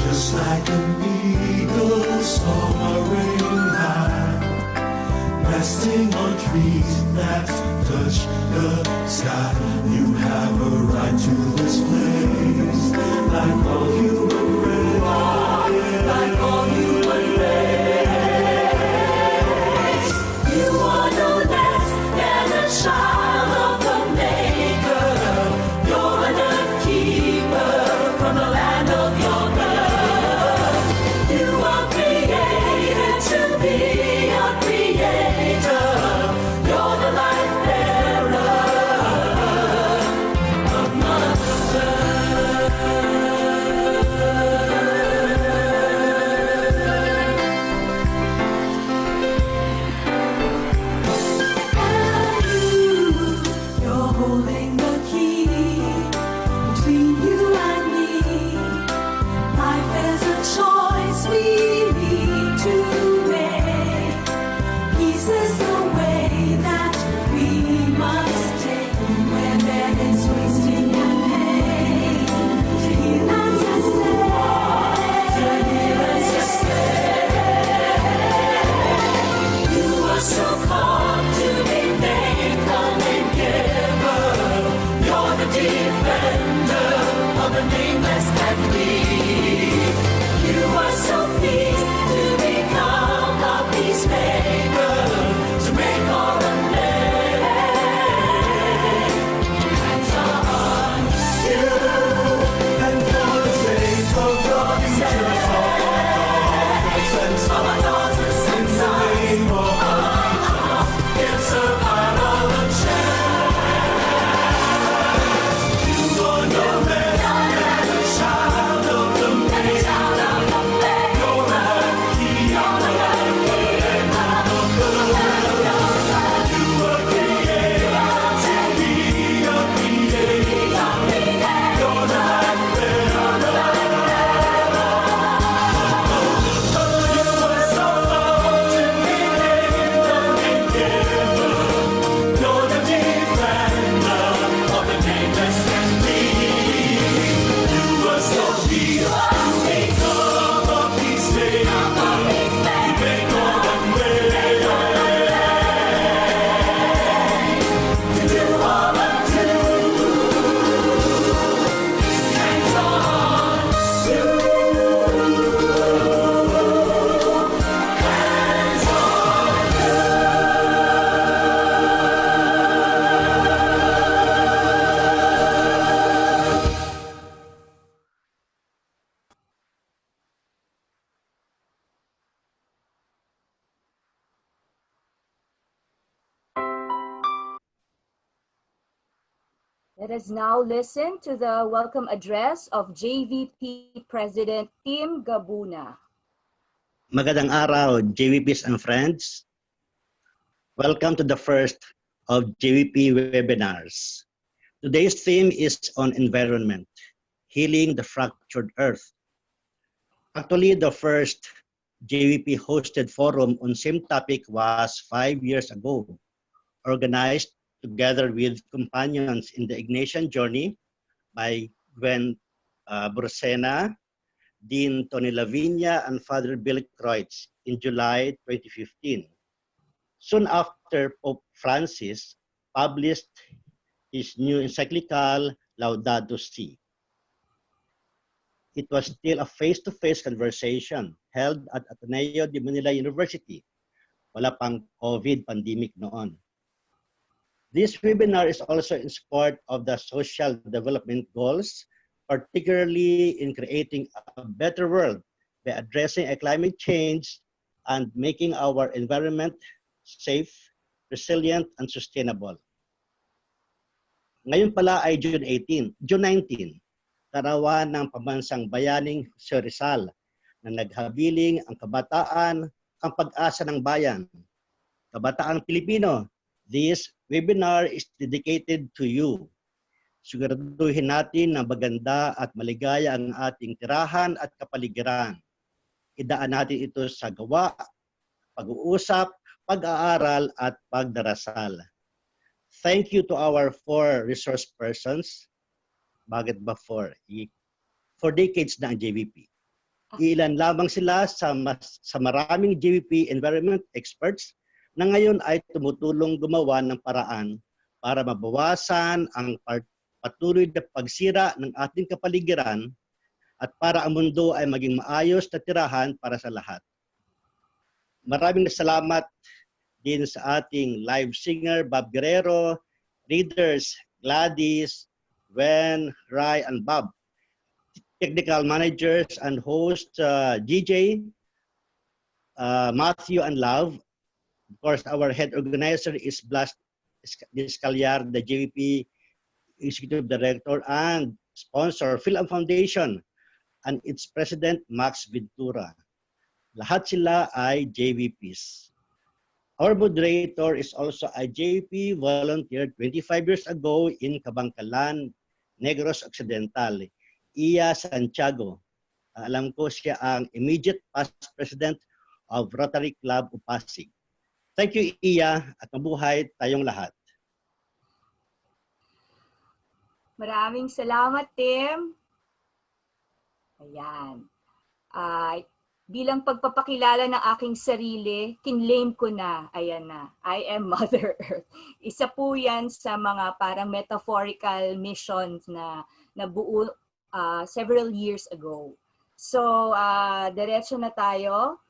Just like an eagle soaring high, resting on trees that touch the sky. You have a right to this place, like all human race, like all human race. You are no less than a child of the Maker. You're an earth keeper from the land of your birth. You are created to be a creator. You're the life bearer of Mother Earth. And you're holding the key between you and me. Life is a choice we need to make. Peace is the way that we must take when there is wasting and pain. To heal and sustain, to heal and sustain. You are so called to be named the name giver. You're the defender of the nameless and weak. You are so pleased to become a peacemaker, to make all amends. Hands on you, and for the sake of your future sons and daughters and sons, give survival a chance. You are no less than a child of the Maker. You're an earth keeper from the land of the birth. You were created to be a creator. You're the life bearer. You were so called to be named the name giver. You're the defender of the nameless and weak. You were so pleased to become a peacemaker. You make all amends. To do all unto. Hands on you. Hands on you. Let us now listen to the welcome address of JVP President Tim Gabuna. Magandang araw, JVPs and friends. Welcome to the first of JVP webinars. Today's theme is on environment, healing the fractured earth. Actually, the first JVP hosted forum on same topic was 5 years ago, organized together with companions in the Ignatian journey by Gwen Brosena, Dean Tony Lavinia, and Father Bill Kreutz in July 2015. Soon after, Pope Francis published his new encyclical Laudato Si. It was still a face-to-face conversation held at Ateneo de Manila University. Wala pang COVID pandemic noon. This webinar is also in support of the social development goals, particularly in creating a better world by addressing climate change and making our environment safe, resilient, and sustainable. Ngayon pala ay June 19, karawan ng pambansang bayaning si Rizal na naghabiling ang kabataan, ang pag-asa ng bayan. Kabataang Pilipino, this webinar is dedicated to you. Siguraduhin natin na maganda at maligaya ang ating tirahan at kapaligiran. Idaan natin ito sa gawa, pag-uusap, pag-aaral at pagdarasal. Thank you to our 4 resource persons. Bakit ba 4? 4 decades na ang JVP. Ilan lamang sila sa maraming JVP environment experts na ngayon ay tumutulong gumawa ng paraan para mabawasan ang patuloy na pagsira ng ating kapaligiran at para ang mundo ay maging maayos na tirahan para sa lahat. Maraming salamat din sa ating live singer, Bob Guerrero, readers, Gladys, Wen, Rai, and Bob, technical managers and hosts, GJ, Matthew, and Love. Of course, our head organizer is Blas Discalyar, the JVP Executive Director, and sponsor, Phil Foundation, and its president, Max Ventura. Lahat sila ay JVPs. Our moderator is also a JVP volunteer 25 years ago in Kabangkalan, Negros Occidental, Iya Santiago. Alam ko siya ang immediate past president of Rotary Club of Pasig. Thank you, Iya, at mabuhay tayong lahat. Maraming salamat, Tim. Ayan. Bilang pagpapakilala ng aking sarili, kinlaim ko na, ayan na, I am Mother Earth. Isa po yan sa mga parang metaphorical missions na nabuo several years ago. So, diretso na tayo.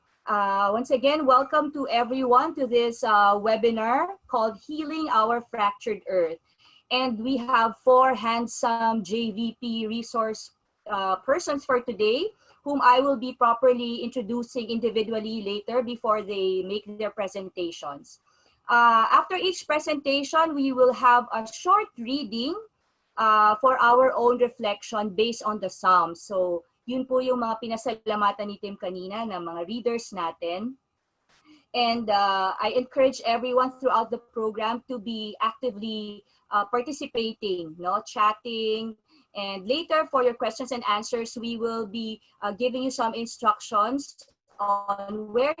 Once again, welcome to everyone to this webinar called Healing Our Fractured Earth. And we have 4 handsome JVP resource persons for today, whom I will be properly introducing individually later before they make their presentations. After each presentation, we will have a short reading for our own reflection based on the Psalms. So, yun po yung mga pinasalamatan ni Tim kanina ng mga readers natin. And I encourage everyone throughout the program to be actively participating, chatting. And later, for your questions and answers, we will be giving you some instructions on where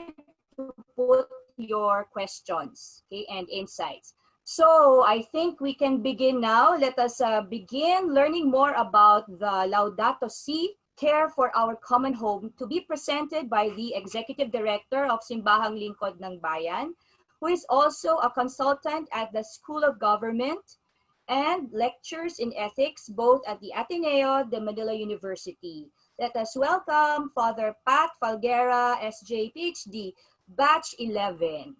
to put your questions, okay, and insights. So I think we can begin now. Let us begin learning more about the Laudato Si, Care for Our Common Home, to be presented by the Executive Director of Simbahang Lingkod ng Bayan, who is also a consultant at the School of Government and lectures in ethics both at the Ateneo, the Manila University. Let us welcome Father Pat Falguera, SJ, Ph.D., Batch 11.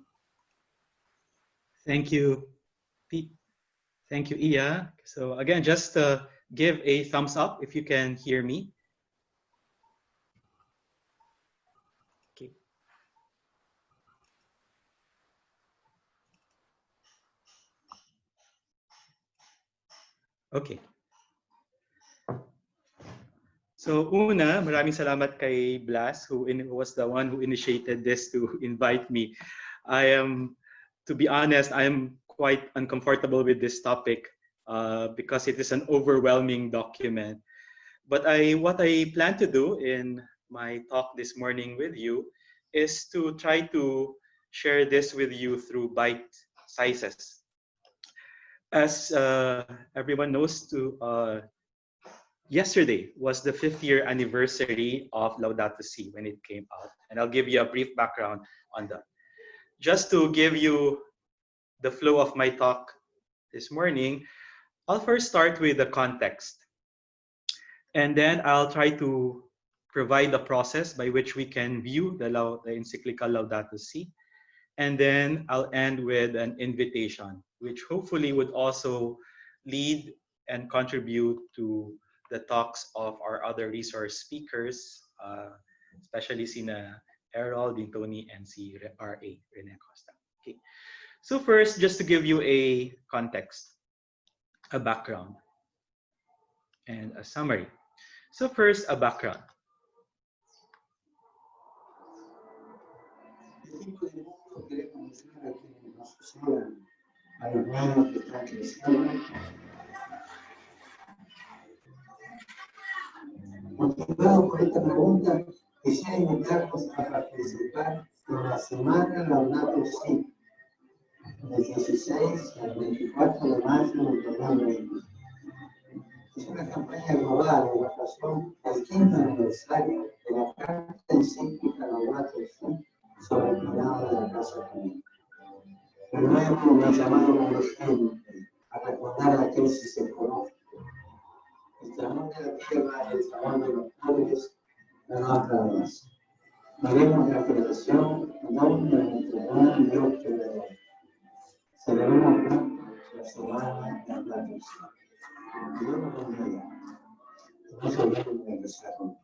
Thank you, Pete. Thank you, Iya. So again, just give a thumbs up if you can hear me. Okay. Okay. So una, maraming salamat kay Blas, who was the one who initiated this to invite me. To be honest, I am quite uncomfortable with this topic because it is an overwhelming document. But what I plan to do in my talk this morning with you is to try to share this with you through bite sizes. As everyone knows, yesterday was the 5th year anniversary of Laudato Si when it came out. And I'll give you a brief background on that. Just to give you the flow of my talk this morning, I'll first start with the context. And then I'll try to provide a process by which we can view the encyclical Laudato Si. And then I'll end with an invitation, which hopefully would also lead and contribute to the talks of our other resource speakers, especially Sina Errol, Dintoni, and si R.A. Rene Costa. Okay. So first, just to give you a context, a background, and a summary. So first, a background. Motivado por esta pregunta, quisiera invitarlos a participar en la Semana Laudato Si, del 16 al 24 de marzo del 2020. Es una campaña global en ocasión del 5º aniversario de la Carta encíclica Laudato Si sobre el cuidado de la casa común. De nuevo me llamaron a los gente a recordar la crisis ecológica. El tramón de la tierra y el tramón de los árboles no dan para más. Veremos la creación, donde nuestro gran Dios creador. Celebremos pronto la semana de Laudato Si. Dios nos bendiga. No se olviden de regresar conmigo.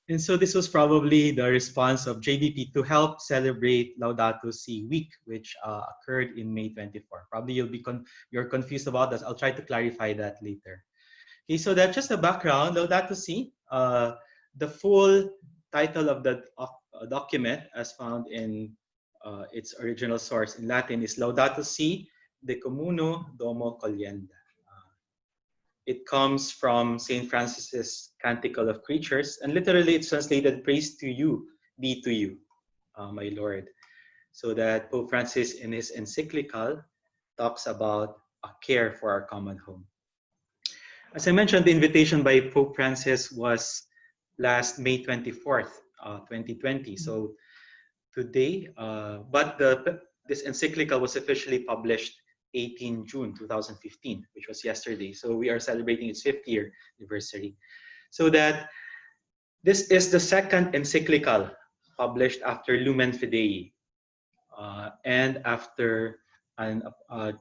And so this was probably the response of JBP to help celebrate Laudato Si week, which occurred in May 24. Probably you're confused about that. I'll try to clarify that later. Okay, so that's just the background. Laudato Si, the full title of the document, as found in its original source in Latin, is Laudato Si de Communo Domo Colienda. It comes from St. Francis's Canticle of Creatures, and literally it's translated, "Praise to you, be to you, my Lord." So that Pope Francis in his encyclical talks about a care for our common home. As I mentioned, the invitation by Pope Francis was last May 24th, 2020. So today, but this encyclical was officially published 18 June 2015, which was yesterday. So we are celebrating its 5th year anniversary. So that this is the second encyclical published after Lumen Fidei and after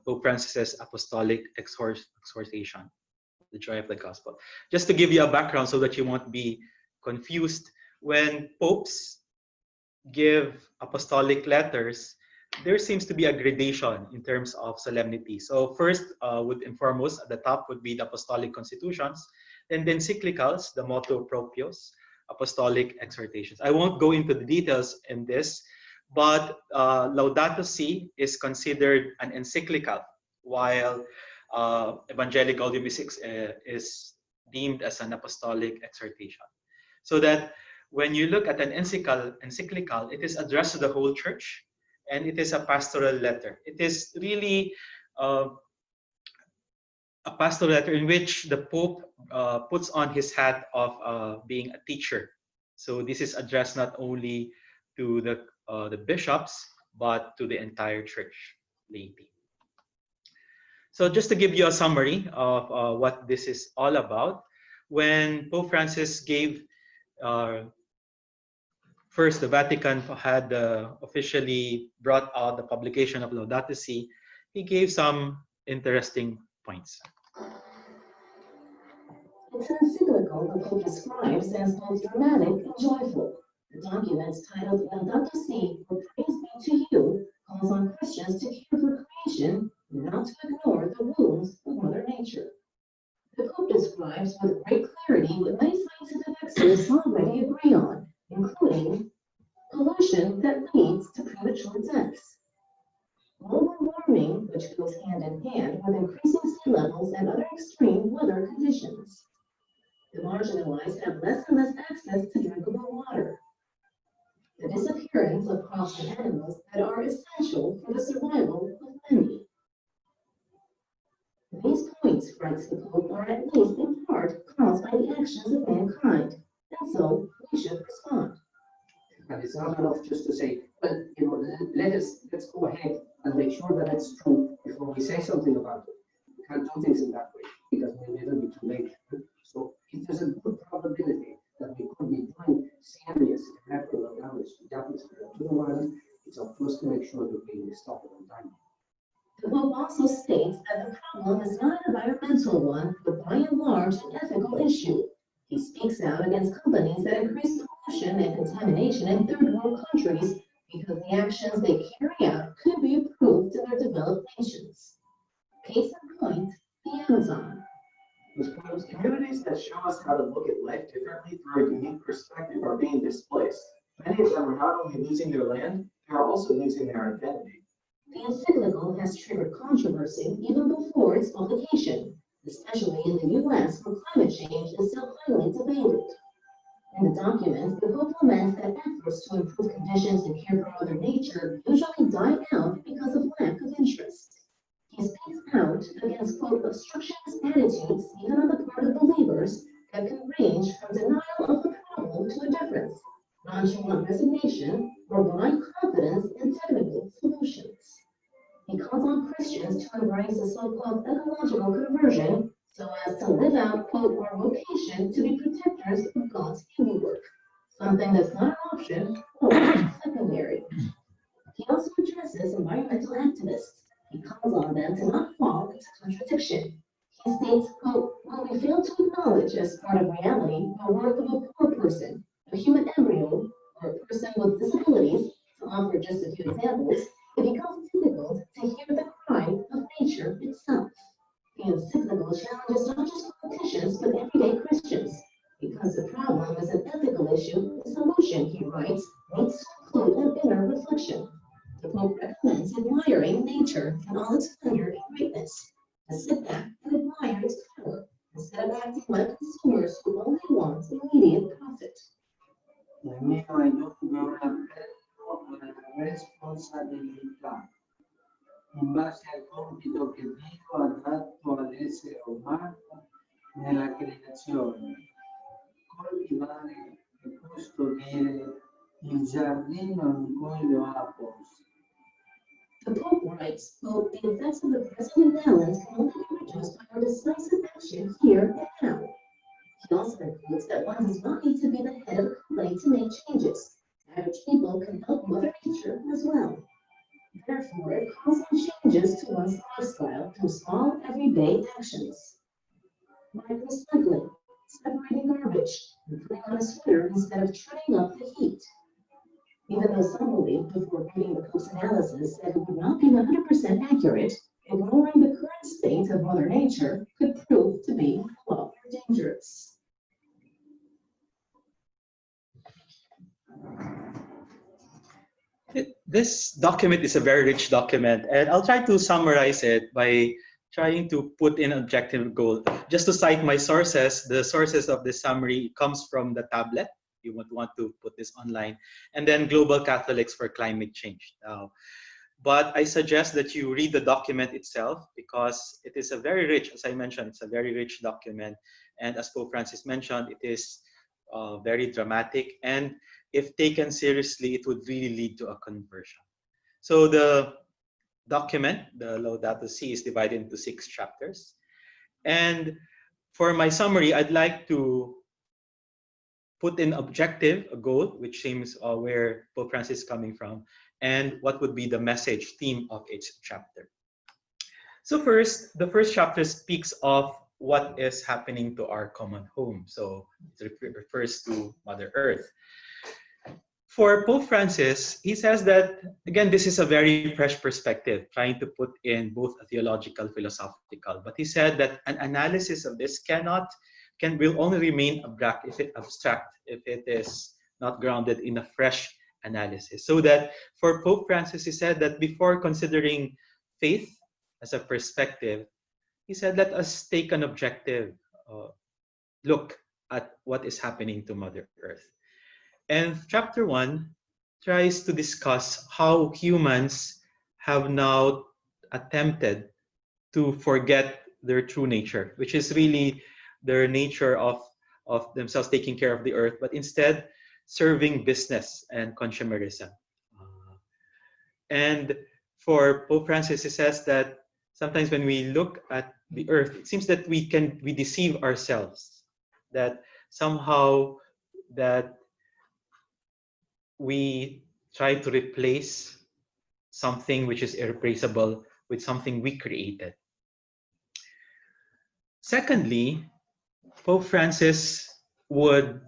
Pope Francis's Apostolic exhortation, the joy of the gospel. Just to give you a background so that you won't be confused, when popes give apostolic letters, there seems to be a gradation in terms of solemnity. So first, would and foremost, at the top would be the apostolic constitutions, then the encyclicals, the motu proprios, apostolic exhortations. I won't go into the details in this, but Laudato Si is considered an encyclical, while Evangelii Gaudium is deemed as an apostolic exhortation. So that when you look at an encyclical, it is addressed to the whole church, and it is a pastoral letter. It is really a pastoral letter in which the Pope puts on his hat of being a teacher. So this is addressed not only to the bishops, but to the entire church laity. So just to give you a summary of what this is all about, when Pope Francis gave first, the Vatican had officially brought out the publication of Laudato Si. He gave some interesting points. It's an encyclical the Pope describes as both dramatic and joyful. The document, titled Laudato Si, or Praise Be to You, calls on Christians to care for creation and not to ignore the wounds of Mother Nature. The Pope describes with great clarity what many scientific experts already agree on, including pollution that leads to premature deaths, global warming, which goes hand in hand with increasing sea levels and other extreme weather conditions. The marginalized have less and less access to drinkable water. The disappearance of crops and animals that are essential for the survival of many. These points, writes the Pope, are at least in part caused by the actions of mankind, and so we should respond. And it's not enough just to say, well, let's go ahead and make sure that it's true before we say something about it. We can't do things in that way because maybe it'll be too late. So if there's a good probability that we could be doing serious irreparable damage to the atmosphere and to the environment, it's up to us to make sure that we stop it on time. The Pope also states that the problem is not an environmental one, but by and large an ethical issue. He speaks out against companies that increase pollution and contamination in third world countries because the actions they carry out could be approved in their developed nations. Case in point, the Amazon. Those communities that show us how to look at life differently through a unique perspective are being displaced. Many of them are not only losing their land, they are also losing their identity. The encyclical has triggered controversy even before its publication, especially in the U.S., where climate change is still highly debated. In the document, the Pope laments that efforts to improve conditions and care for Mother Nature usually die out because of lack of interest. He speaks out against, quote, obstructionist attitudes, even on the part of believers, that can range from denial of the problem to nonchalant resignation, or blind confidence in technical solutions. He calls on Christians to embrace a so-called ecological conversion so as to live out, quote, our vocation to be protectors of God's handiwork, something that's not an option or secondary. He also addresses environmental activists. He calls on them to not fall into contradiction. He states, quote, when we fail to acknowledge as part of reality the work of a poor person, a human embryo, or a person with disabilities, to offer just a few examples, it becomes difficult to hear the cry of nature itself. The encyclical challenges not just politicians, but everyday Christians. Because the problem is an ethical issue, the solution, he writes, needs to include an inner reflection. The Pope recommends admiring nature in all its splendor and greatness, to sit back and admire its power, instead of acting like consumers who only want immediate profit. Il mio è dunque un appello alla responsabilità, in base al compito che Dio ha dato all'essere umano nella creazione, coltivare e custodire il giardino in cui lo ha posto. The Pope writes, quote, the effects of the present imbalance can only be reduced by our decisive action here and now. He also concludes that one does not need to be the head of a company to make changes. Average people can help Mother Nature as well. Therefore, it calls on changes to one's lifestyle through small, everyday actions. Like recycling, separating garbage, and putting on a sweater instead of turning up the heat. Even though some believe before reading the Pope's analysis that it would not be 100% accurate, ignoring the current state of Mother Nature could prove to be rather dangerous. This document is a very rich document, and I'll try to summarize it by trying to put in objective goal. Just to cite my sources, the sources of this summary comes from the tablet. You would want to put this online, and then Global Catholics for Climate Change. But I suggest that you read the document itself because it is a very rich, as I mentioned, it's a very rich document. And as Pope Francis mentioned, it is very dramatic. And if taken seriously, it would really lead to a conversion. So the document, the Laudato Si, is divided into 6 chapters. And for my summary, I'd like to put in objective, a goal, which seems where Pope Francis is coming from, and what would be the message, theme of each chapter. So first, the first chapter speaks of what is happening to our common home. So it refers to Mother Earth. For Pope Francis, he says that, again, this is a very fresh perspective, trying to put in both a theological, philosophical, but he said that an analysis of this will only remain abstract if it is not grounded in a fresh analysis. So that for Pope Francis, he said that before considering faith as a perspective, he said, let us take an objective look at what is happening to Mother Earth. And chapter 1 tries to discuss how humans have now attempted to forget their true nature, which is really their nature of themselves taking care of the earth, but instead serving business and consumerism. And for Pope Francis, he says that sometimes when we look at the earth, it seems that we deceive ourselves, that somehow that we try to replace something which is irreplaceable with something we created. Secondly, Pope Francis would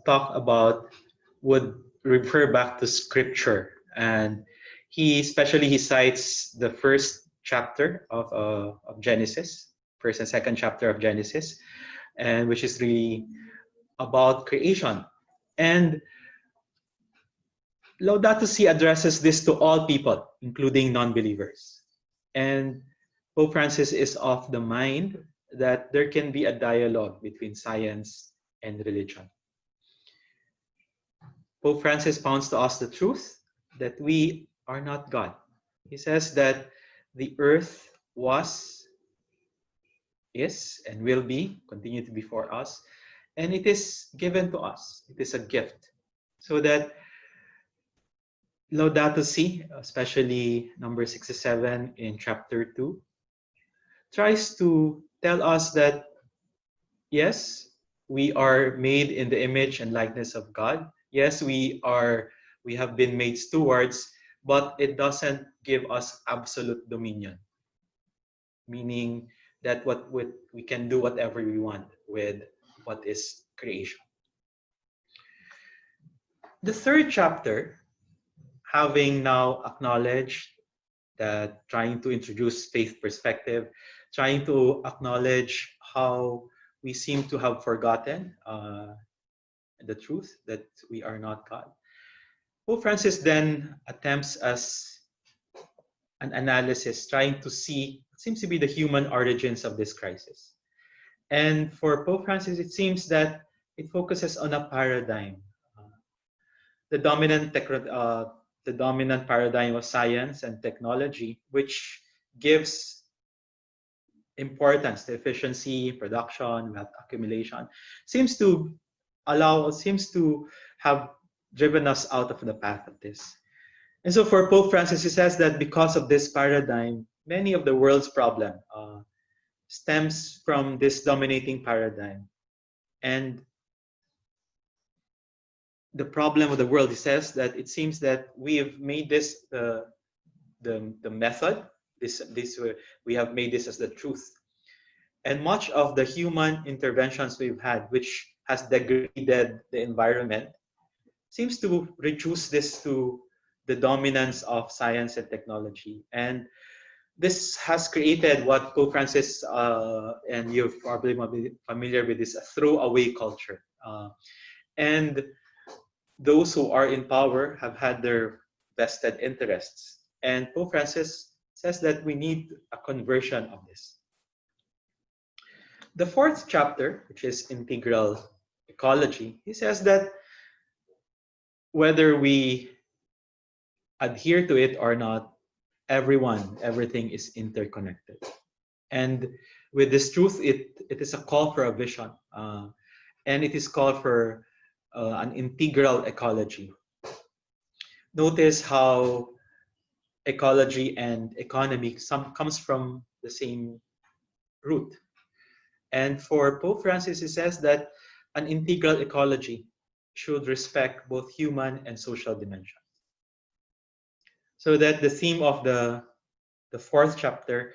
refer back to scripture, and he cites the first chapter of Genesis, first and second chapter of Genesis, and which is really about creation. And Laudato Si addresses this to all people, including non-believers. And Pope Francis is of the mind that there can be a dialogue between science and religion. Pope Francis points to us the truth that we are not God. He says that the earth was, is, and will be, continue to be for us, and it is given to us. It is a gift. So that Laudato Si, especially number 67 in chapter 2, tries to tell us that yes, we are made in the image and likeness of God. Yes, we have been made stewards, but it doesn't give us absolute dominion, meaning that we can do whatever we want with what is creation. The third chapter, having now acknowledged that, trying to introduce faith perspective, trying to acknowledge how we seem to have forgotten the truth that we are not God. Pope Francis then attempts as an analysis, trying to see what seems to be the human origins of this crisis. And for Pope Francis, it seems that it focuses on a paradigm. The dominant paradigm of science and technology, which gives importance to efficiency, production, wealth accumulation, seems to have driven us out of the path of this. And so for Pope Francis, he says that because of this paradigm, many of the world's problem stems from this dominating paradigm. And the problem of the world, he says, that it seems that we have made this the method. We have made this as the truth. And much of the human interventions we've had, which has degraded the environment, seems to reduce this to the dominance of science and technology. And this has created what Pope Francis, and you're probably familiar with this, a throwaway culture. And those who are in power have had their vested interests. And Pope Francis says that we need a conversion of this. The fourth chapter, which is integral ecology, he says that whether we adhere to it or not, everything is interconnected. And with this truth, it is a call for a vision. And it is called for an integral ecology. Notice how ecology and economy comes from the same root. And for Pope Francis, he says that an integral ecology should respect both human and social dimensions. So that the theme of the fourth chapter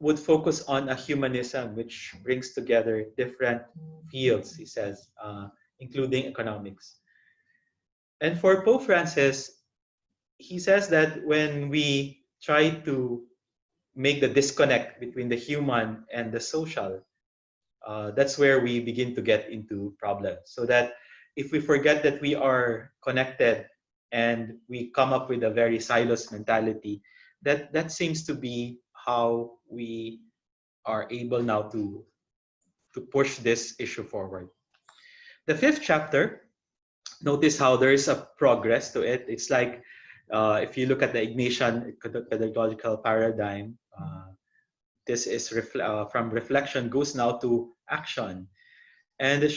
would focus on a humanism which brings together different fields, he says, including economics. And for Pope Francis, he says that when we try to make the disconnect between the human and the social, that's where we begin to get into problems. So that if we forget that we are connected and we come up with a very silos mentality, that seems to be how we are able now to push this issue forward. The fifth chapter, notice how there is a progress to it. It's like if you look at the Ignatian pedagogical paradigm, this is from reflection goes now to action. And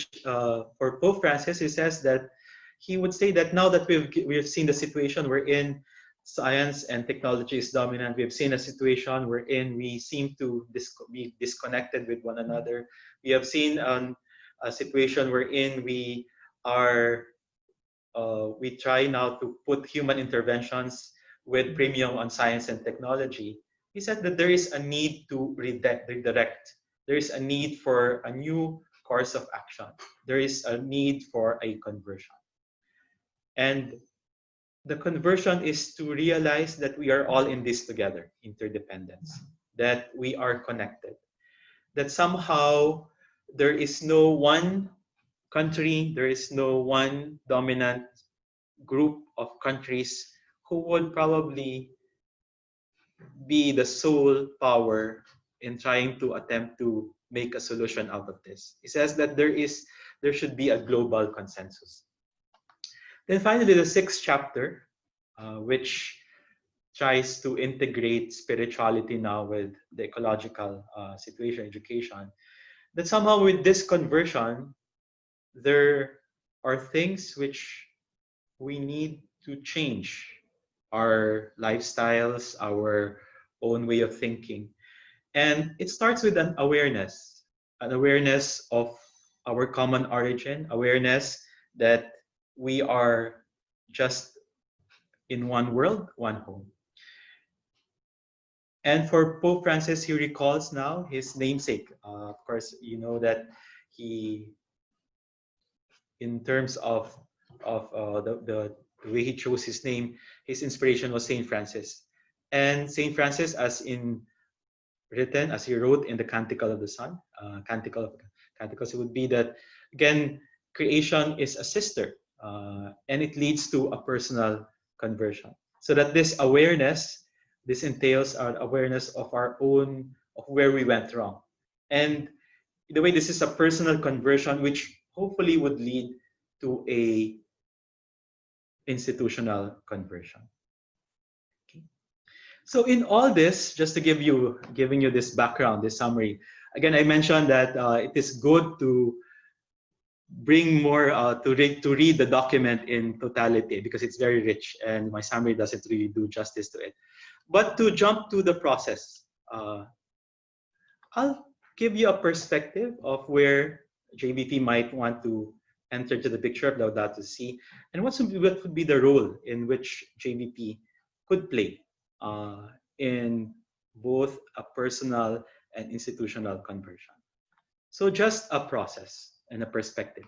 for Pope Francis, he says that he would say that now that we've seen the situation wherein science and technology is dominant, we've seen a situation wherein we seem to be disconnected with one another. We have seen a situation wherein we try now to put human interventions with premium on science and technology. He said that there is a need to redirect. There is a need for a new course of action. There is a need for a conversion. And the conversion is to realize that we are all in this together, interdependence, that we are connected, that somehow there is no one country, there is no one dominant group of countries who would probably be the sole power in trying to attempt to make a solution out of this. He says that there should be a global consensus. Then finally, the sixth chapter, which tries to integrate spirituality now with the ecological situation, education, that somehow with this conversion, there are things which we need to change our lifestyles, our own way of thinking. And it starts with an awareness of our common origin, awareness that we are just in one world, one home. And for Pope Francis, he recalls now his namesake. Of course, you know that he, in terms of the way he chose his name, his inspiration was Saint Francis. And Saint Francis, as he wrote in the Canticle of the Sun, Canticle of Canticles, it would be that, again, creation is a sister, and it leads to a personal conversion. So that this awareness, this entails our awareness of our own, of where we went wrong. And in a way, this is a personal conversion, which hopefully would lead to a institutional conversion. Okay. So in all this, just to giving you this background, this summary, again, I mentioned that it is good to bring more, to read the document in totality, because it's very rich and my summary doesn't really do justice to it. But to jump to the process, I'll give you a perspective of where JBP might want to enter to the picture of Laudato Si, and what would be the role in which JBP could play in both a personal and institutional conversion. So just a process and a perspective.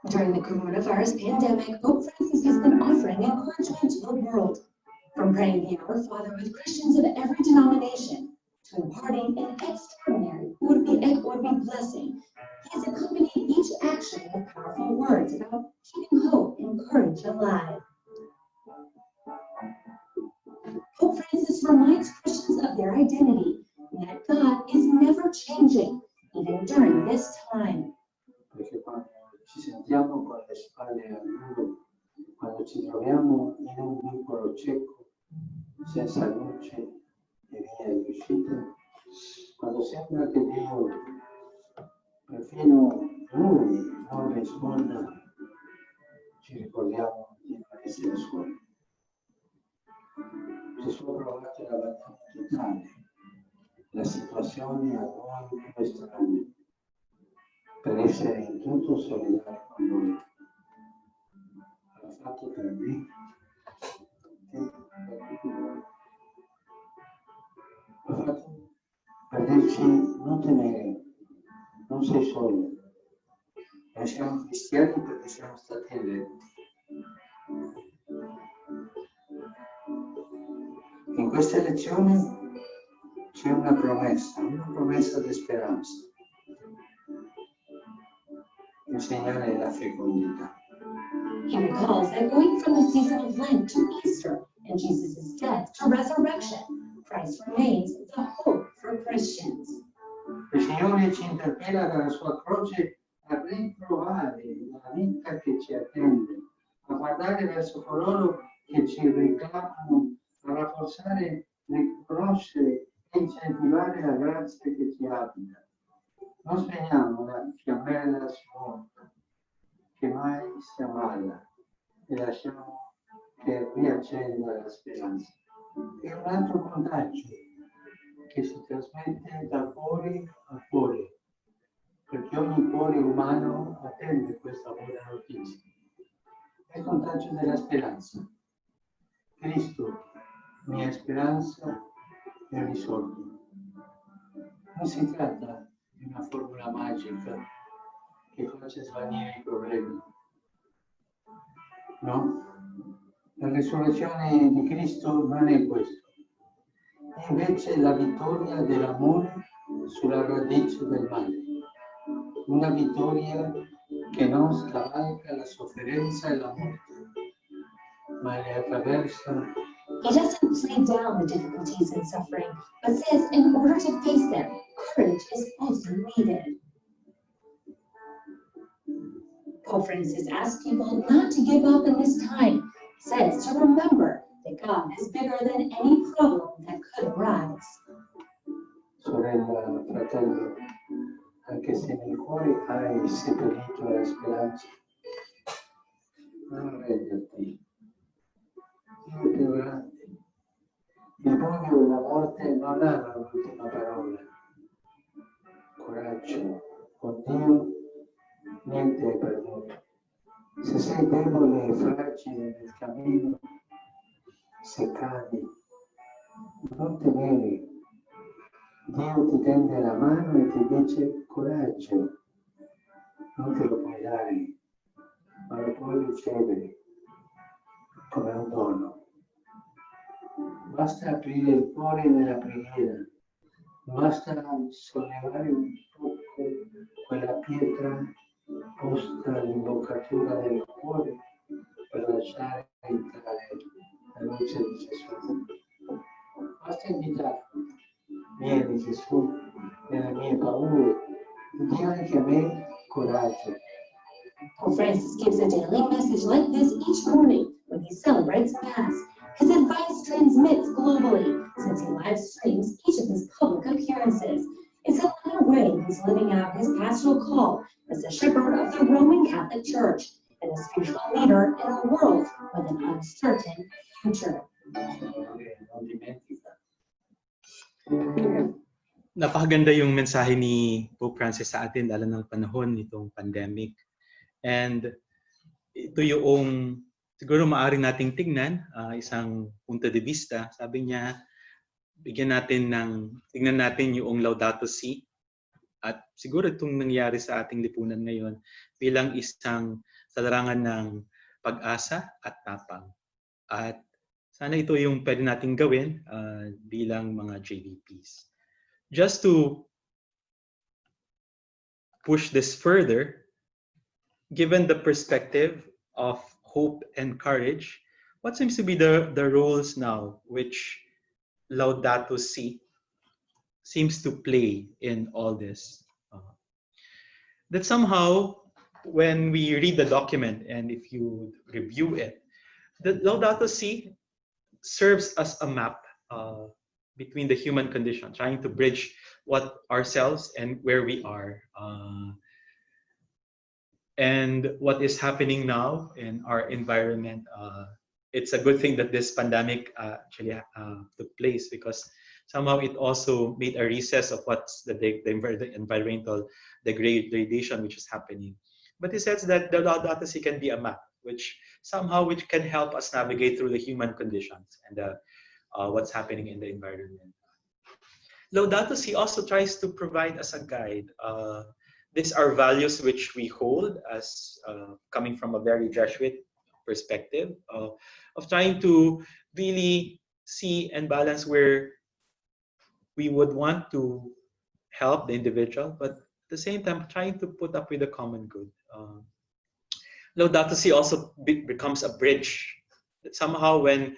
During the coronavirus pandemic, Pope Francis has been offering encouragement to the world, from praying the Our Father with Christians of every denomination to imparting an extraordinary would-be blessing. He has accompanied each action with powerful words about keeping hope and courage alive. Pope Francis reminds Christians of their identity, and that God is never changing, even during this time. Perché quando ci sentiamo con le spalle al muro, quando ci troviamo in un vicolo cieco, senza luce e via di uscita, quando sembra che Dio, perfino Lui, non risponda, ci ricordiamo di non essere soli. Gesù ha provato la battaglia totale, la situazione a noi più estranea, per essere in tutto solidale con noi. L'ha fatto per me e per tutti voi. L'ha fatto per dirci non temere, non sei solo. Noi siamo cristiani perché siamo stati eletti. In questa elezione c'è una promessa di speranza. Il segnale è la fecondità. He recalls that going from the season of Lent to Easter and Jesus' death to resurrection, Christ remains the hope for Christians. Il Signore ci interpella dalla sua croce a riprovare la vita che ci attende, a guardare verso coloro che ci reclamano, a rafforzare, riconoscere e incentivare la grazia che ci abita. Non spegniamo la fiammella smorta che mai si ammala e lasciamo che riaccenda la speranza. È un altro contagio che si trasmette da cuore a cuore, perché ogni cuore umano attende questa buona notizia. È il contagio della speranza. Cristo, mia speranza, è risorto. Non si tratta di una formula magica che faccia svanire i problemi. No, la risurrezione di Cristo non è questo. È invece la vittoria dell'amore sulla radice del male. Una vittoria che non scavalca la sofferenza e la morte, ma le attraversa. He doesn't play down the difficulties and suffering, but says in order to face them, courage is also needed. Pope Francis asks people not to give up in this time. He says to remember that God is bigger than any problem that could arise. Sorella, fratello, anche se nel cuore hai seppellito la speranza, non renderti. Dio è più grande. I buoni o la morte non hanno l'ultima parola. Coraggio, con Dio niente è perduto. Se sei debole e fragile nel cammino, se cadi, non temere. Dio ti tende la mano e ti dice coraggio, non te lo puoi dare, ma lo puoi ricevere come un dono. Basta aprire il cuore nella preghiera, basta sollevare un poco quella pietra posta all'imboccatura del cuore per lasciare entrare la luce di Gesù. Basta invitarlo. Vieni Gesù, nelle mie paure, di anche a me coraggio. Pope Francis gives a daily message like this each morning when he celebrates Mass. His advice transmits globally since he live streams each of his public appearances. It's another way he's living out his pastoral call as the shepherd of the Roman Catholic Church and a spiritual leader in a world with an uncertain future. Napakaganda yung mensahe ni Pope Francis sa atin, lalo ng panahon nitong pandemic. And ito yung siguro maaari nating tignan, isang punto de vista. Sabi niya, tignan natin yung Laudato Si. At siguro itong nangyari sa ating lipunan ngayon bilang isang salarangan ng pag-asa at tapang. At sana ito yung pwede nating gawin bilang mga JVPs. Just to push this further, given the perspective of hope and courage, what seems to be the roles now which Laudato Si seems to play in all this? That somehow, when we read the document and if you review it, the Laudato Si serves as a map between the human condition, trying to bridge what ourselves and where we are, and what is happening now in our environment. It's a good thing that this pandemic actually took place, because somehow it also made a recess of what's the environmental degradation which is happening. But it says that the Laudato Si can be a map which can help us navigate through the human conditions and what's happening in the environment. Laudato Si also tries to provide us a guide. These are values which we hold as coming from a very Jesuit perspective of trying to really see and balance where we would want to help the individual, but at the same time trying to put up with the common good. Laudato Si also becomes a bridge. Somehow when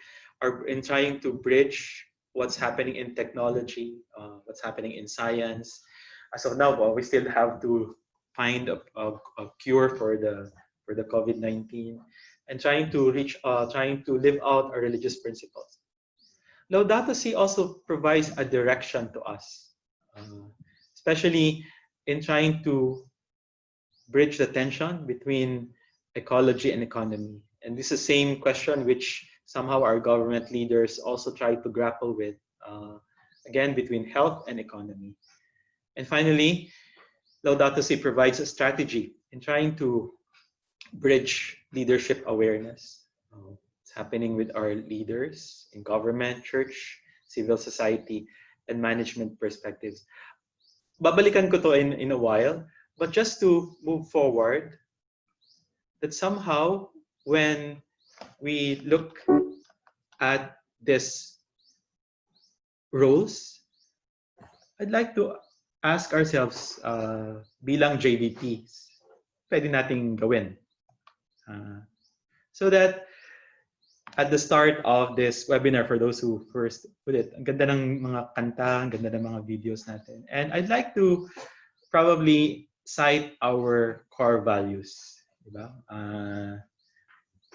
in trying to bridge what's happening in technology, what's happening in science. As of now, we still have to find a cure for the COVID-19, and trying to live out our religious principles. Laudato Si also provides a direction to us, especially in trying to bridge the tension between ecology and economy. And this is the same question which somehow our government leaders also try to grapple with, again, between health and economy. And finally, Laudato Si provides a strategy in trying to bridge leadership awareness. It's happening with our leaders in government, church, civil society, and management perspectives. Babalikan ko to in a while, but just to move forward, that somehow when we look at this roles, I'd like to ask ourselves, bilang JVPs, pwede nating gawin. So that at the start of this webinar, for those who first put it, ang ganda ng mga kanta, ang ganda ng mga videos natin. And I'd like to probably cite our core values. Diba?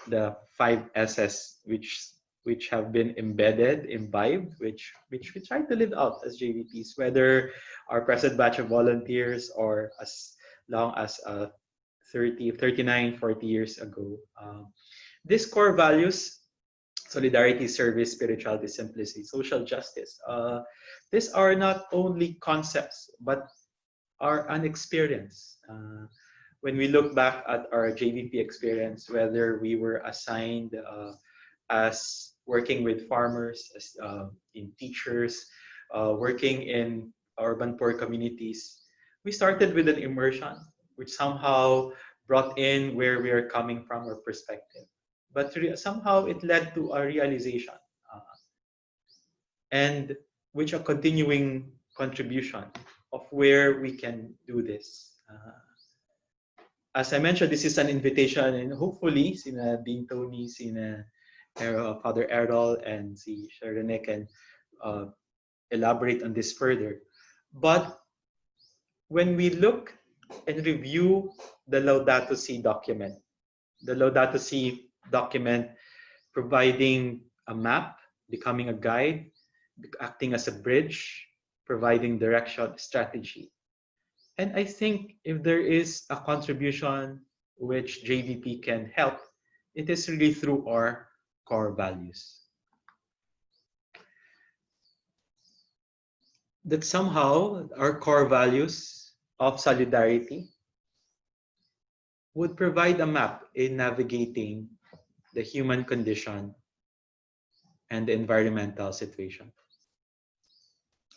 The 5 S's which have been imbibed, which we try to live out as JVPs, whether our present batch of volunteers or as long as 39, 40 years ago. These core values, solidarity, service, spirituality, simplicity, social justice, these are not only concepts, but are an experience. When we look back at our JVP experience, whether we were assigned as working with farmers, as in teachers, working in urban poor communities, we started with an immersion, which somehow brought in where we are coming from or perspective. But somehow it led to a realization and which a continuing contribution of where we can do this. As I mentioned, this is an invitation, and hopefully, sina Dean Tony, sina Father Errol, and si Sharone can elaborate on this further. But when we look and review the Laudato Si document, the Laudato Si document providing a map, becoming a guide, acting as a bridge, providing direction, strategy. And I think if there is a contribution which JVP can help, it is really through our core values. That somehow our core values of solidarity would provide a map in navigating the human condition and the environmental situation.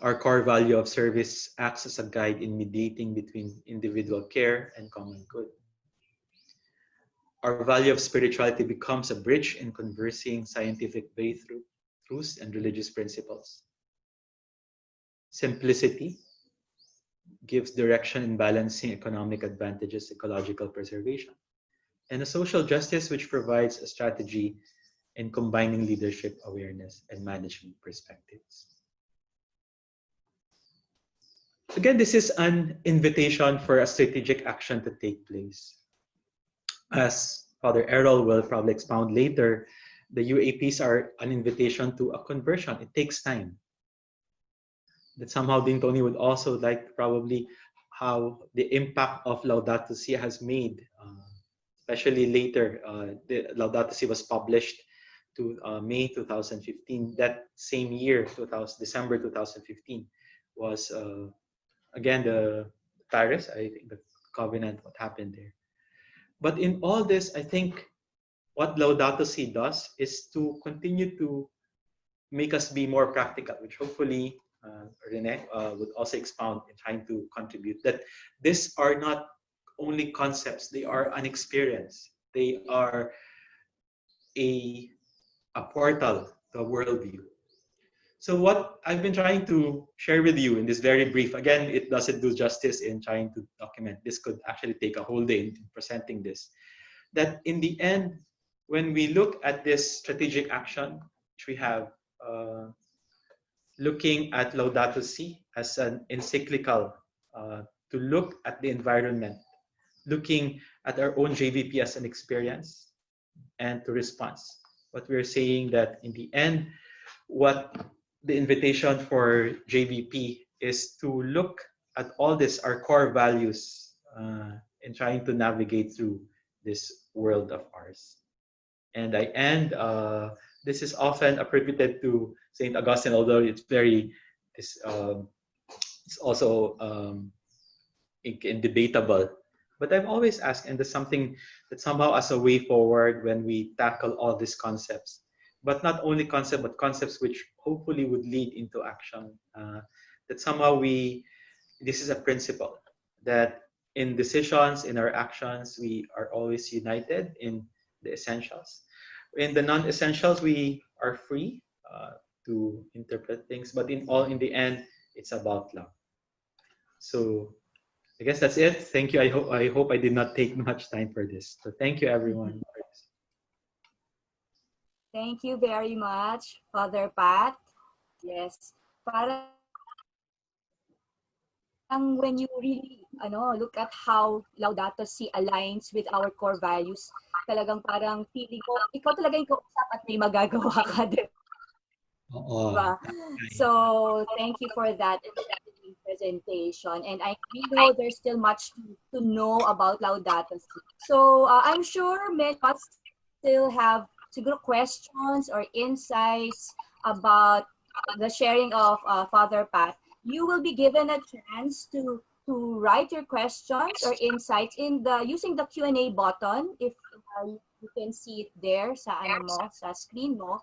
Our core value of service acts as a guide in mediating between individual care and common good. Our value of spirituality becomes a bridge in conversing scientific truths and religious principles. Simplicity gives direction in balancing economic advantages, ecological preservation, and a social justice which provides a strategy in combining leadership, awareness, and management perspectives. Again, this is an invitation for a strategic action to take place. As Father Errol will probably expound later, the UAPs are an invitation to a conversion. It takes time. That somehow Dean Tony would also like probably how the impact of Laudato Si has made, especially later. The Laudato Si was published to May 2015. That same year, December 2015, was again the Paris, I think the covenant, what happened there. But in all this, I think what Laudato Si does is to continue to make us be more practical, which hopefully Rene would also expound in trying to contribute, that these are not only concepts, they are an experience. They are a portal to a worldview. So what I've been trying to share with you in this very brief, again, it doesn't do justice in trying to document. This could actually take a whole day in presenting this. That in the end, when we look at this strategic action, which we have looking at Laudato Si as an encyclical to look at the environment, looking at our own JVP as an experience and to response. What we're saying that in the end, what the invitation for JVP is to look at all this, our core values, in trying to navigate through this world of ours. And I end, this is often attributed to St. Augustine, although it's very, it's also debatable. But I've always asked, and there's something that somehow as a way forward when we tackle all these concepts, but not only concepts, but concepts which hopefully would lead into action. That somehow this is a principle, that in decisions, in our actions, we are always united in the essentials. In the non-essentials, we are free to interpret things, but in the end, it's about love. So I guess that's it. Thank you. I hope I did not take much time for this. So thank you, everyone. Thank you very much, Father Pat. Yes, parang when you really look at how Laudato Si aligns with our core values, talagang parang feeling ko, ikaw talaga yung kausap at may magagawa ka din. Diba? So, thank you for that. presentation, and we know there's still much to know about Laudato Si. So I'm sure many of us still have siguro questions or insights about the sharing of Father Pat. You will be given a chance to write your questions or insights in the using the Q&A button. If you can see it there sa sa screen mo.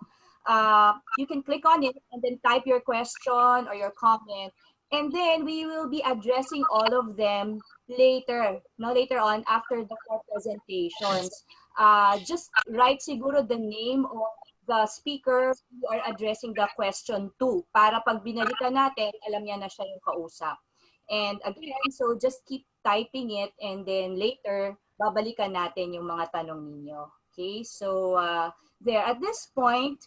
You can click on it and then type your question or your comment, and then we will be addressing all of them later on after the 4 presentations. Just write siguro the name of the speaker you are addressing the question to, para pag binalikan natin, alam niya na siya yung kausap. And again, so just keep typing it, and then later babalikan natin yung mga tanong ninyo. Okay, so there at this point,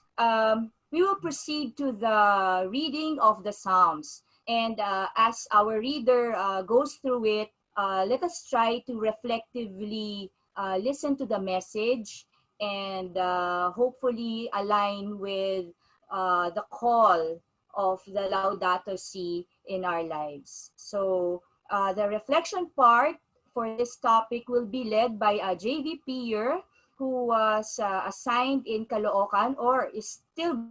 we will proceed to the reading of the Psalms. And as our reader goes through it, let us try to reflectively listen to the message and hopefully align with the call of the Laudato Si in our lives. So the reflection part for this topic will be led by JVP here, who was assigned in Caloocan or is still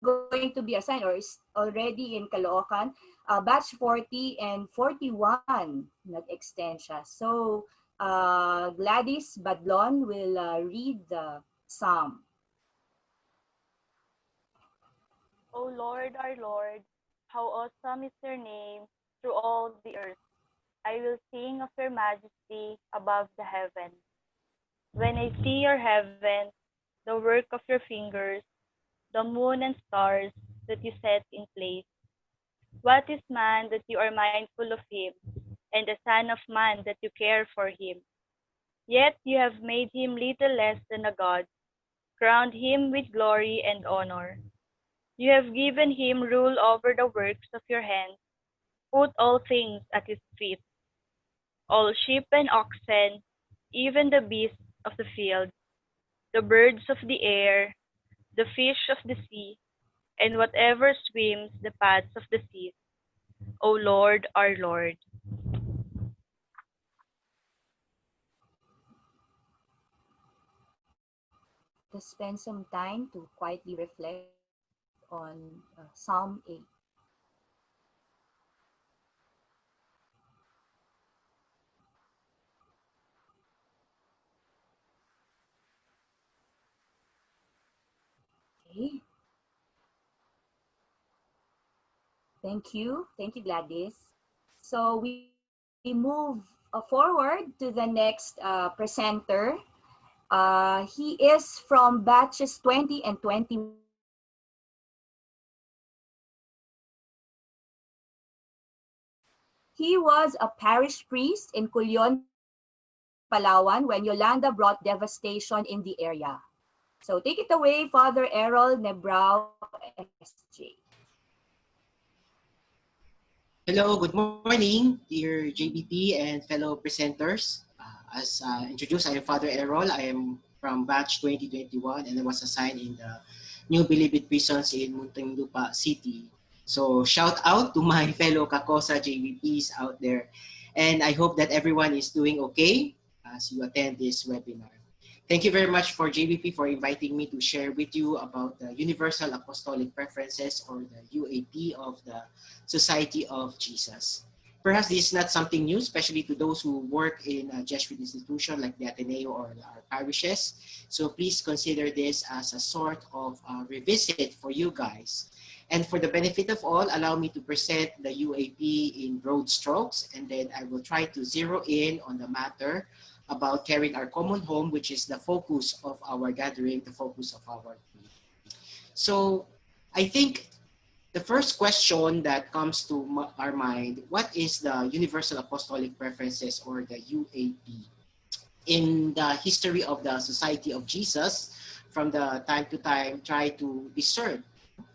going to be assigned or is already in Caloocan, batch 40 and 41 nag-extend siya. So Gladys Badlon will read the psalm. O Lord, our Lord, how awesome is your name through all the earth. I will sing of your majesty above the heavens. When I see your heavens, the work of your fingers, the moon and stars that you set in place. What is man that you are mindful of him, and the son of man that you care for him? Yet you have made him little less than a god, crowned him with glory and honor. You have given him rule over the works of your hands, put all things at his feet, all sheep and oxen, even the beasts of the field, the birds of the air, the fish of the sea, and whatever swims the paths of the seas. O Lord, our Lord. To spend some time to quietly reflect on Psalm 8. Okay. Thank you, Gladys. So we move forward to the next presenter. He is from batches 20 and 21. He was a parish priest in Culion, Palawan when Yolanda brought devastation in the area. So take it away, Father Errol Nebrao, SJ. Hello, good morning, dear JBP and fellow presenters. As introduced, I am Father Errol. I am from batch 2021 and I was assigned in the New Bilibid prisons in Muntinlupa City. So shout out to my fellow Kakosa JBPs out there. And I hope that everyone is doing okay as you attend this webinar. Thank you very much for JBP for inviting me to share with you about the Universal Apostolic Preferences or the UAP of the Society of Jesus. Perhaps this is not something new, especially to those who work in a Jesuit institution like the Ateneo or our parishes. So please consider this as a sort of revisit for you guys. And for the benefit of all, allow me to present the UAP in broad strokes, and then I will try to zero in on the matter about caring our common home, which is the focus of our gathering, the focus of our team. So I think the first question that comes to our mind, what is the Universal Apostolic Preferences or the UAP? In the history of the Society of Jesus, from the time to time, try to discern,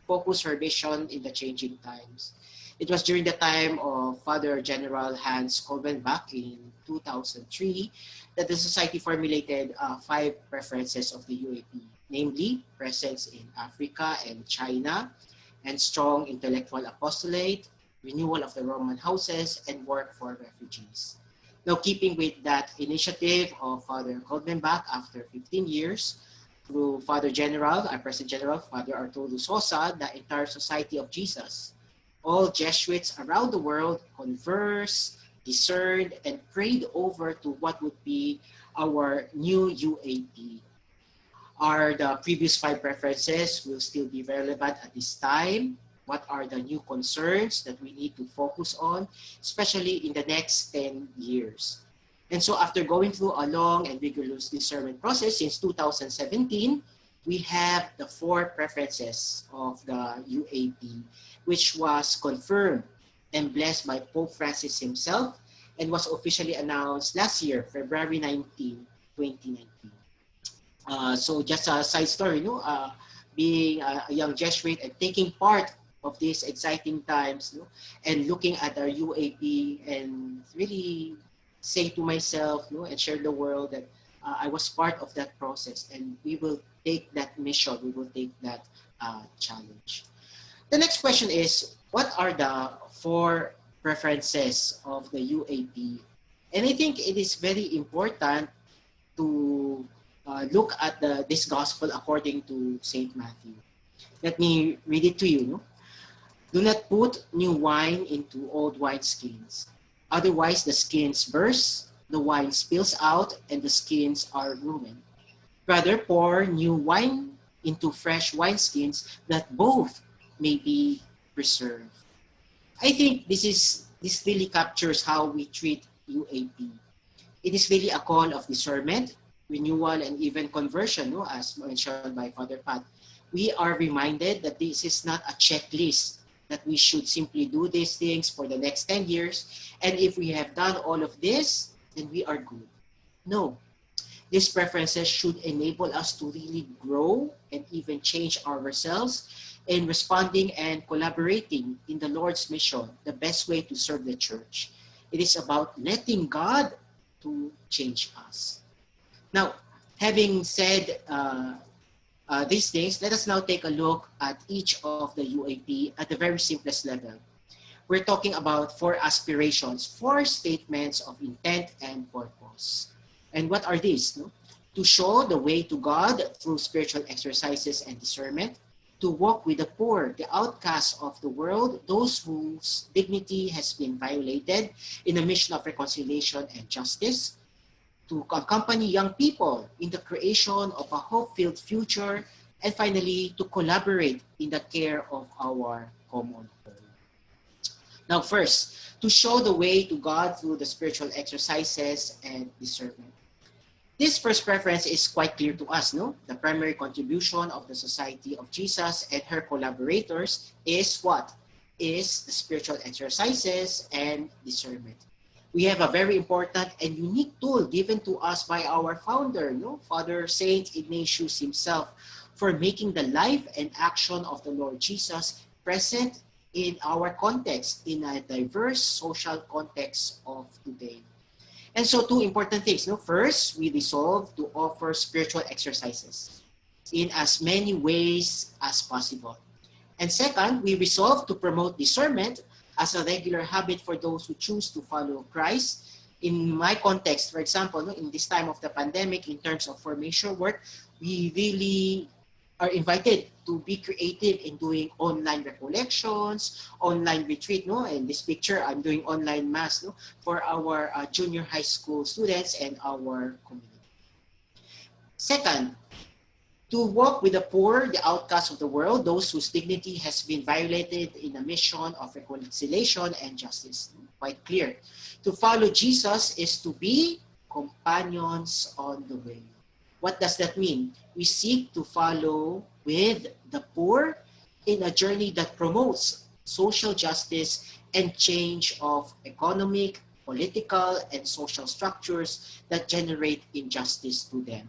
focus her vision in the changing times. It was during the time of Father General Hans Kolbenbach in 2003 that the Society formulated 5 preferences of the UAP, namely presence in Africa and China, and strong intellectual apostolate, renewal of the Roman houses, and work for refugees. Now, keeping with that initiative of Father Kolbenbach after 15 years, through Father General, our President General, Father Arturo Sosa, the entire Society of Jesus, all Jesuits around the world conversed, discerned, and prayed over to what would be our new UAP. Are the previous 5 preferences will still be relevant at this time? What are the new concerns that we need to focus on, especially in the next 10 years? And so after going through a long and rigorous discernment process since 2017, we have the 4 preferences of the UAP, which was confirmed and blessed by Pope Francis himself and was officially announced last year, February 19, 2019. So just a side story, being a young Jesuit and taking part of these exciting times, and looking at our UAP and really say to myself, and share the world that I was part of that process, and we will take that mission, we will take that challenge. The next question is, what are the 4 preferences of the UAP? And I think it is very important to look at this gospel according to St. Matthew. Let me read it to you. Do not put new wine into old wineskins. Otherwise, the skins burst, the wine spills out, and the skins are ruined. Rather, pour new wine into fresh wineskins, that both may be preserved. I think this really captures how we treat UAP. It is really a call of discernment, renewal, and even conversion, as mentioned by Father Pat. We are reminded that this is not a checklist, that we should simply do these things for the next 10 years. And if we have done all of this, then we are good. No. These preferences should enable us to really grow and even change ourselves in responding and collaborating in the Lord's mission, the best way to serve the church. It is about letting God to change us. Now, having said these things, let us now take a look at each of the UAP at the very simplest level. We're talking about 4 aspirations, 4 statements of intent and purpose. And what are these? To show the way to God through spiritual exercises and discernment, to walk with the poor, the outcasts of the world, those whose dignity has been violated in a mission of reconciliation and justice, to accompany young people in the creation of a hope-filled future, and finally, to collaborate in the care of our common home. Now first, to show the way to God through the spiritual exercises and discernment. This first preference is quite clear to us, The primary contribution of the Society of Jesus and her collaborators is what? Is the spiritual exercises and discernment. We have a very important and unique tool given to us by our founder, Father Saint Ignatius himself, for making the life and action of the Lord Jesus present in our context, in a diverse social context of today. And so 2 important things. First, we resolve to offer spiritual exercises in as many ways as possible. And second, we resolve to promote discernment as a regular habit for those who choose to follow Christ. In my context, for example, in this time of the pandemic, in terms of formation work, we really are invited to be creative in doing online recollections, online retreat. In this picture, I'm doing online mass for our junior high school students and our community. Second, to walk with the poor, the outcasts of the world, those whose dignity has been violated in a mission of reconciliation and justice. Quite clear. To follow Jesus is to be companions on the way. What does that mean? We seek to follow with the poor in a journey that promotes social justice and change of economic, political, and social structures that generate injustice to them.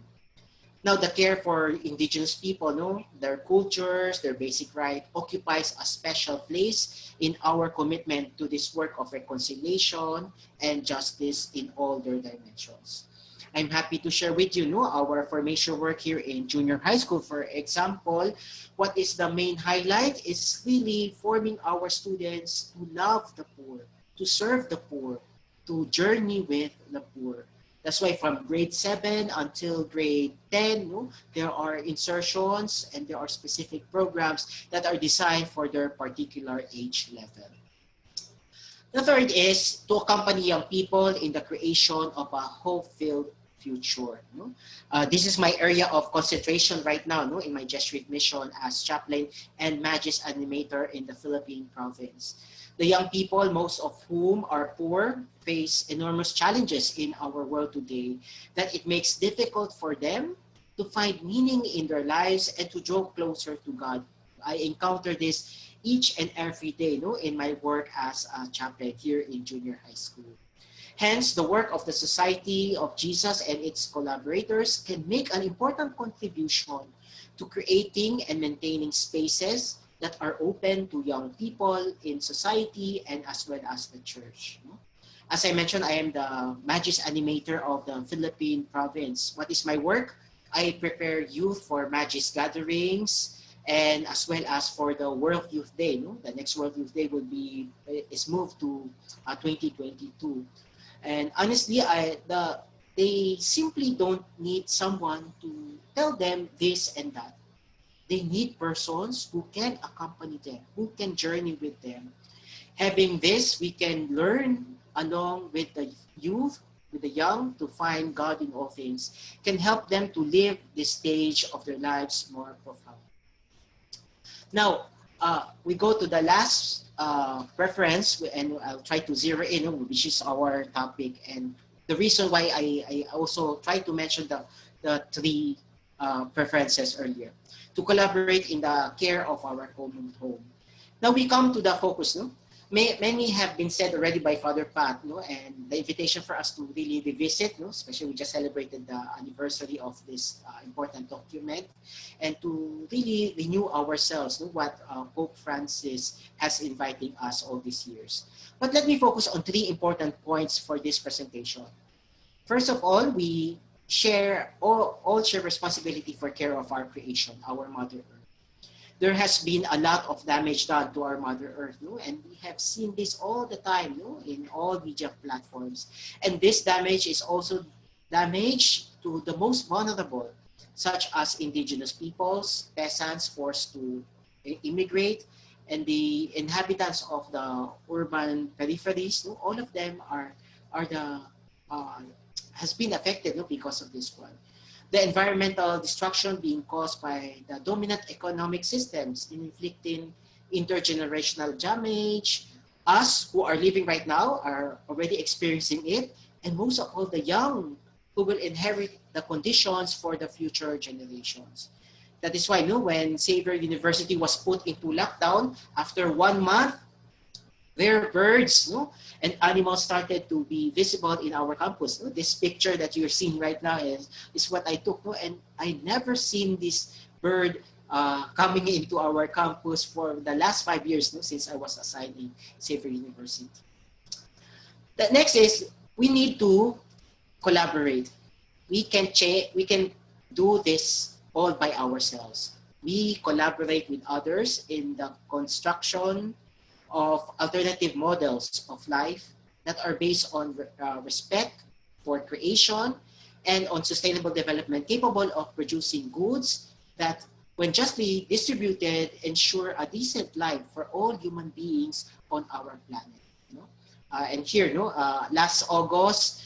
Now, the care for indigenous people, their cultures, their basic right, occupies a special place in our commitment to this work of reconciliation and justice in all their dimensions. I'm happy to share with you, our formation work here in junior high school. For example, what is the main highlight is really forming our students to love the poor, to serve the poor, to journey with the poor. That's why from grade 7 until grade 10, there are insertions and there are specific programs that are designed for their particular age level. The third is to accompany young people in the creation of a hope-filled future. This is my area of concentration right now in my Jesuit mission as chaplain and Magis animator in the Philippine province. The young people, most of whom are poor, face enormous challenges in our world today that it makes difficult for them to find meaning in their lives and to draw closer to God. I encounter this each and every day in my work as a chaplain here in junior high school. Hence, the work of the Society of Jesus and its collaborators can make an important contribution to creating and maintaining spaces that are open to young people in society and as well as the church. As I mentioned, I am the Magis animator of the Philippine province. What is my work? I prepare youth for Magis gatherings, and as well as for the World Youth Day. The next World Youth Day is moved to 2022. And honestly, they simply don't need someone to tell them this and that. They need persons who can accompany them, who can journey with them. Having this, we can learn along with the youth, with the young, to find God in all things, can help them to live this stage of their lives more profound. Now, we go to the last preference, and I'll try to zero in, which is our topic. And the reason why I also try to mention the three preferences earlier, to collaborate in the care of our common home. Now we come to the focus. Many have been said already by Father Pat, and the invitation for us to really revisit, especially we just celebrated the anniversary of this important document, and to really renew ourselves, what Pope Francis has inviting us all these years. But let me focus on three important points for this presentation. First of all, we all share responsibility for care of our creation, our Mother Earth. There has been a lot of damage done to our Mother Earth, and we have seen this all the time, in all media platforms. And this damage is also damage to the most vulnerable, such as indigenous peoples, peasants forced to immigrate, and the inhabitants of the urban peripheries. All of them has been affected because of this one. The environmental destruction being caused by the dominant economic systems in inflicting intergenerational damage. Us who are living right now are already experiencing it, and most of all the young who will inherit the conditions for the future generations. That is why when Xavier University was put into lockdown, after 1 month, rare birds and animals started to be visible in our campus. This picture that you're seeing right now is what I took, and I never seen this bird coming into our campus for the last 5 years since I was assigned in Xavier University. The next is we need to collaborate. We can do this all by ourselves. We collaborate with others in the construction of alternative models of life that are based on respect for creation and on sustainable development, capable of producing goods that, when justly distributed, ensure a decent life for all human beings on our planet. And here, last August,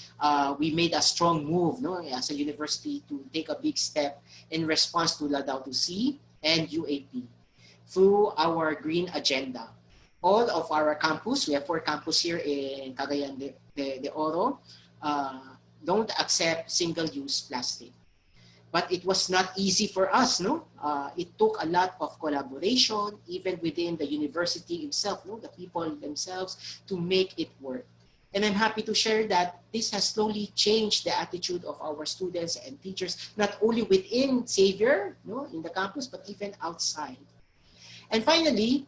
we made a strong move as a university to take a big step in response to Laudato Si and UAP through our green agenda. All of our campus, we have 4 campuses here in Cagayan de Oro, don't accept single-use plastic. But it was not easy for us, It took a lot of collaboration, even within the university itself, the people themselves, to make it work. And I'm happy to share that this has slowly changed the attitude of our students and teachers, not only within Xavier, in the campus, but even outside. And finally,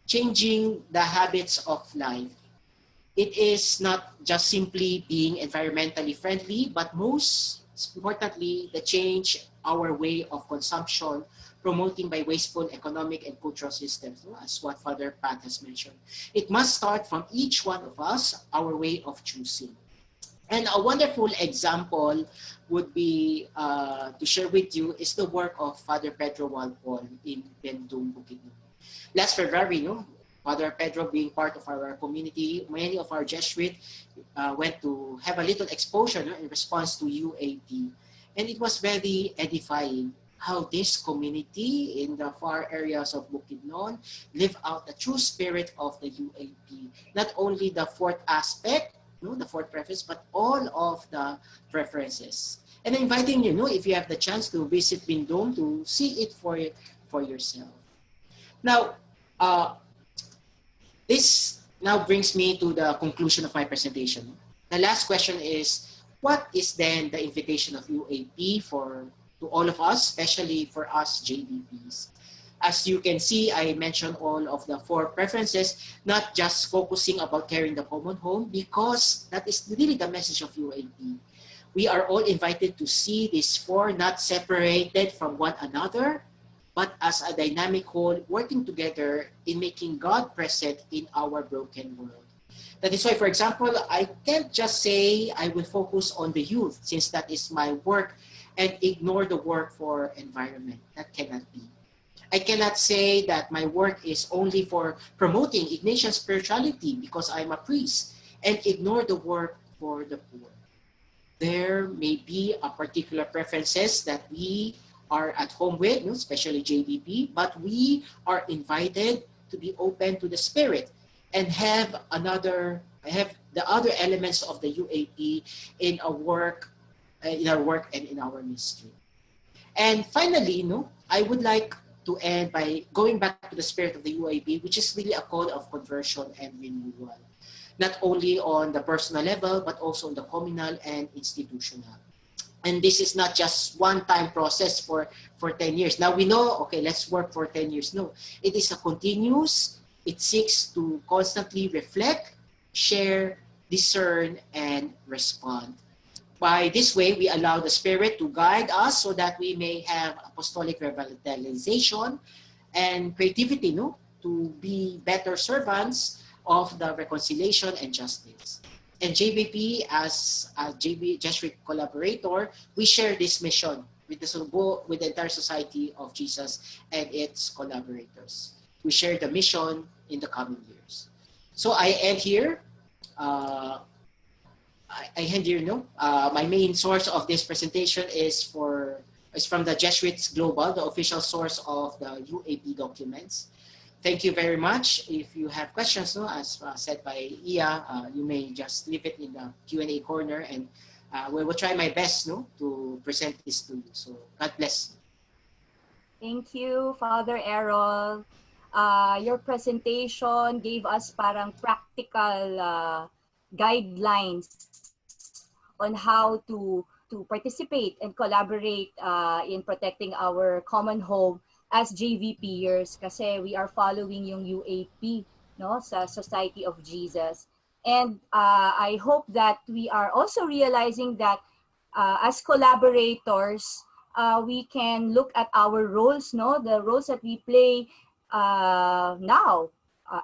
changing the habits of life. it is not just simply being environmentally friendly, but most importantly, the change our way of consumption, promoting by wasteful economic and cultural systems, as what Father Pat has mentioned. It must start from each one of us, our way of choosing. And a wonderful example would be to share with you is the work of Father Pedro Walpol in Bendung, Bukidnon. Last February, Father Pedro being part of our community, many of our Jesuits went to have a little exposure in response to UAP. And it was very edifying how this community in the far areas of Bukidnon live out the true spirit of the UAP. Not only the fourth aspect, the fourth preference, but all of the preferences. And inviting you, if you have the chance to visit Bindong, to see it for yourself. Now, this now brings me to the conclusion of my presentation. The last question is, what is then the invitation of UAP to all of us, especially for us JVPs? As you can see, I mentioned all of the four preferences, not just focusing about caring the common home, because that is really the message of UAP. We are all invited to see these four not separated from one another, but as a dynamic whole, working together in making God present in our broken world. That is why, for example, I can't just say I will focus on the youth, since that is my work, and ignore the work for environment. That cannot be. I cannot say that my work is only for promoting Ignatian spirituality because I'm a priest, and ignore the work for the poor. There may be a particular preferences that we are at home with, especially JVP, but we are invited to be open to the Spirit and have the other elements of the UAP in our work and in our ministry. And finally, I would like to end by going back to the spirit of the UAP, which is really a call of conversion and renewal, not only on the personal level, but also on the communal and institutional. And this is not just one-time process for 10 years. Now we know, okay, let's work for 10 years. No, it is a continuous, it seeks to constantly reflect, share, discern, and respond. By this way, we allow the Spirit to guide us so that we may have apostolic revitalization and creativity, to be better servants of the reconciliation and justice. And JVP, as a Jesuit collaborator, we share this mission with the entire Society of Jesus and its collaborators. We share the mission in the coming years. So I end here. My main source of this presentation is from the Jesuits Global, the official source of the UAP documents. Thank you very much. If you have questions, as said by Iya, you may just leave it in the Q&A corner, and we will try my best to present this to you. So God bless. Thank you, Father Errol. Your presentation gave us parang practical guidelines on how to participate and collaborate in protecting our common home as JVPers, kasi we are following yung UAP sa Society of Jesus. And I hope that we are also realizing that as collaborators, we can look at our roles, the roles that we play now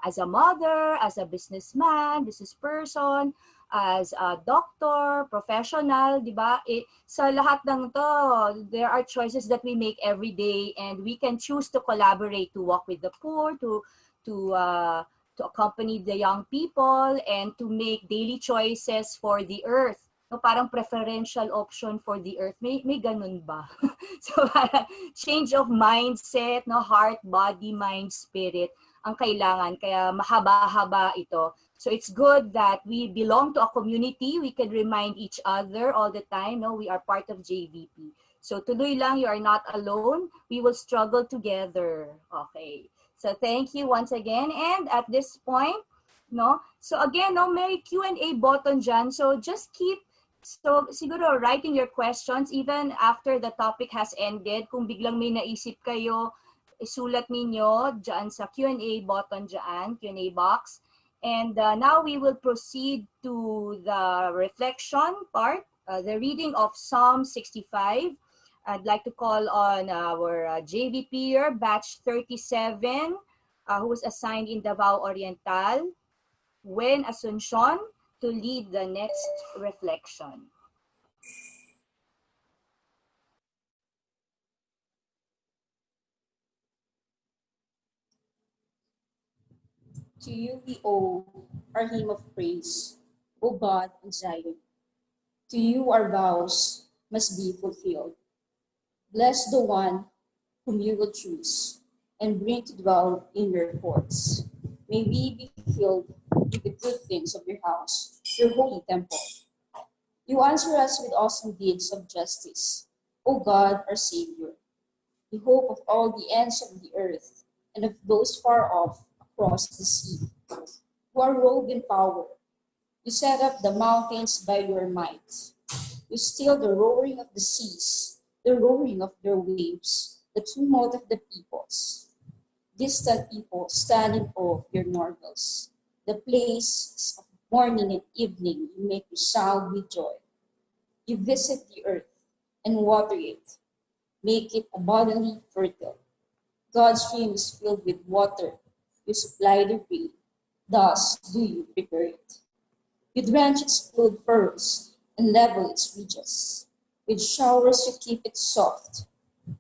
as a mother, as a businessman, business person, as a doctor, professional, di ba? Sa lahat ng to, there are choices that we make every day, and we can choose to collaborate, to walk with the poor, to accompany the young people, and to make daily choices for the earth. No, parang preferential option for the earth. May ganun ba? So parang change of mindset, heart, body, mind, spirit ang kailangan. Kaya mahaba-haba ito. So it's good that we belong to a community. We can remind each other all the time. We are part of JVP. So tuloy lang, you are not alone. We will struggle together. Okay. So thank you once again. And at this point, so again, may Q&A button dyan. So just keep siguro writing your questions even after the topic has ended. Kung biglang may naisip kayo, isulat ninyo dyan sa Q&A button dyan, Q&A box. And now we will proceed to the reflection part, the reading of Psalm 65. I'd like to call on our JVPer, batch 37, who was assigned in Davao Oriental, Wen Asuncion, to lead the next reflection. To you we owe our hymn of praise, O God in Zion. To you our vows must be fulfilled. Bless the one whom you will choose and bring to dwell in your courts. May we be filled with the good things of your house, your holy temple. You answer us with awesome deeds of justice, O God, our Savior, the hope of all the ends of the earth and of those far off across the sea, who are robed in power. You set up the mountains by your might. You still the roaring of the seas, the roaring of their waves, the tumult of the peoples. Distant people stand in awe of your marvels. The places of morning and evening you make resound with joy. You visit the earth and water it, make it abundantly fertile. God's stream is filled with water. You supply the rain. Thus do you prepare it. You drench its flowed furrows and level its ridges. With showers you keep it soft,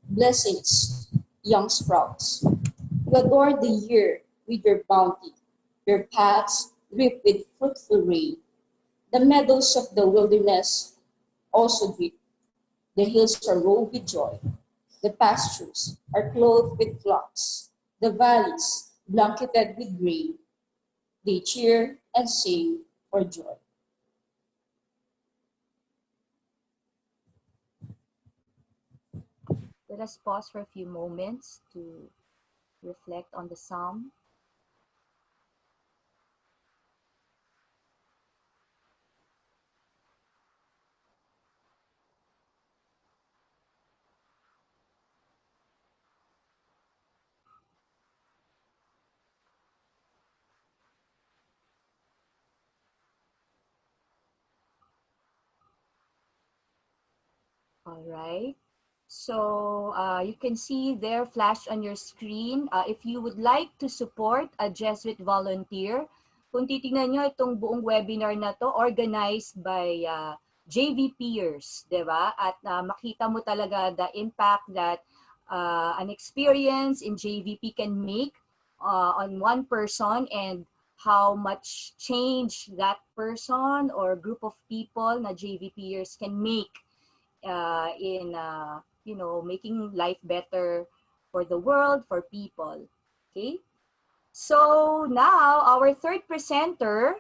blessing its young sprouts. You adorn the year with your bounty. Your paths drip with fruitful rain. The meadows of the wilderness also drip. The hills are robed with joy. The pastures are clothed with flocks. The valleys blanketed with grain. They cheer and sing for joy. Let us pause for a few moments to reflect on the psalm. All right. So you can see there flash on your screen. If you would like to support a Jesuit volunteer, kung titingnan nyo itong buong webinar na to, organized by JVPers, di ba? At makita mo talaga the impact that an experience in JVP can make on one person and how much change that person or group of people na JVPers can make in making life better for the world, for people. Okay? So now our third presenter,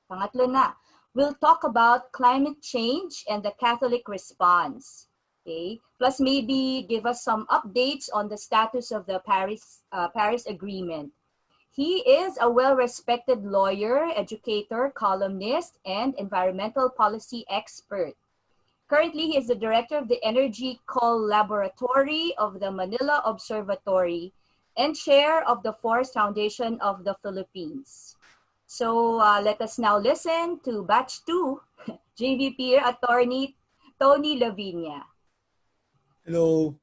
pangatlo na, will talk about climate change and the Catholic response. Okay? Plus maybe give us some updates on the status of the Paris Agreement. He is a well-respected lawyer, educator, columnist, and environmental policy expert. Currently, he is the director of the Energy Laboratory of the Manila Observatory and chair of the Forest Foundation of the Philippines. So let us now listen to Batch 2, JVP Attorney Tony Laviña. Hello,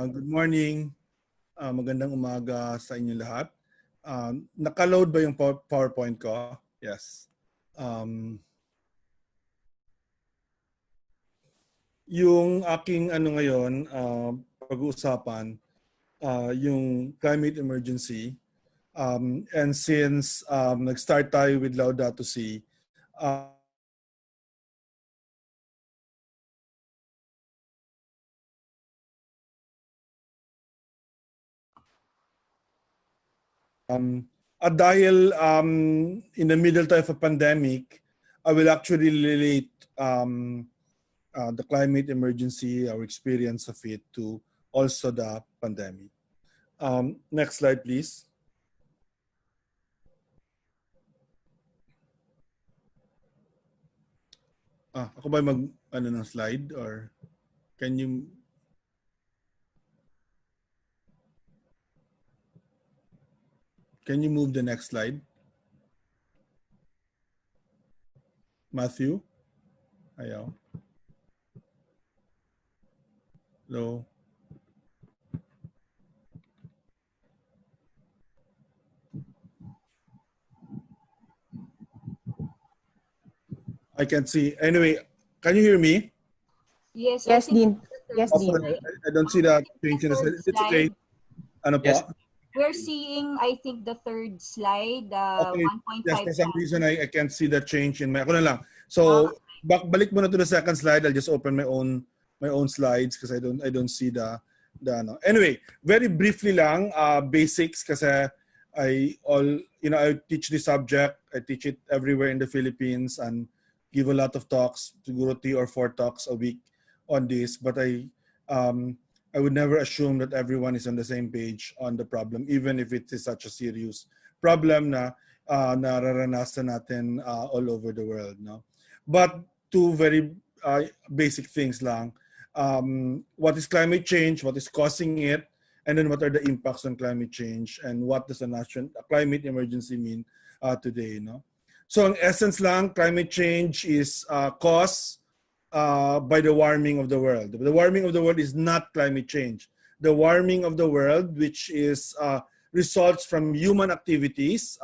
good morning. Magandang umaga sa inyo lahat. Naka-load ba yung PowerPoint ko? Yes. Yung aking ngayon, pag-uusapan, yung climate emergency. And since nag-start tayo with Laudato Si, at dahil in the middle of a pandemic, I will actually relate the climate emergency, our experience of it, to also the pandemic. Next slide, please. Ako ba ng slide, or can you move the next slide? Matthew? Ayaw. Hello? I can't see. Anyway, can you hear me? Yes, I Yes, think Dean. the Yes, third Dean. slide. I don't see that change in the Third slide. It's okay. slide. Ano Yes. po? We're seeing, I think, the third slide, Okay. 1.5 Yes, for some times. reason I can't see that change in my. Ako na lang. So balik mo na to the second slide. I'll just open my own slides because I don't see the ano. Anyway, very briefly lang, basics kasi I teach this subject. I teach it everywhere in the Philippines and give a lot of talks, siguro 3 or 4 talks a week on this. But I would never assume that everyone is on the same page on the problem, even if it is such a serious problem na nararanasan natin all over the world. No? But two very basic things lang. What is climate change? What is causing it? And then what are the impacts on climate change? And what does a climate emergency mean today? No? So in essence lang, climate change is caused by the warming of the world. The warming of the world is not climate change. The warming of the world, which is results from human activities,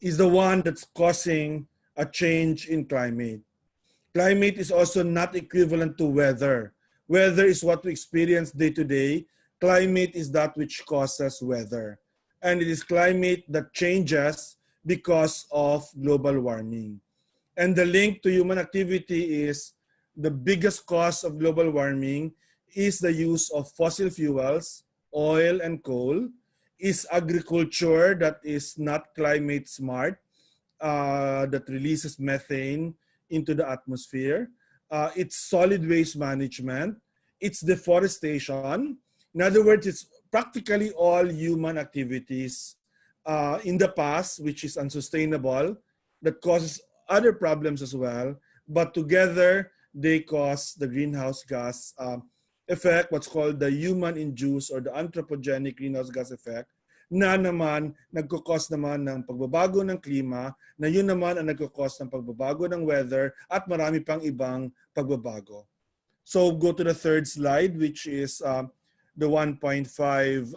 is the one that's causing a change in climate. Climate is also not equivalent to weather. Weather is what we experience day to day. Climate is that which causes weather. And it is climate that changes because of global warming. And the link to human activity is the biggest cause of global warming is the use of fossil fuels, oil and coal, is agriculture that is not climate smart, that releases methane into the atmosphere. It's solid waste management. It's deforestation. In other words, it's practically all human activities in the past, which is unsustainable, that causes other problems as well, but together they cause the greenhouse gas effect, what's called the human-induced or the anthropogenic greenhouse gas effect, na naman nagkukos naman ng pagbabago ng klima, na yun naman ang nagkukos ng pagbabago ng weather at marami pang ibang pagbabago. So go to the third slide, which is the 1.5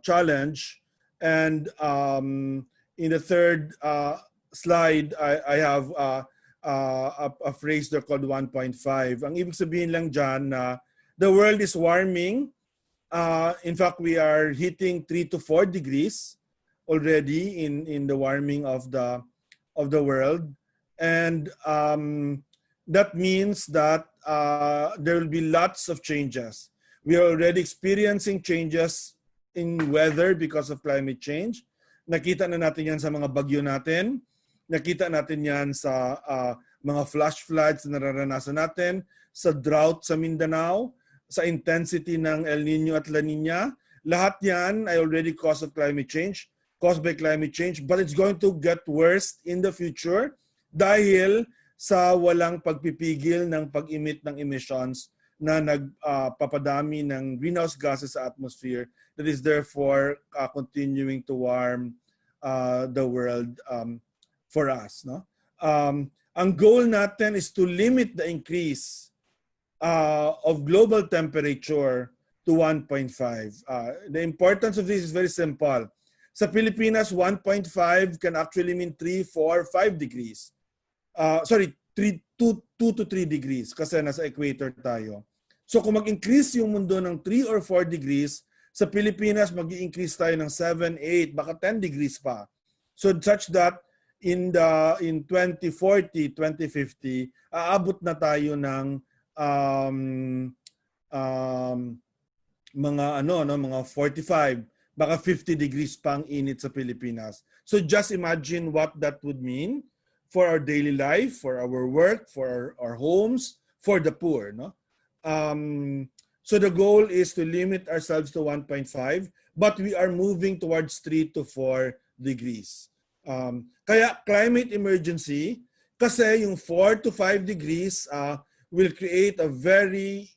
challenge. And in the third slide, I have a phrase there called 1.5. Ang ibig sabihin lang dyan na the world is warming. In fact, we are hitting 3 to 4 degrees already in the warming of the world. And that means that there will be lots of changes. We are already experiencing changes in weather because of climate change. Nakita na natin yan sa mga bagyo natin. Nakita natin yan sa mga flash floods na nararanasan natin, sa drought sa Mindanao, sa intensity ng El Nino at La Nina. Lahat yan ay already caused by climate change, but it's going to get worse in the future dahil sa walang pagpipigil ng pag-emit ng emissions na nagpapadami ng greenhouse gases sa atmosphere that is therefore continuing to warm the world for us. No? Ang goal natin is to limit the increase of global temperature to 1.5. The importance of this is very simple. Sa Pilipinas, 1.5 can actually mean 3, 4, 5 degrees. 2 to 3 degrees kasi nasa equator tayo. So kung mag-increase yung mundo ng 3 or 4 degrees, sa Pilipinas mag-i-increase tayo ng 7, 8, baka 10 degrees pa. So such that in 2040, 2050, aabot na tayo ng mga 45, baka 50 degrees pa ang init sa Pilipinas. So just imagine what that would mean for our daily life, for our work, for our homes, for the poor. No? So the goal is to limit ourselves to 1.5, but we are moving towards 3 to 4 degrees. Kaya climate emergency, kasi yung 4 to 5 degrees will create a very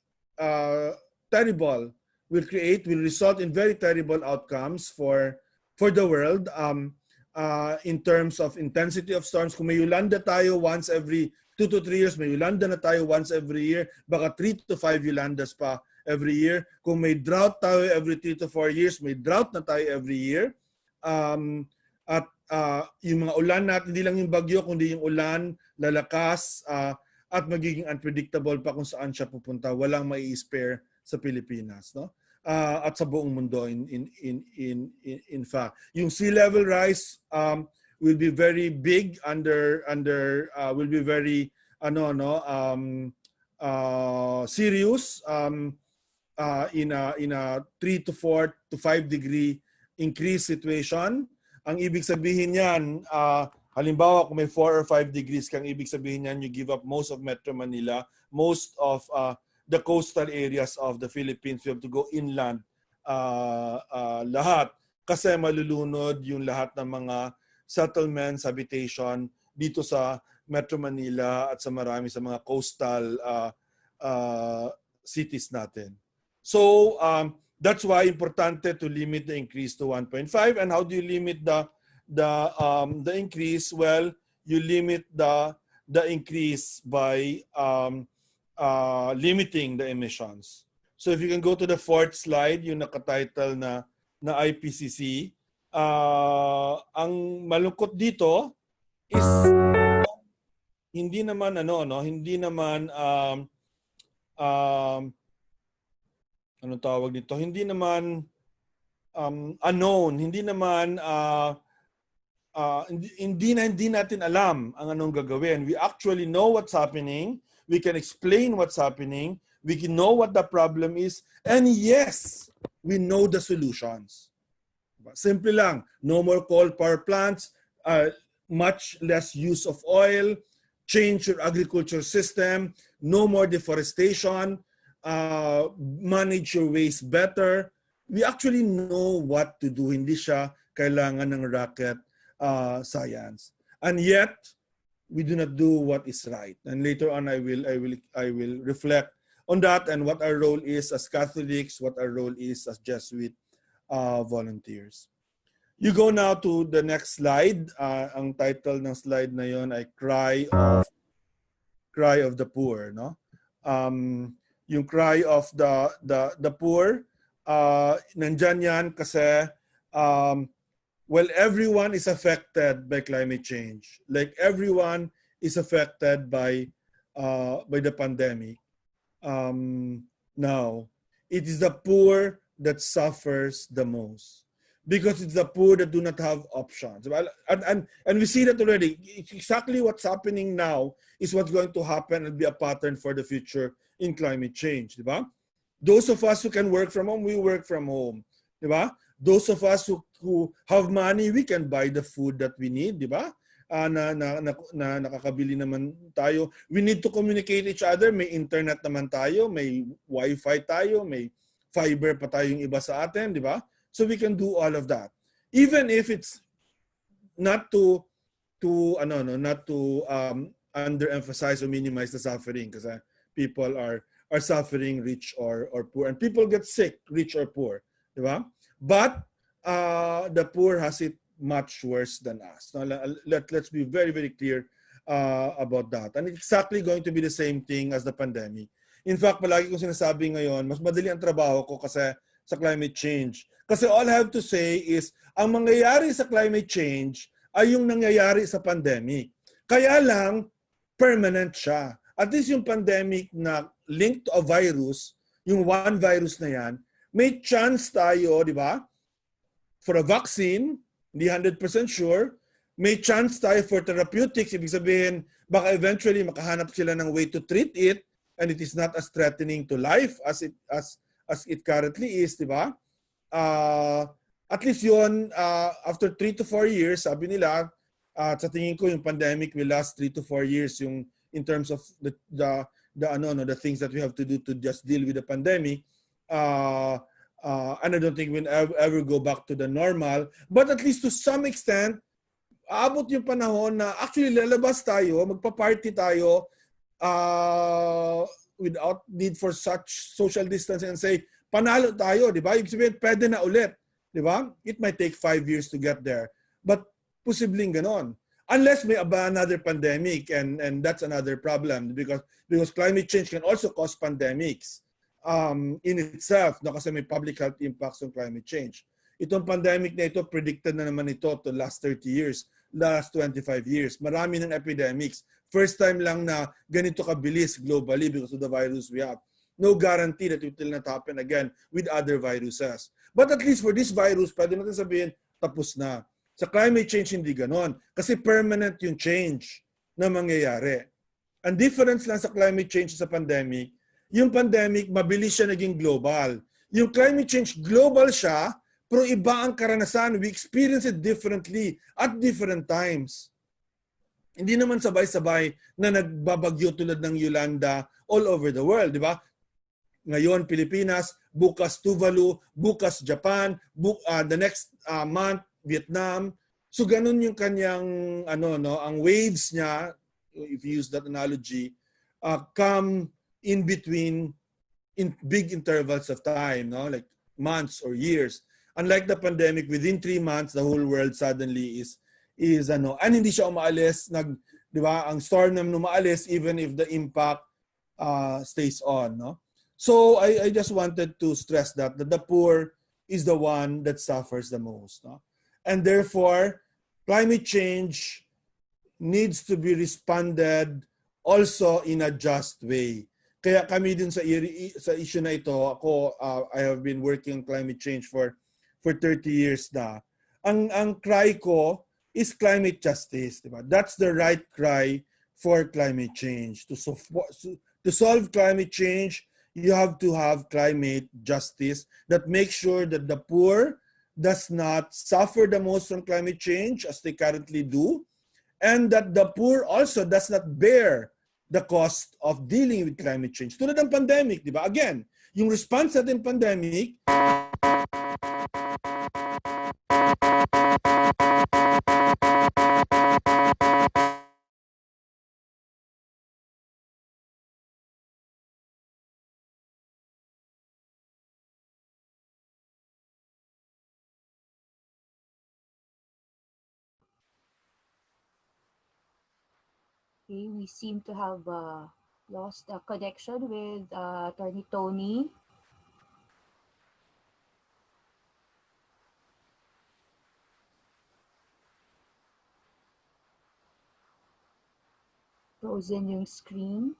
will result in very terrible outcomes for for the world in terms of intensity of storms. Kung may Yolanda tayo once every 2 to 3 years, may Yolanda na tayo once every year, baka 3 to 5 Yolandas pa every year. Kung may drought tayo every 3 to 4 years, may drought na tayo every year. At yung mga ulan natin, hindi lang yung bagyo, kundi yung ulan, lalakas, at magiging unpredictable pa kung saan siya pupunta. Walang mai-spare sa Pilipinas, no? At sa buong mundo in fact. Yung sea level rise will be very big will be very serious in a 3 to 4 to 5 degree increase situation. Ang ibig sabihin niyan, halimbawa kung may 4 or 5 degrees kang ibig sabihin niyan, you give up most of Metro Manila, most of the coastal areas of the Philippines. You have to go inland lahat kasi malulunod yung lahat ng mga settlements, habitation dito sa Metro Manila at sa marami sa mga coastal cities natin. So that's why importante to limit the increase to 1.5. And how do you limit the increase? Well, you limit the increase by limiting the emissions. So if you can go to the 4th slide, yung nakatitle na IPCC, ang malungkot dito is hindi naman anong tawag dito? Hindi naman unknown, hindi naman hindi natin alam ang anong gagawin. We actually know what's happening. We can explain what's happening. We can know what the problem is. And yes, we know the solutions. Simple lang. No more coal power plants, much less use of oil, change your agriculture system, no more deforestation, manage your waste better. We actually know what to do. Hindi siya kailangan ng rocket science. And yet, we do not do what is right. And later on, I will reflect on that and what our role is as Catholics, what our role is as Jesuit volunteers. You go now to the next slide. Ang title ng slide na yon ay Cry of the Poor, no? Yung cry of the poor, nandyan yan kasi well, everyone is affected by climate change. Like everyone is affected by the pandemic. Now, it is the poor that suffers the most because it's the poor that do not have options. And we see that already. Exactly what's happening now is what's going to happen and be a pattern for the future in climate change. Diba? Those of us who can work from home, we work from home. Diba? Those of us who have money, we can buy the food that we need, di ba? Na nakakabili naman tayo. We need to communicate each other. May internet naman tayo, may wifi tayo, may fiber pa tayong iba sa atin, di ba? So we can do all of that. Even if it's not to underemphasize or minimize the suffering kasi people are suffering, rich or poor. And people get sick, rich or poor, di ba? But the poor has it much worse than us. Now, let's be very, very clear about that. And it's exactly going to be the same thing as the pandemic. In fact, palagi kong sinasabi ngayon, mas madali ang trabaho ko kasi sa climate change. Kasi all I have to say is, ang mangyayari sa climate change ay yung nangyayari sa pandemic. Kaya lang, permanent siya. At least yung pandemic na linked to a virus, yung one virus na yan, may chance tayo, di ba? For a vaccine, hindi 100% sure. May chance tayo for therapeutics. Ibig sabihin, baka eventually makahanap sila ng way to treat it and it is not as threatening to life as it currently is, di ba? At least yun, after 3 to 4 years, sabi nila, sa tingin ko yung pandemic will last 3 to 4 years yung in terms of the things that we have to do to just deal with the pandemic. And I don't think we'll ever go back to the normal. But at least to some extent, aabot yung panahon na actually lalabas tayo, magpa-party tayo without need for such social distancing and say, panalo tayo, di ba? Ibig sabihin, pwede na ulit. Di ba? It might take 5 years to get there. But posibleng ganon. Unless may another pandemic, and that's another problem because climate change can also cause pandemics in itself, no, kasi may public health impacts on climate change. Itong pandemic na ito, predicted na naman ito to last 30 years, last 25 years. Marami ng epidemics. First time lang na ganito kabilis globally because of the virus we have. No guarantee that it will not happen again with other viruses. But at least for this virus, pwede natin sabihin, tapos na. Sa climate change, hindi ganon. Kasi permanent yung change na mangyayari. Ang difference lang sa climate change sa pandemic, yung pandemic, mabilis siya naging global. Yung climate change, global siya, pero iba ang karanasan. We experience it differently at different times. Hindi naman sabay-sabay na nagbabagyo tulad ng Yolanda all over the world, di ba? Ngayon, Pilipinas, bukas Tuvalu, bukas Japan, the next month, Vietnam. So ganun yung kanyang ang waves niya, if you use that analogy, come in between in big intervals of time, no? Like months or years. Unlike the pandemic, within 3 months the whole world suddenly is and hindi siya umaalis, di ba? Ang storm naman umaalis even if the impact stays on, no? So I just wanted to stress that the poor is the one that suffers the most, no? And therefore, climate change needs to be responded also in a just way. Kaya kami din sa issue na ito, I have been working on climate change for 30 years na. Ang cry ko is climate justice, diba? That's the right cry for climate change. To solve climate change, you have to have climate justice that makes sure that the poor does not suffer the most from climate change as they currently do, and that the poor also does not bear the cost of dealing with climate change. Tulad ng pandemic, di ba? Again, yung response natin pandemic, Okay, we seem to have lost a connection with Attorney Tony. Frozen yung screen.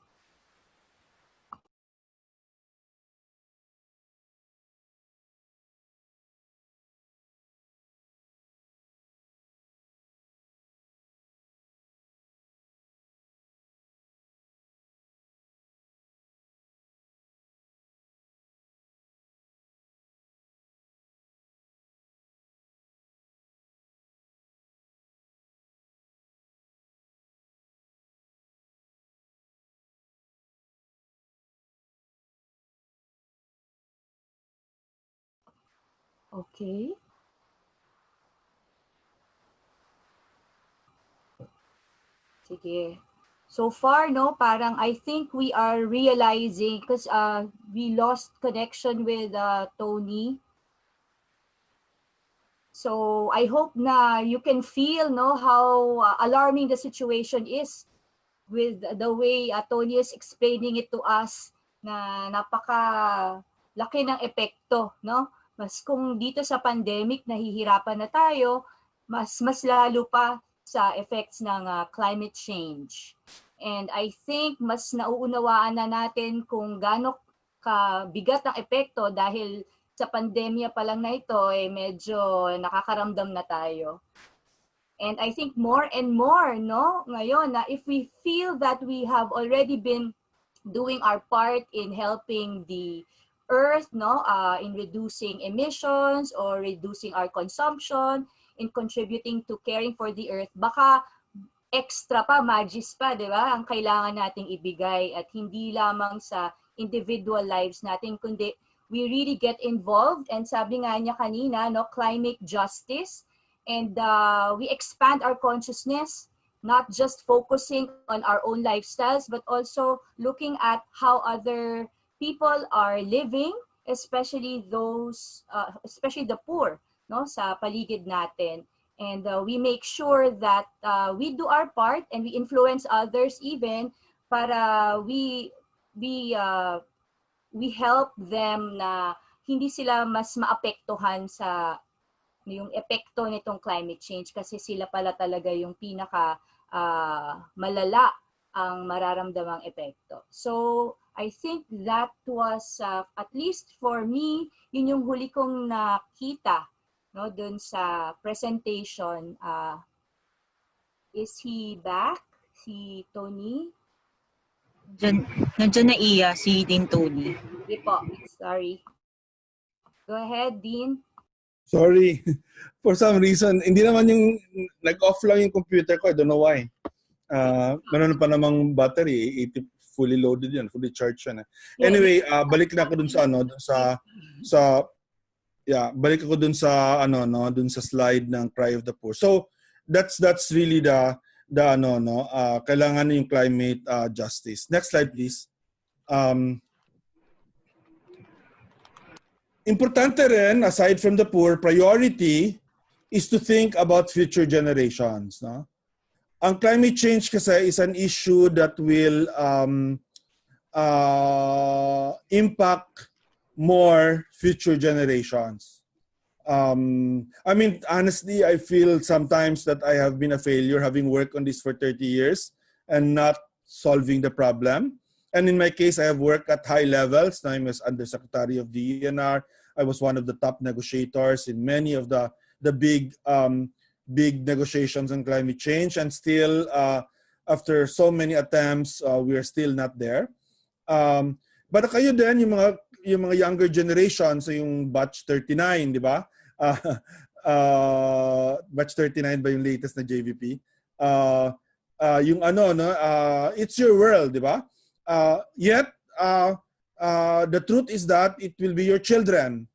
Okay. Sige. So far, no, parang I think we are realizing because we lost connection with Tony. So I hope na you can feel, no, how alarming the situation is with the way Tony is explaining it to us na napaka laki ng epekto, no? Mas kung dito sa pandemic nahihirapan na tayo, mas lalo pa sa effects ng climate change. And I think mas nauunawaan na natin kung gaano kabigat ang epekto dahil sa pandemya pa lang na ito, medyo nakakaramdam na tayo. And I think more and more, no, ngayon, na if we feel that we have already been doing our part in helping the earth, no, in reducing emissions or reducing our consumption, in contributing to caring for the earth, baka extra pa, magis pa, di ba, ang kailangan nating ibigay at hindi lamang sa individual lives natin, kundi we really get involved, and sabi nga niya kanina, no, climate justice, and we expand our consciousness, not just focusing on our own lifestyles, but also looking at how other people are living, especially those, especially the poor. no, sa paligid natin. And we make sure that we do our part and we influence others even para we help them na hindi sila mas maapektuhan sa yung epekto nitong climate change kasi sila pala talaga yung pinaka malala ang mararamdamang epekto. So I think that was at least for me yun yung huli kong nakita, no, dun sa presentation. Is he back? Si Tony? Nandiyan na iya, si Dean Tony. Hindi po, sorry. Go ahead, Dean. Sorry. For some reason, hindi naman yung nag-off lang yung computer ko. I don't know why. Meron pa namang battery, 80 fully loaded yan, fully charged yan. Anyway, balik na ako dun sa balik ako dun sa dun sa slide ng Cry of the Poor. So that's really the kailangan yung climate justice. Next slide please. Importante rin, aside from the poor, priority is to think about future generations. No? Ang climate change kasi is an issue that will impact more future generations. I mean, honestly, I feel sometimes that I have been a failure having worked on this for 30 years and not solving the problem. And in my case, I have worked at high levels. I'm as Undersecretary of the ENR. I was one of the top negotiators in many of the big negotiations on climate change. And still, after so many attempts, we are still not there. But kayo din, yung mga younger generations, so yung batch 39, di ba? Batch 39 ba yung latest na JVP? Yung it's your world, di ba? Yet, the truth is that it will be your children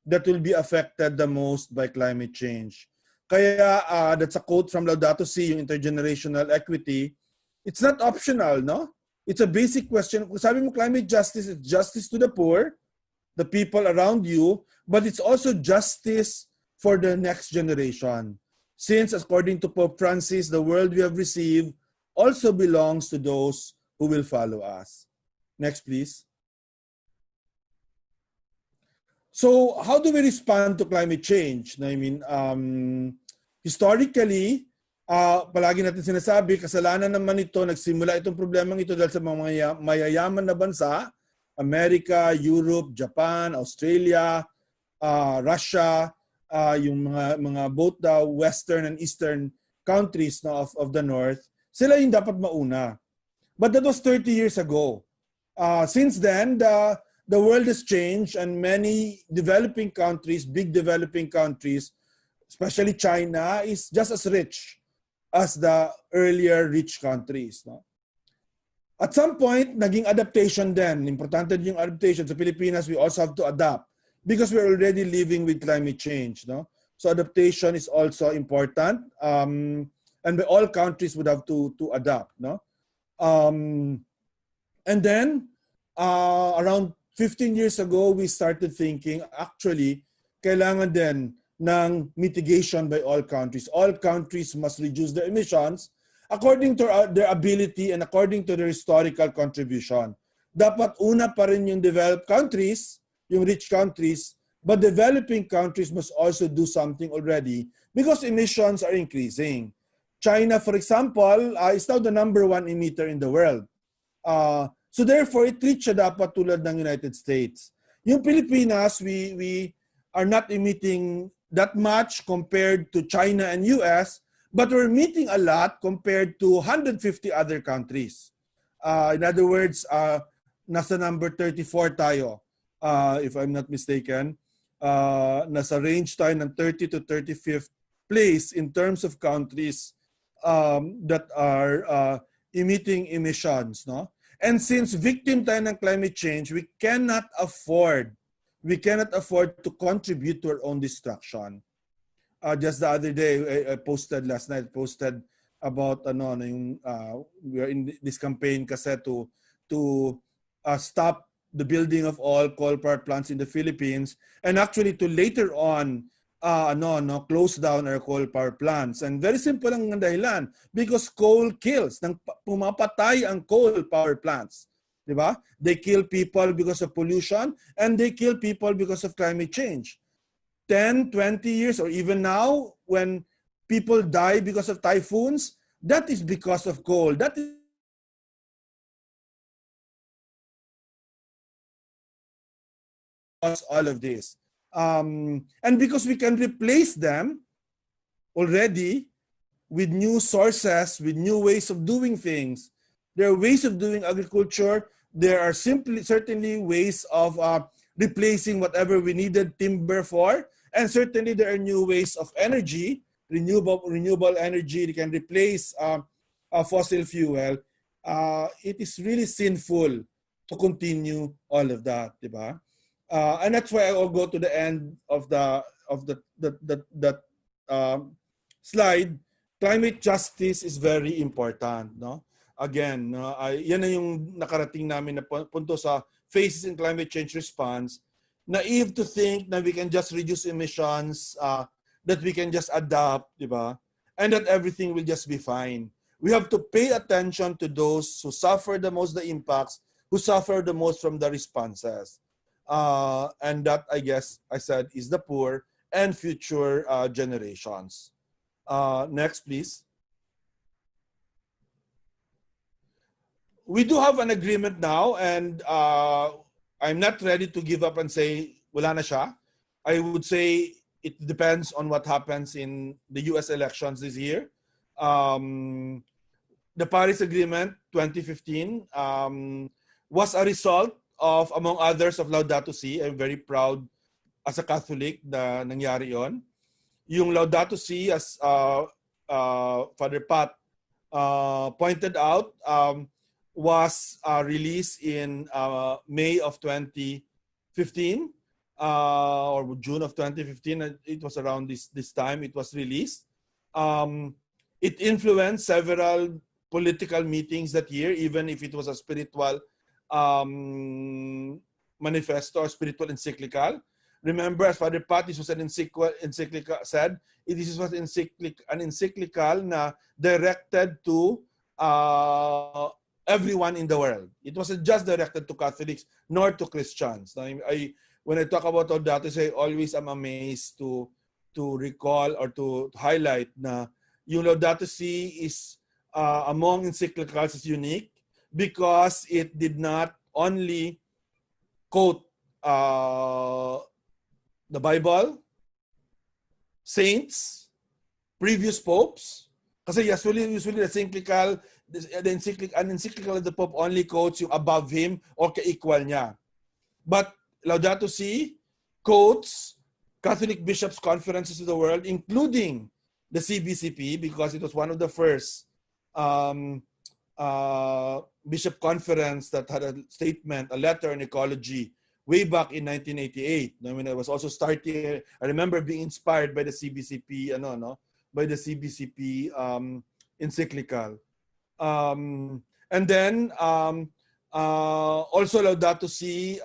that will be affected the most by climate change. Kaya, that's a quote from Laudato Si, yung intergenerational equity. It's not optional, no? It's a basic question. Kung sabi mo climate justice, it's justice to the poor, the people around you, but it's also justice for the next generation. Since, according to Pope Francis, the world we have received also belongs to those who will follow us. Next, please. So, how do we respond to climate change? I mean, historically, palagi natin sinasabi, kasalanan naman ito, nagsimula itong problemang ito dahil sa mga mayayaman na bansa, America, Europe, Japan, Australia, Russia, yung mga both the Western and Eastern countries of the North, sila yung dapat mauna. But that was 30 years ago. Since then, the world has changed and many developing countries, big developing countries, especially China, is just as rich as the earlier rich countries. No? At some point, naging adaptation din. Importante din yung adaptation. Sa Pilipinas, we also have to adapt because we're already living with climate change. No? So adaptation is also important. And all countries would have to adapt. No? And then, around 15 years ago, we started thinking, actually, kailangan din ng mitigation by all countries. All countries must reduce their emissions according to their ability and according to their historical contribution. Dapat una pa rin yung developed countries, yung rich countries, but developing countries must also do something already because emissions are increasing. China, for example, is now the #1 emitter in the world. So therefore, it reached dapat tulad ng United States. Yung Pilipinas, we are not emitting that much compared to China and US, but we're emitting a lot compared to 150 other countries. In other words, nasa number 34 tayo, if I'm not mistaken. Nasa range tayo ng 30 to 35th place in terms of countries that are emitting emissions, no? And since victim tayo ng climate change, we cannot afford to contribute to our own destruction. Just the other day, I posted last night about we are in this campaign kasi to stop the building of all coal power plants in the Philippines, and actually to later on close down our coal power plants. And very simple ang dahilan, because coal kills. Pumapatay ang coal power plants. Diba? They kill people because of pollution, and they kill people because of climate change. 10, 20 years, or even now, when people die because of typhoons, that is because of coal. That is all of this. And because we can replace them already with new sources, with new ways of doing things. There are ways of doing agriculture. There are certainly ways of replacing whatever we needed timber for. And certainly there are new ways of energy, renewable energy that can replace fossil fuel. It is really sinful to continue all of that, diba? And that's why I'll go to the end of that slide. Climate justice is very important, no? Again, yan na yung nakarating namin na punto sa Phases in Climate Change Response. Naive to think that we can just reduce emissions, that we can just adapt, diba? And that everything will just be fine. We have to pay attention to those who suffer the most the impacts, who suffer the most from the responses. And that, I guess, I said, is the poor and future generations. Next, please. We do have an agreement now, and I'm not ready to give up and say wala na siya. I would say it depends on what happens in the US elections this year. The Paris Agreement 2015 was a result of, among others, of Laudato Si. I'm very proud as a Catholic na nangyari yon. Yung Laudato Si, as Father Pat pointed out, was released in May of 2015 or June of 2015. It was around this time it was released. It influenced several political meetings that year, even if it was a spiritual manifesto or spiritual encyclical. Remember, as Father Pat, this was an encyclical said, this was an encyclical na directed to everyone in the world. It wasn't just directed to Catholics nor to Christians. When I talk about all that, I always am amazed to recall or to highlight na yung Laudato Si is among encyclicals is unique because it did not only quote the Bible, saints, previous popes. Kasi usually an encyclical of the Pope only quotes yung above him or ka-equal niya. But Laudato Si quotes Catholic bishops' conferences of the world, including the CBCP, because it was one of the first bishop conference that had a statement, a letter on ecology, way back in 1988. I mean, I was also starting. I remember being inspired by the CBCP, by the CBCP encyclical. And then also Laudato Si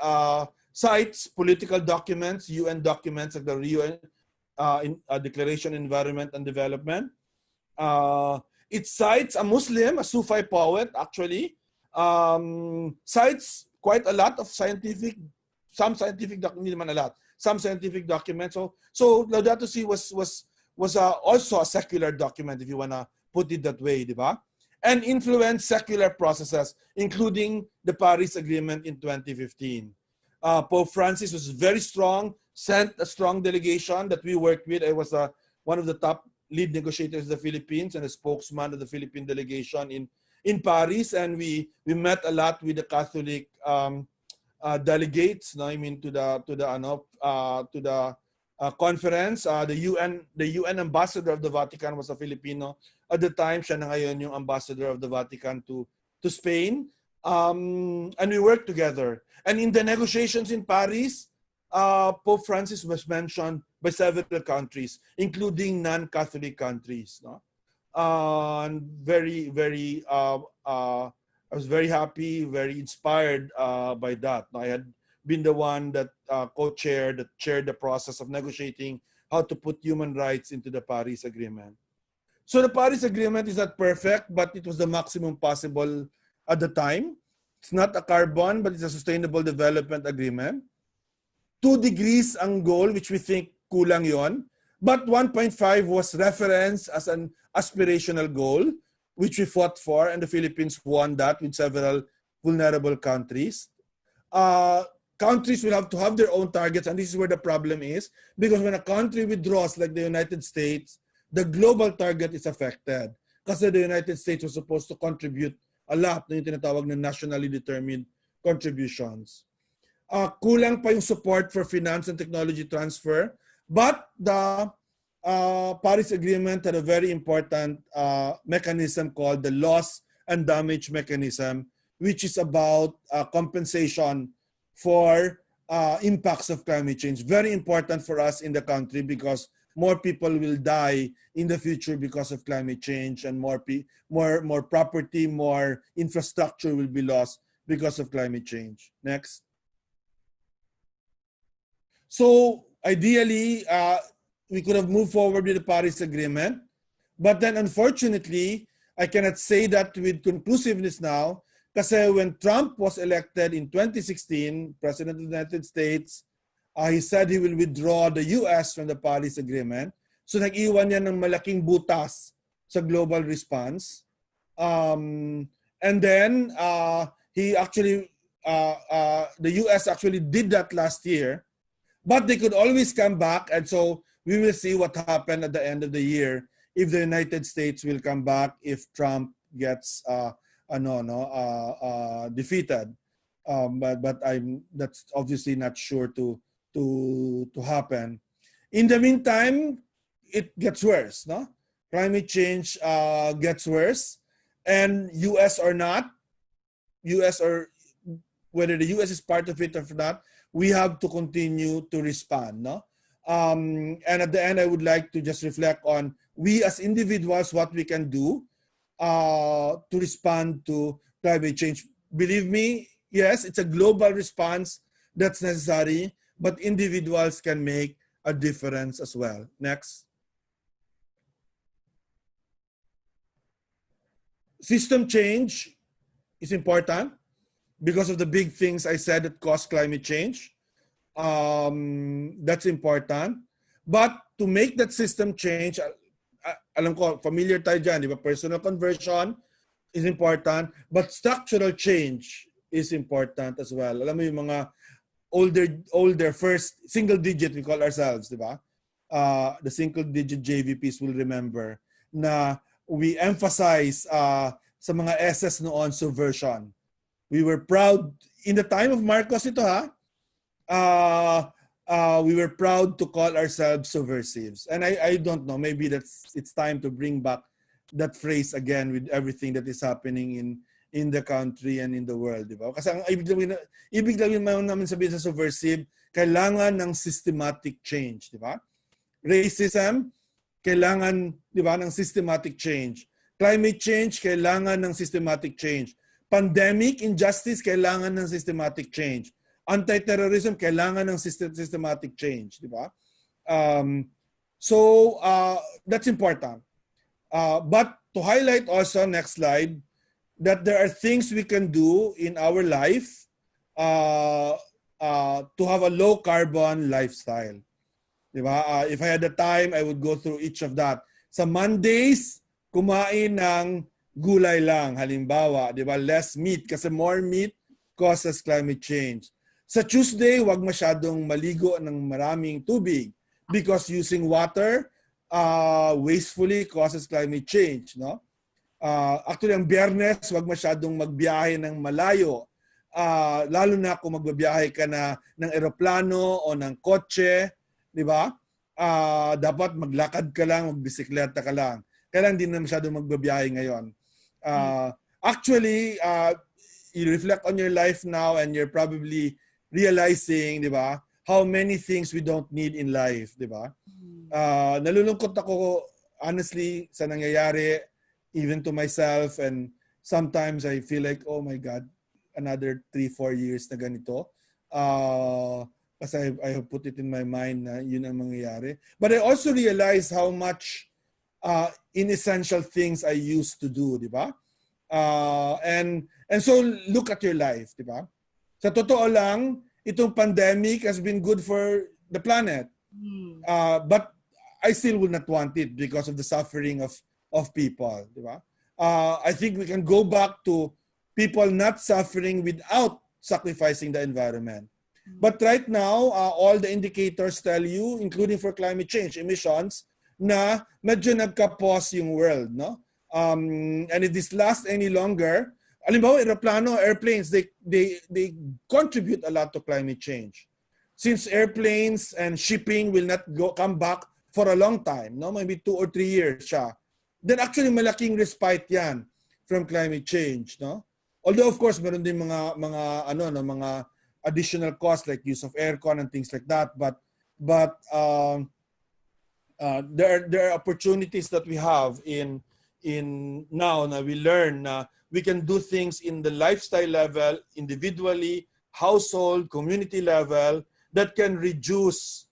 cites political documents, UN documents like the UN Declaration on Environment and Development. It cites a Muslim, a Sufi poet, actually, cites quite a lot of some scientific documents. So Laudato Si was also a secular document, if you wanna put it that way, diba? And influenced secular processes, including the Paris Agreement in 2015. Pope Francis was very strong, sent a strong delegation that we worked with. I was one of the top lead negotiators of the Philippines and a spokesman of the Philippine delegation in Paris, and we met a lot with the Catholic delegates. I mean, to the conference. The UN ambassador of the Vatican was a Filipino at the time. Siya na ngayon yung ambassador of the Vatican to Spain. And we worked together. And in the negotiations in Paris, Pope Francis was mentioned by several countries, including non-Catholic countries. No? And I was very happy, very inspired by that. I had been the one that chaired the process of negotiating how to put human rights into the Paris Agreement. So the Paris Agreement is not perfect, but it was the maximum possible at the time. It's not a carbon, but it's a sustainable development agreement. 2 degrees ang goal, which we think kulang yon. But 1.5 was referenced as an aspirational goal, which we fought for, and the Philippines won that with several vulnerable countries. Countries will have to have their own targets, and this is where the problem is, because when a country withdraws, like the United States, the global target is affected. Kasi the United States was supposed to contribute a lot na yung tinatawag na nationally determined contributions. Kulang pa yung support for finance and technology transfer, but the Paris Agreement had a very important mechanism called the loss and damage mechanism, which is about compensation for impacts of climate change. Very important for us in the country because more people will die in the future because of climate change, and more property, more infrastructure will be lost because of climate change. Next. So ideally, we could have moved forward with the Paris Agreement, but then unfortunately, I cannot say that with conclusiveness now, kasi when Trump was elected in 2016, President of the United States, he said he will withdraw the US from the Paris Agreement. So nag-iwan niya ng malaking butas sa global response. And then he actually, the US actually did that last year, but they could always come back, and so we will see what happened at the end of the year if the United States will come back if Trump gets defeated. But that's obviously not sure to happen. In the meantime, it gets worse. No, climate change gets worse, and US or not, whether the US is part of it or not, we have to continue to respond. No. And at the end, I would like to just reflect on we as individuals, what we can do to respond to climate change. Believe me, yes, it's a global response that's necessary, but individuals can make a difference as well. Next. System change is important because of the big things I said that cause climate change. That's important. But to make that system change, alam ko, familiar tayo dyan, di ba? Personal conversion is important, but structural change is important as well. Alam mo yung mga older first single digit, we call ourselves, di ba? The single digit JVPs will remember na we emphasize sa mga SS noon subversion. We were proud, in the time of Marcos ito we were proud to call ourselves subversives. And I don't know, maybe it's time to bring back that phrase again with everything that is happening in the country and in the world, di ba? Kasi ang ibig lang namin sabihin sa subversive, kailangan ng systematic change, di ba? Racism, kailangan, di ba, ng systematic change. Climate change, kailangan ng systematic change. Pandemic, injustice, kailangan ng systematic change. Anti-terrorism, kailangan ng systematic change, di ba? So that's important. But to highlight also, next slide, that there are things we can do in our life to have a low carbon lifestyle. Diba? If I had the time, I would go through each of that. Sa Mondays, kumain ng gulay lang, halimbawa, diba? Less meat, kasi more meat causes climate change. Sa Tuesday, wag masyadong maligo ng maraming tubig because using water wastefully causes climate change, no? Actually, ang Biyernes, wag masyadong magbiyahe ng malayo. Lalo na kung magbabiyahe ka na ng eroplano o ng kotse, di ba? Dapat maglakad ka lang, magbisikleta ka lang. Kailangan din na masyadong magbabiyahe ngayon. Actually, you reflect on your life now and you're probably realizing, di ba, how many things we don't need in life, di ba? Nalulungkot ako, honestly, sa nangyayari, even to myself, and sometimes I feel like, oh my God, another 3-4 years na ganito. kasi I have put it in my mind na yun ang mangyayari. But I also realize how much inessential things I used to do, di ba? And so look at your life, di ba? Sa totoo lang, itong pandemic has been good for the planet. But I still will not want it because of the suffering of people, di ba? I think we can go back to people not suffering without sacrificing the environment. But right now, all the indicators tell you, including for climate change emissions, na medyo nagka-pause yung world, no? And if this lasts any longer, alimbawa, airplanes, they contribute a lot to climate change. Since airplanes and shipping will not come back for a long time, no? Maybe 2 or 3 years siya. Then actually malaking respite yan from climate change, no? Although of course meron din mga additional costs like use of aircon and things like that, but there are opportunities that we have in now na we learn na we can do things in the lifestyle level, individually, household, community level that can reduce,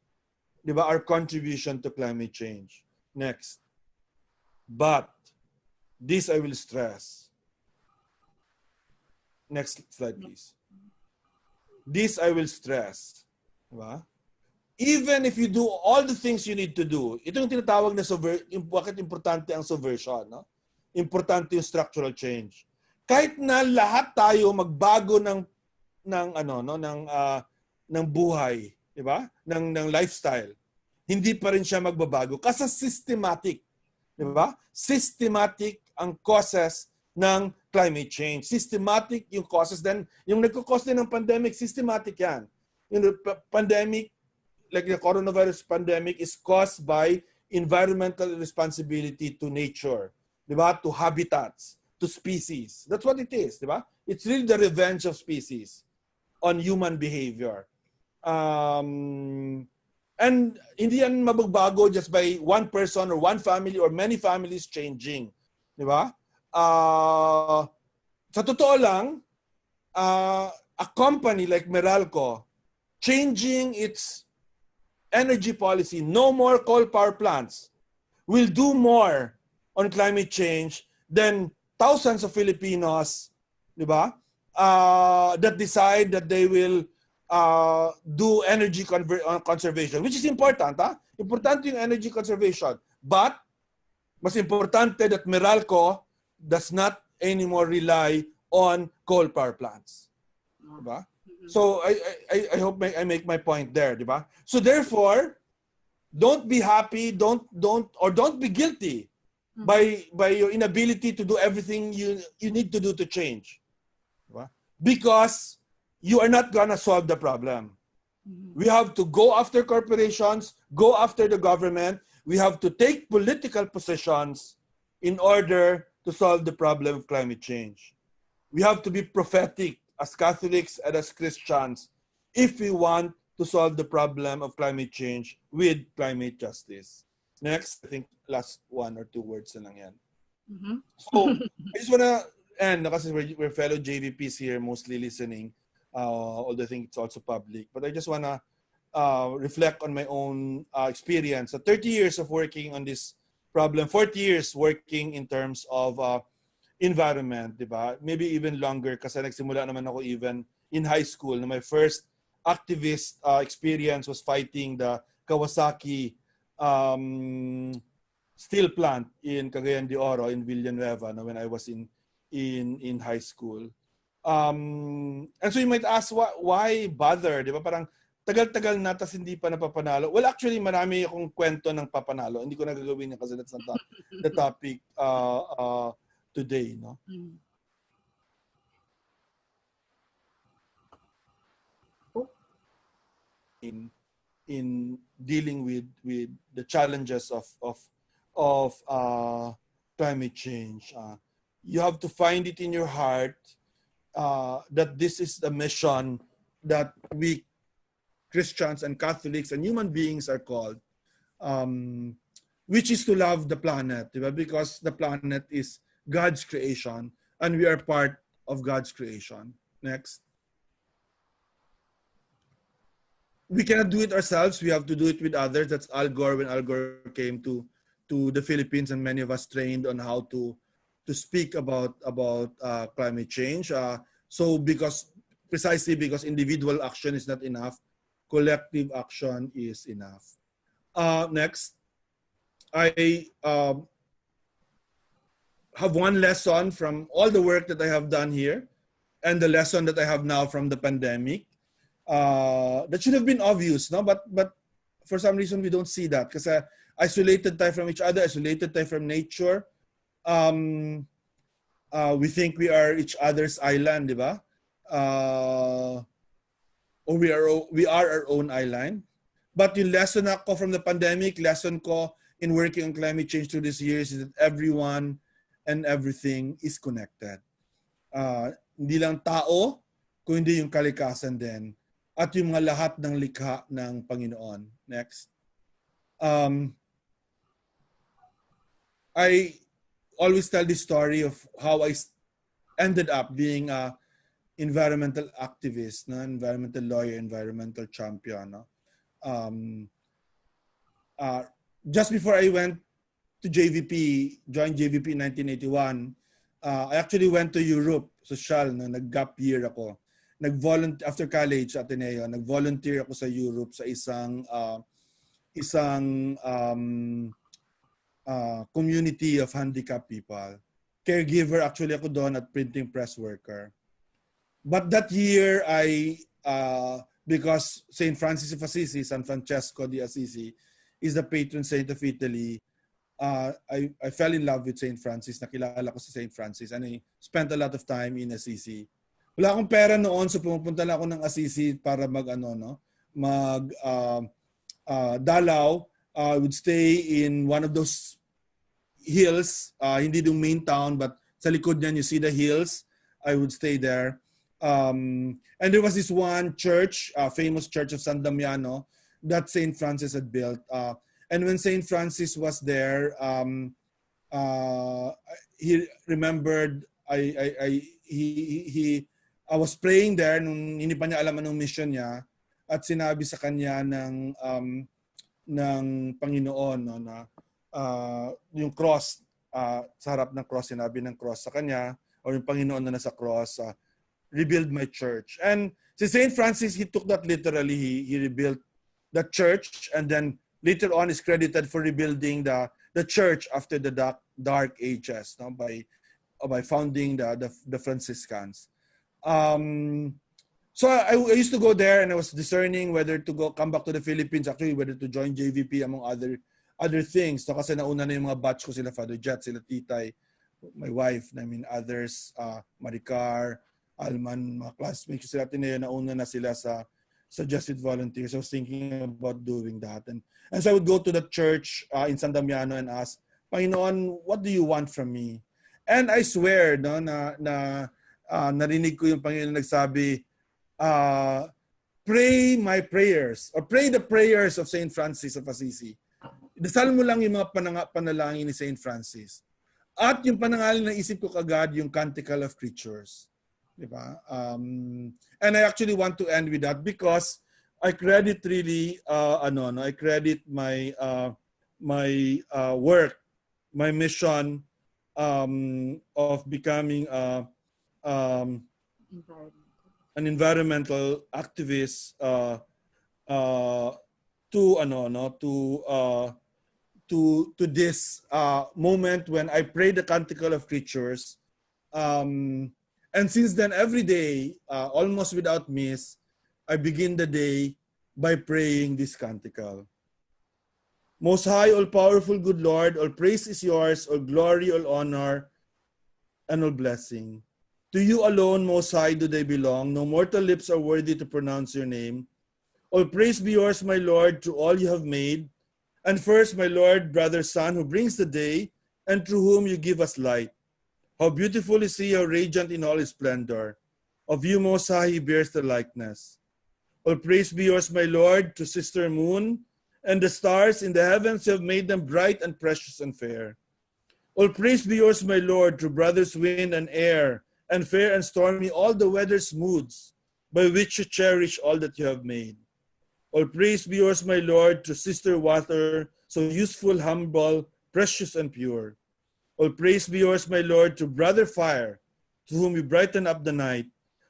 di ba, our contribution to climate change. Next. But this I will stress. Next slide, please. This I will stress. Diba? Even if you do all the things you need to do, ito yung tinatawag na bakit importante ang subversion, no? Importante yung structural change. Kahit na lahat tayo magbago ng buhay, di ba? Ng lifestyle, hindi pa rin siya magbabago kasi systematic, di ba? Systematic ang causes ng climate change. Systematic yung causes. Then, yung nagkakos din ng pandemic, systematic yan. Yung pandemic, like the coronavirus pandemic, is caused by environmental responsibility to nature, di ba? To habitats, to species. That's what it is, di ba? It's really the revenge of species on human behavior. And hindi yan mabagbago just by one person or one family or many families changing, di ba? Sa totoo lang, a company like Meralco changing its energy policy, no more coal power plants, will do more on climate change than thousands of Filipinos, di ba? That decide that they will do energy conservation, which is important, ha? Importante yung energy conservation. But mas importante that Meralco does not anymore rely on coal power plants. Diba? So I hope I make my point there, diba? So therefore, don't be happy, don't be guilty by your inability to do everything you need to do to change. Diba? Because you are not gonna solve the problem. We have to go after corporations, go after the government. We have to take political positions in order to solve the problem of climate change. We have to be prophetic as Catholics and as Christians if we want to solve the problem of climate change with climate justice. Next, I think last 1 or 2 words na lang yan. So, I just wanna end, kasi we're fellow JVPs here mostly listening, although I think it's also public, but I just wanna reflect on my own experience. So 30 years of working on this problem, 40 years working in terms of environment, di ba? Maybe even longer kasi nagsimula naman ako even in high school. Na my first activist experience was fighting the Kawasaki steel plant in Cagayan de Oro in Villanueva when I was in high school. And so you might ask, why bother? Di ba? Parang tagal-tagal na tas hindi pa napapanalo. Well, actually, marami akong kwento ng papanalo. Hindi ko na gagawin yan kasi that's not the topic today, no? In dealing with the challenges of climate change, you have to find it in your heart that this is the mission that we Christians and Catholics and human beings are called, which is to love the planet, because the planet is God's creation and we are part of God's creation. Next. we cannot do it ourselves. We have to do it with others. That's Al Gore when Al Gore came to the Philippines, and many of us trained on how to speak about climate change. Precisely because individual action is not enough, collective action is enough. Next, I have one lesson from all the work that I have done here, and the lesson that I have now from the pandemic. That should have been obvious, no? But for some reason we don't see that because isolated tayo from each other, isolated tayo from nature. We think we are each other's island, di ba? Or we are our own island. But yung lesson ako from the pandemic, lesson ko in working on climate change through these years is that everyone and everything is connected. Hindi lang tao, kundi yung kalikasan din. At yung mga lahat ng likha ng Panginoon. Next. I always tell this story of how I ended up being a environmental activist, no? Environmental lawyer, environmental champion. No? Just before I went to JVP, joined JVP in 1981, I actually went to Europe, social, no? Nag-gap year ako. After college, Ateneo, nag-volunteer ako sa Europe sa isang community of handicapped people. Caregiver actually ako doon at printing press worker. But that year, because St. Francis of Assisi, San Francesco di Assisi, is the patron saint of Italy, I fell in love with St. Francis. Nakilala ko si St. Francis and I spent a lot of time in Assisi. Wala akong pera noon, so pumupunta lang ako ng Assisi para dalaw. I would stay in one of those hills, hindi yung main town, but sa likod niyan, you see the hills. I would stay there. And there was this one church, famous church of San Damiano, that St. Francis had built. And when St. Francis was there, he remembered, I was praying there nung hindi pa niya alam anong mission niya, at sinabi sa kanya ng Panginoon, no, na yung cross, sa harap ng cross, sinabi ng cross sa kanya, o yung Panginoon na nasa cross, rebuild my church. And si St. Francis, he took that literally. He rebuilt the church, and then later on is credited for rebuilding the church after the dark ages, no, by founding the Franciscans. So I used to go there, and I was discerning whether to come back to the Philippines, actually whether to join JVP among other things. So kasi nauna na yung mga batch ko, sila Father Jet, sila Titay, my wife, others, Maricar, Alman, mga classmates sila Ateneo, nauna na sila sa Suggested Volunteers. I was thinking about doing that. And so I would go to the church in San Damiano and ask, Panginoon, what do you want from me? And I swear, no, na narinig ko yung Panginoon nagsabi, pray my prayers, or pray the prayers of St. Francis of Assisi. Dasal mo lang yung mga panalangin ni St. Francis. At yung panangalan na isip ko kagad, yung Canticle of Creatures. Diba? And I actually want to end with that because I credit really, I credit my work, my mission of becoming an environmental activist to this moment when I pray the Canticle of Creatures. And since then, every day, almost without miss, I begin the day by praying this canticle. Most high, all-powerful, good Lord, all praise is yours, all glory, all honor, and all blessing. To you alone, Most High, do they belong. No mortal lips are worthy to pronounce your name. All praise be yours, my Lord, to all you have made. And first, my Lord, brother, Son, who brings the day, and through whom you give us light. How beautiful is he, how radiant in all his splendor. Of you, Most High, he bears the likeness. All praise be yours, my Lord, to Sister Moon, and the stars in the heavens you have made them bright and precious and fair. All praise be yours, my Lord, to brothers wind and air, and fair and stormy all the weather's moods, by which you cherish all that you have made. All praise be yours, my Lord, to Sister Water, so useful, humble, precious, and pure. All praise be yours, my Lord, to Brother Fire, to whom you brighten up the night.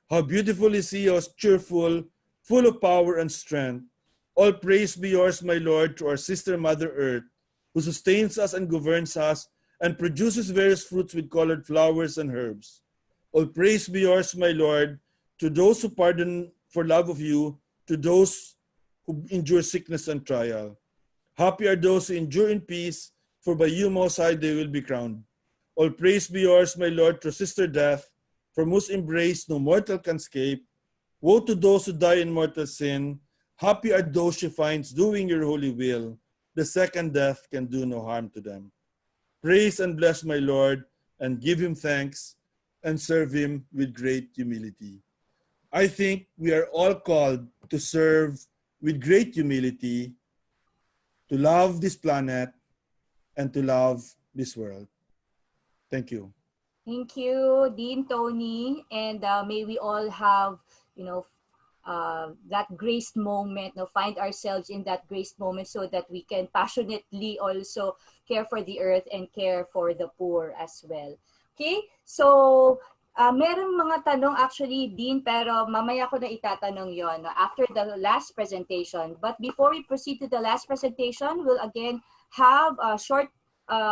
How beautiful is he, how cheerful, full of power and strength. All praise be yours, my Lord, to our sister Mother Earth, who sustains us and governs us, and produces various fruits with colored flowers and herbs. All praise be yours, my Lord, to those who pardon for love of you, to those who endure sickness and trial. Happy are those who endure in peace, for by you most high they will be crowned. All praise be yours, my Lord, to Sister Death, from whose embrace no mortal can escape. Woe to those who die in mortal sin. Happy are those she finds doing your holy will. The second death can do no harm to them. Praise and bless my Lord, and give him thanks, and serve him with great humility. I think we are all called to serve with great humility, to love this planet, and to love this world. Thank you. Thank you, Dean Tony, and may we all have, that graced moment, find ourselves in that graced moment so that we can passionately also care for the earth and care for the poor as well. Okay, so meron mga tanong actually, Dean, pero mamaya ko na itatanong yon after the last presentation. But before we proceed to the last presentation, we'll again have a short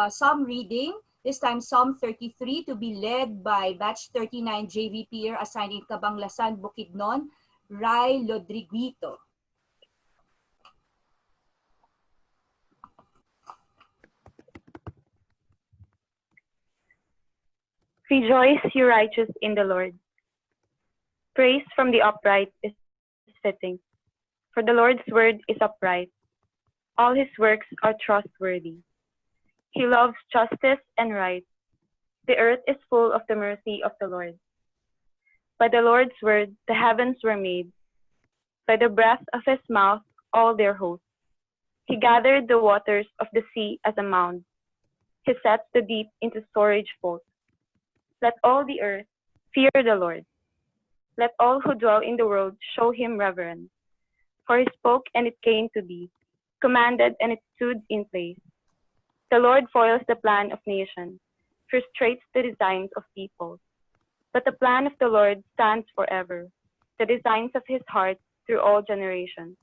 psalm reading. This time, Psalm 33 to be led by Batch 39 JVP assigned in Cabanglasan, Bukidnon, Ray Lodriguito. Rejoice, you righteous, in the Lord. Praise from the upright is fitting, for the Lord's word is upright. All his works are trustworthy. He loves justice and right. The earth is full of the mercy of the Lord. By the Lord's word, the heavens were made. By the breath of his mouth, all their hosts. He gathered the waters of the sea as a mound. He sets the deep into storage vaults. Let all the earth fear the Lord. Let all who dwell in the world show him reverence. For he spoke and it came to be, commanded and it stood in place. The Lord foils the plan of nations, frustrates the designs of peoples. But the plan of the Lord stands forever, the designs of his heart through all generations.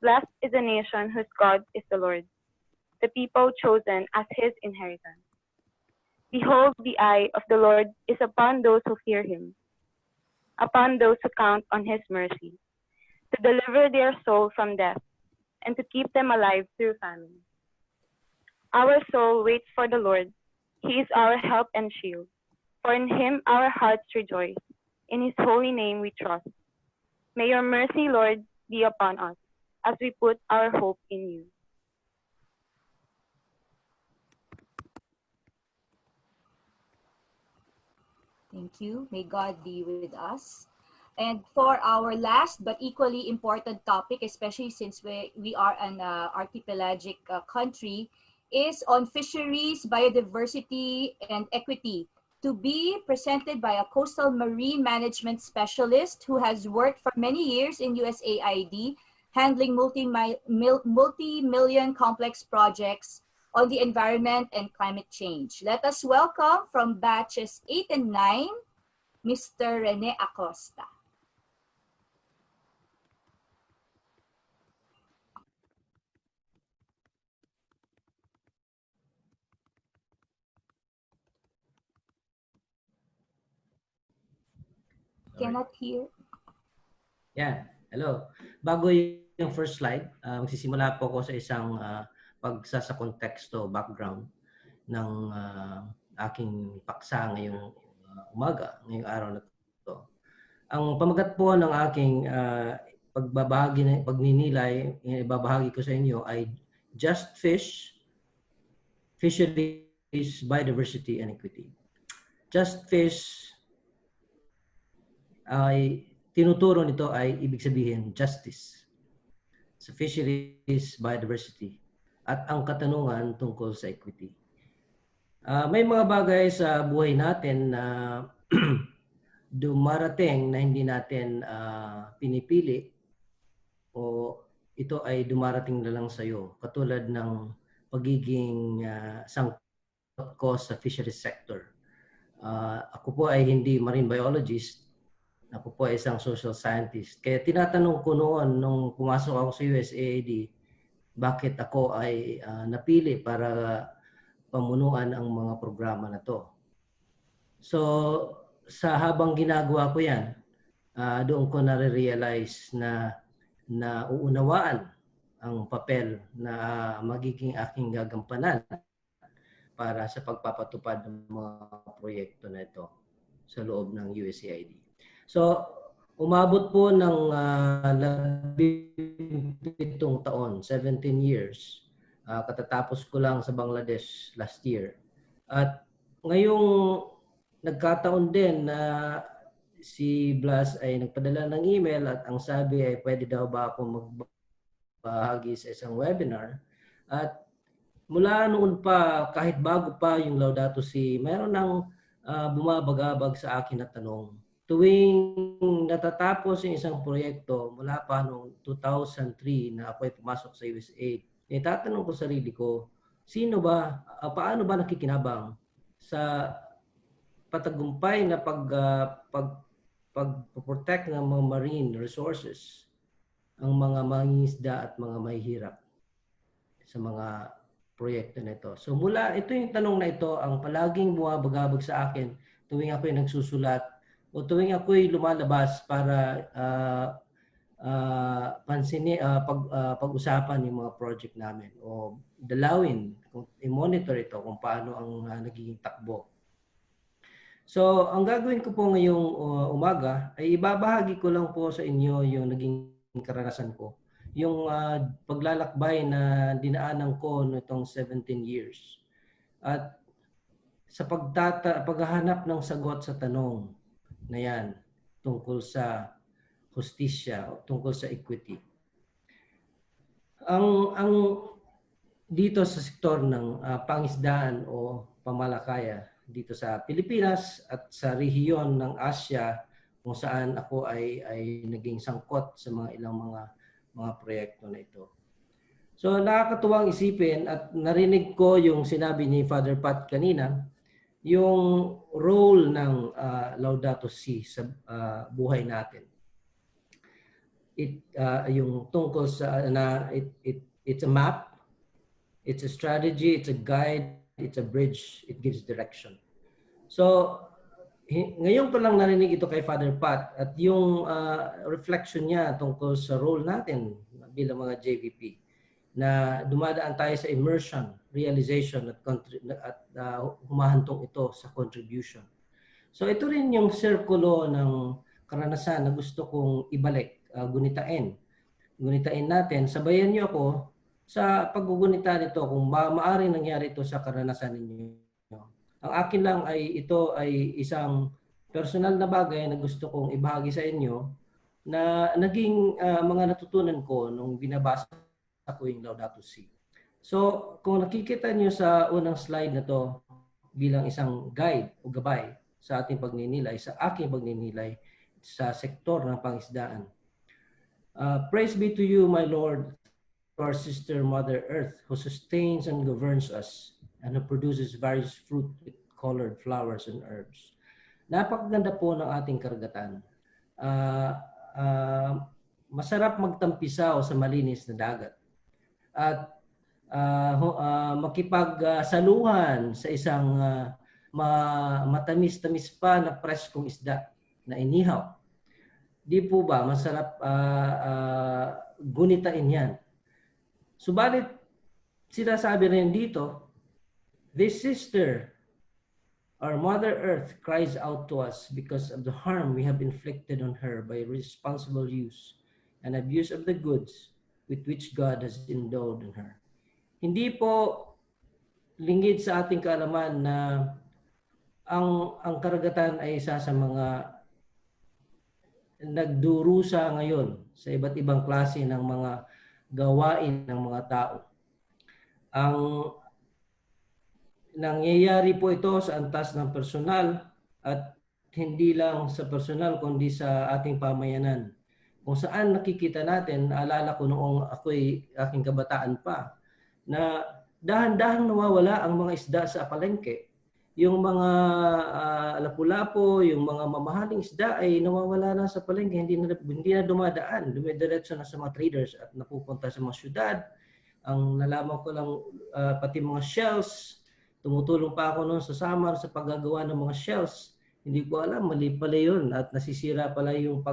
Blessed is the nation whose God is the Lord, the people chosen as his inheritance. Behold, the eye of the Lord is upon those who fear him, upon those who count on his mercy, to deliver their soul from death, and to keep them alive through famine. Our soul waits for the Lord. He is our help and shield. For in him our hearts rejoice. In his holy name we trust. May your mercy, Lord, be upon us, as we put our hope in you. Thank you. May God be with us. And for our last but equally important topic, especially since we are an archipelagic country, is on fisheries, biodiversity, and equity, to be presented by a coastal marine management specialist who has worked for many years in USAID, handling multi-million complex projects on the environment and climate change. Let us welcome from batches 8 and 9, Mr. Rene Acosta. Cannot hear. Yan. Hello. Bago yung first slide, magsisimula po ako sa isang pagsasa konteksto, background ng aking paksa ngayong umaga, ngayong araw na ito. Ang pamagat po ng aking pagninilay, ibabahagi ko sa inyo ay Just Fish, Fisheries, Biodiversity, and Equity. Just Fish ay tinuturo nito ay ibig sabihin justice sa fisheries, biodiversity, at ang katanungan tungkol sa equity. May mga bagay sa buhay natin na dumarating na hindi natin pinipili o ito ay dumarating na lang sa iyo, katulad ng pagiging sangkot ko sa fisheries sector. Ako po ay hindi marine biologist. Ako po ay isang social scientist. Kaya tinatanong ko noon nung pumasok ako sa USAID, bakit ako ay napili para pamunuan ang mga programa na to. So, sa habang ginagawa ko yan, doon ko na-realize na uunawaan ang papel na magiging aking gagampanan para sa pagpapatupad ng mga proyekto na ito sa loob ng USAID. So, umabot po ng 17 taon, 17 years. Katatapos ko lang sa Bangladesh last year. At ngayong nagkataon din na si Blas ay nagpadala ng email at ang sabi ay pwede daw ba ako magbahagi sa isang webinar. At mula noon pa, kahit bago pa yung Laudato Si, mayroon nang bumabagabag sa akin na tanong. Tuwing natatapos yung isang proyekto, mula pa noong 2003 na ako ay pumasok sa USAID, tatanong ko sarili ko, sino ba, paano ba nakikinabang sa patagumpay na pag-protect ng mga marine resources ang mga mangingisda at mga mahihirap sa mga proyekto na ito. So mula ito yung tanong na ito ang palaging bumabagabag sa akin tuwing ako'y nagsusulat o tuwing ako'y lumalabas para pag-usapan yung mga project namin o dalawin, i-monitor ito kung paano ang nagiging takbo. So, ang gagawin ko po ngayong umaga ay ibabahagi ko lang po sa inyo yung naging karanasan ko. Yung paglalakbay na dinaanan ko nitong 17 years. At sa paghahanap ng sagot sa tanong na yan tungkol sa hustisya, tungkol sa equity. Ang dito sa sektor ng pangisdaan o pamalakaya dito sa Pilipinas at sa rehiyon ng Asia kung saan ako ay naging sangkot sa mga ilang mga proyekto na ito. So nakakatuwang isipin at narinig ko yung sinabi ni Father Pat kanina, yung role ng Laudato Si sa buhay natin. Yung tungkol sa it's a map, it's a strategy, it's a guide, it's a bridge, it gives direction. So ngayon pa lang narinig ito kay Father Pat at yung reflection niya tungkol sa role natin bilang mga JVP na dumadaan tayo sa immersion, realization at humahantong ito sa contribution. So ito rin yung sirkulo ng karanasan na gusto kong ibalik, gunitain natin. Sabayan niyo ako sa paggugunita nito kung maaaring nangyari ito sa karanasan ninyo. Ang akin lang ay ito ay isang personal na bagay na gusto kong ibahagi sa inyo na naging mga natutunan ko nung binabasa ko yung Laudato Si. So kung nakikita niyo sa unang slide na to bilang isang guide o gabay sa ating pagninilay, sa aking pagninilay sa sektor ng pangisdaan. Praise be to you, my Lord, our sister Mother Earth, who sustains and governs us and who produces various fruit with colored flowers and herbs. Napakaganda po ng ating karagatan. Masarap magtampisaw sa malinis na dagat. At makipagsaluhan sa isang matamis-tamis pa na preskong isda na inihaw. Di po ba masarap gunitain yan? Subalit, sinasabi rin dito, this sister, our Mother Earth, cries out to us because of the harm we have inflicted on her by irresponsible use and abuse of the goods with which God has endowed in her. Hindi po lingid sa ating kaalaman na ang karagatan ay isa sa mga nagdurusa ngayon sa iba't ibang klase ng mga gawain ng mga tao. Ang nangyayari po ito sa antas ng personal at hindi lang sa personal kundi sa ating pamayanan. kung saan nakikita natin, naalala ko noong ako'y aking kabataan pa, na dahan-dahan nawawala ang mga isda sa palengke. Yung mga lapu-lapo, yung mga mamahaling isda ay nawawala na sa palengke, hindi na dumadaan, dumidiretso na sa mga traders at napupunta sa mga syudad. Ang nalaman ko lang pati mga shells, tumutulong pa ako noon sa Samar sa paggagawa ng mga shells. Hindi ko alam, mali pala yun at nasisira pala yung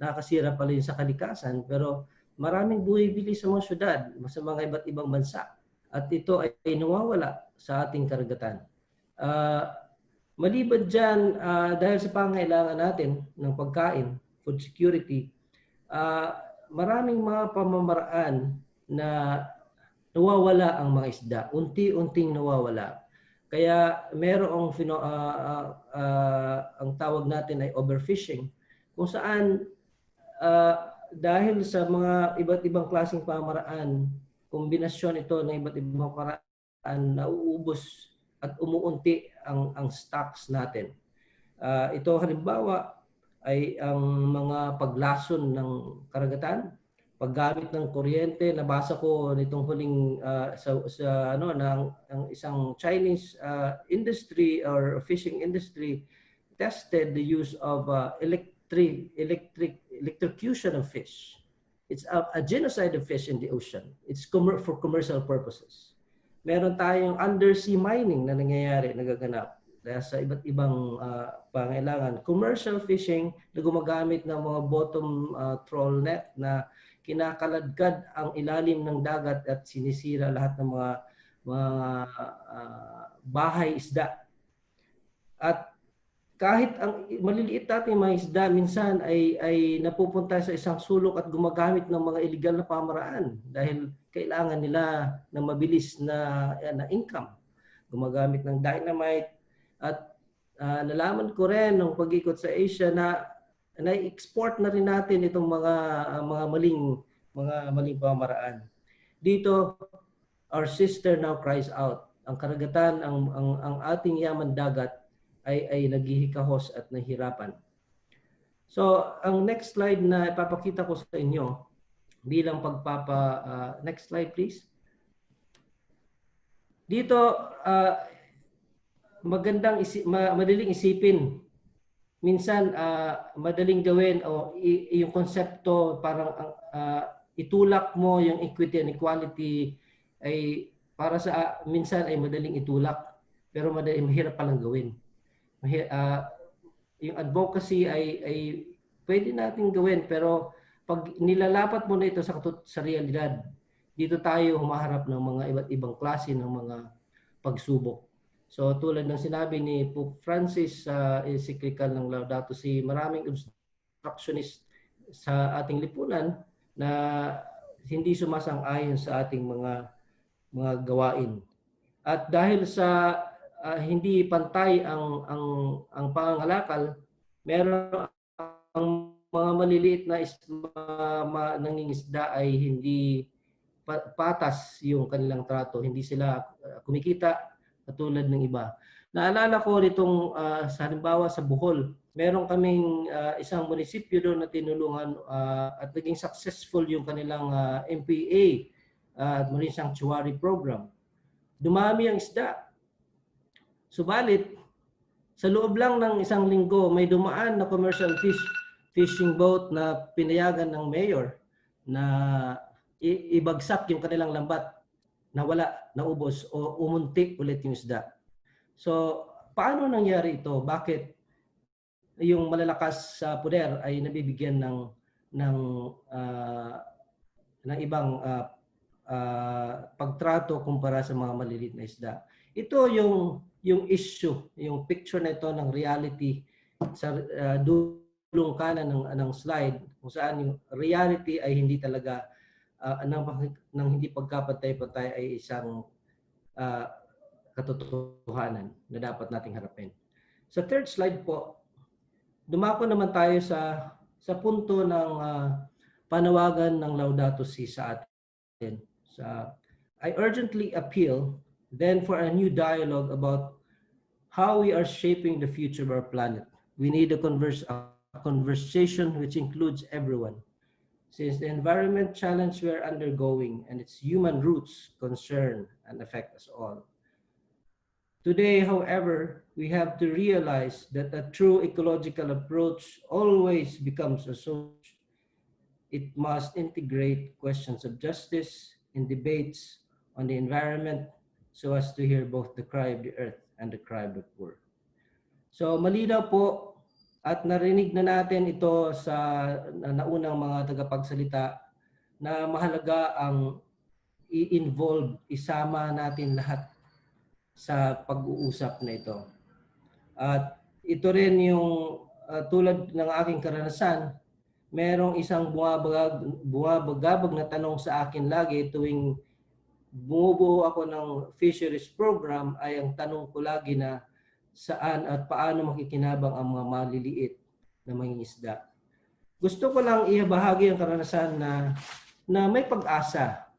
nakakasira pala yun sa kalikasan. Pero maraming bumibili sa mga syudad, sa mga iba't ibang bansa. At ito ay nawawala sa ating karagatan. Maliban dyan, dahil sa pangailangan natin ng pagkain, food security, maraming mga pamamaraan na nawawala ang mga isda. Unti-unting nawawala. Kaya merong ang tawag natin ay overfishing, kung saan dahil sa mga iba't ibang klaseng pamamaraan, kombinasyon ito ng iba't ibang paraan, nauubos at umuunti ang stocks natin. Ito halimbawa ay ang mga paglason ng karagatan, paggamit ng kuryente. Nabasa ko nitong huling ng isang Chinese industry or fishing industry tested the use of electrocution of fish. It's a genocide of fish in the ocean. It's for commercial purposes. Meron tayong undersea mining na nangyayari, nagaganap dahil sa iba't ibang pangailangan. Commercial fishing na gumagamit ng mga bottom troll net na kinakaladkad ang ilalim ng dagat at sinisira lahat ng mga bahay isda. At kahit ang maliliit nating mga isda minsan ay napupunta sa isang sulok at gumagamit ng mga illegal na pamaraan dahil kailangan nila ng mabilis na income. Gumagamit ng dynamite at nalaman ko rin nung pag-ikot sa Asia na na-export na rin natin itong mga maling pamaraan. Dito, our sister now cries out. Ang karagatan, ang ating yaman dagat ay naghihikahos at nahihirapan. So, ang next slide na ipapakita ko sa inyo bilang next slide please. Dito, madaling isipin. Minsan, madaling gawin o yung konsepto parang itulak mo yung equity and equality ay para sa minsan ay madaling itulak pero mahirap palang gawin. Yung advocacy ay pwede natin gawin pero pag nilalapat mo na ito sa realidad, dito tayo humaharap ng mga iba't ibang klase ng mga pagsubok. So tulad ng sinabi ni Pope Francis sa encyclical ng Laudato Si, maraming obstructionist sa ating lipunan na hindi sumasang-ayon sa ating mga gawain. At dahil sa hindi pantay ang pangangalakal, meron ang mga maliliit na nangingisda ay hindi patas yung kanilang trato. Hindi sila kumikita katulad ng iba. Naalala ko nitong halimbawa sa Bohol, meron kaming isang munisipyo doon na tinulungan at naging successful yung kanilang MPA at Marine Sanctuary Program. Dumami ang isda. Subalit, sa loob lang ng isang linggo, may dumaan na commercial fishing boat na pinayagan ng mayor na ibagsak yung kanilang lambat. Nawala, naubos o umunti ulit yung isda. So, paano nangyari ito? Bakit yung malalakas sa poder ay nabibigyan ng ibang pagtrato kumpara sa mga maliliit na isda? Ito yung issue, yung picture na ito ng reality sa dulong kanan ng slide kung saan yung reality ay hindi talaga ng hindi pagkapantay-pantay ay isang katotohanan na dapat nating harapin. Sa third slide po, dumako naman tayo sa punto ng panawagan ng Laudato Si sa atin. I urgently appeal then for a new dialogue about how we are shaping the future of our planet. We need a conversation which includes everyone. since the environment challenge we're undergoing and its human roots concern and affect us all. Today, however, we have to realize that a true ecological approach always becomes a social. It must integrate questions of justice in debates on the environment so as to hear both the cry of the earth and the cry of the poor. So malinaw po at narinig na natin ito sa naunang mga tagapagsalita na mahalaga ang i-involve, isama natin lahat sa pag-uusap na ito. At ito rin yung tulad ng aking karanasan, merong isang bumabagabag na tanong sa akin lagi tuwing bumubuo ako ng Fisheries program ay ang tanong ko lagi na saan at paano makikinabang ang mga maliliit na mangingisda. Gusto ko lang ibahagi ang karanasan na may pag-asa.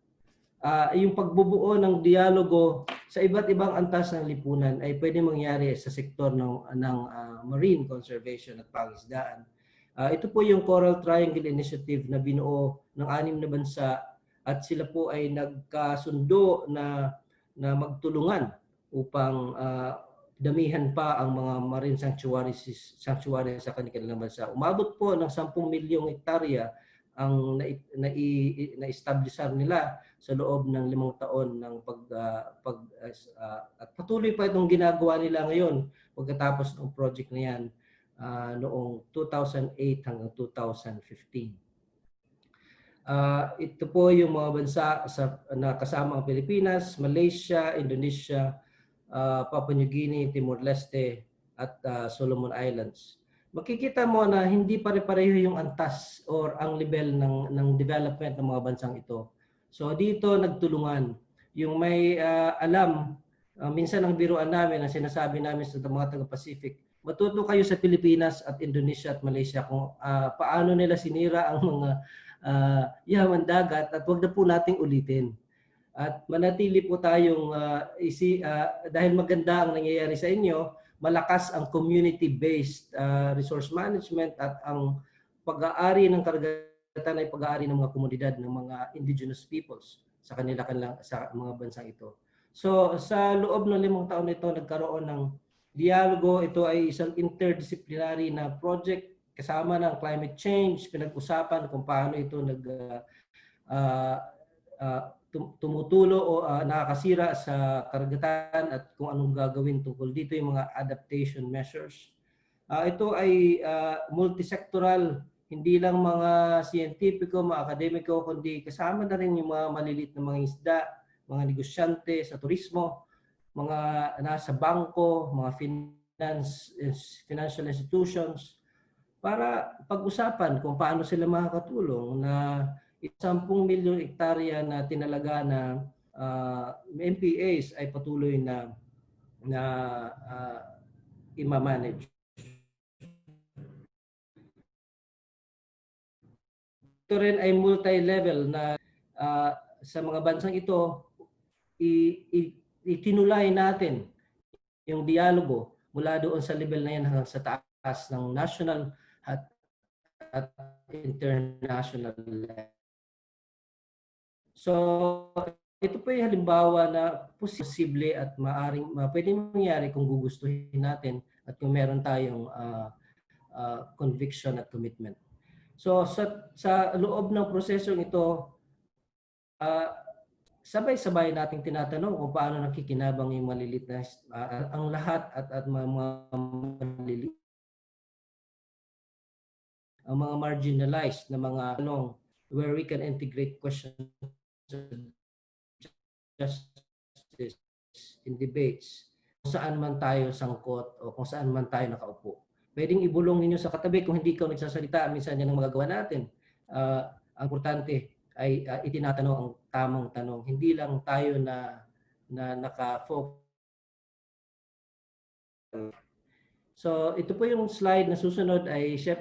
Yung pagbubuo ng dialogo sa iba't ibang antas ng lipunan ay pwede mangyari sa sektor ng marine conservation at pangisdaan. Ito po yung Coral Triangle Initiative na binuo ng 6 na bansa at sila po ay nagkasundo na magtulungan upang damihan pa ang mga marine sanctuaries sa kanilang bansa. Umabot po ng 10 milyong hektarya ang na-establishar nila sa loob ng 5 taon ng at patuloy pa itong ginagawa nila ngayon pagkatapos ng project na yan noong 2008 hanggang 2015. Ito po yung mga bansa na kasama ang Pilipinas, Malaysia, Indonesia, Papua New Guinea, Timor-Leste at Solomon Islands. Makikita mo na hindi pare-pareho yung antas or ang level ng development ng mga bansang ito. So dito nagtulungan. Yung may alam, minsan ang biruan namin, ang sinasabi namin sa mga taga-Pacific, matuto kayo sa Pilipinas at Indonesia at Malaysia kung paano nila sinira ang mga yaman dagat at wag na po nating ulitin. At manatili po tayong dahil maganda ang nangyayari sa inyo, malakas ang community-based resource management at ang pag-aari ng karagatan ay pag-aari ng mga komunidad ng mga indigenous peoples sa sa mga bansang ito. So sa loob ng 5 taon nito nagkaroon ng dialogo. Ito ay isang interdisciplinary na project kasama ng climate change. Pinag-usapan kung paano ito tumutulo o nakakasira sa karagatan at kung anong gagawin tungkol dito, yung mga adaptation measures. Ito ay multisectoral, hindi lang mga siyentipiko, mga akademiko, kundi kasama na rin yung mga maliliit na mga isda, mga negosyante sa turismo, mga nasa bangko, mga financial institutions, para pag-usapan kung paano sila makakatulong na 10 milyong hektarya na tinalaga na MPAs ay patuloy na i-manage. Ito rin ay multi-level na sa mga bansang ito, itinulay natin yung dialogo mula doon sa level na yan hanggang sa taas ng national at international level. So, ito po yung halimbawa na posible at pwedeng mangyari kung gugustuhin natin at kung meron tayong conviction at commitment. So, sa loob ng prosesong ito, sabay-sabay nating tinatanong kung paano nakikinabang yung malilit na ang lahat at mga malilit, ang mga marginalized na mga tanong where we can integrate questions of justice in debates kung saan man tayo sangkot o kung saan man tayo nakaupo. Pwedeng ibulong ninyo sa katabi kung hindi ikaw nagsasalita, minsan yan ang magagawa natin. Ang importante ay itinatanong ang tamang tanong. Hindi lang tayo na naka-focus. So ito po yung slide na susunod ay chef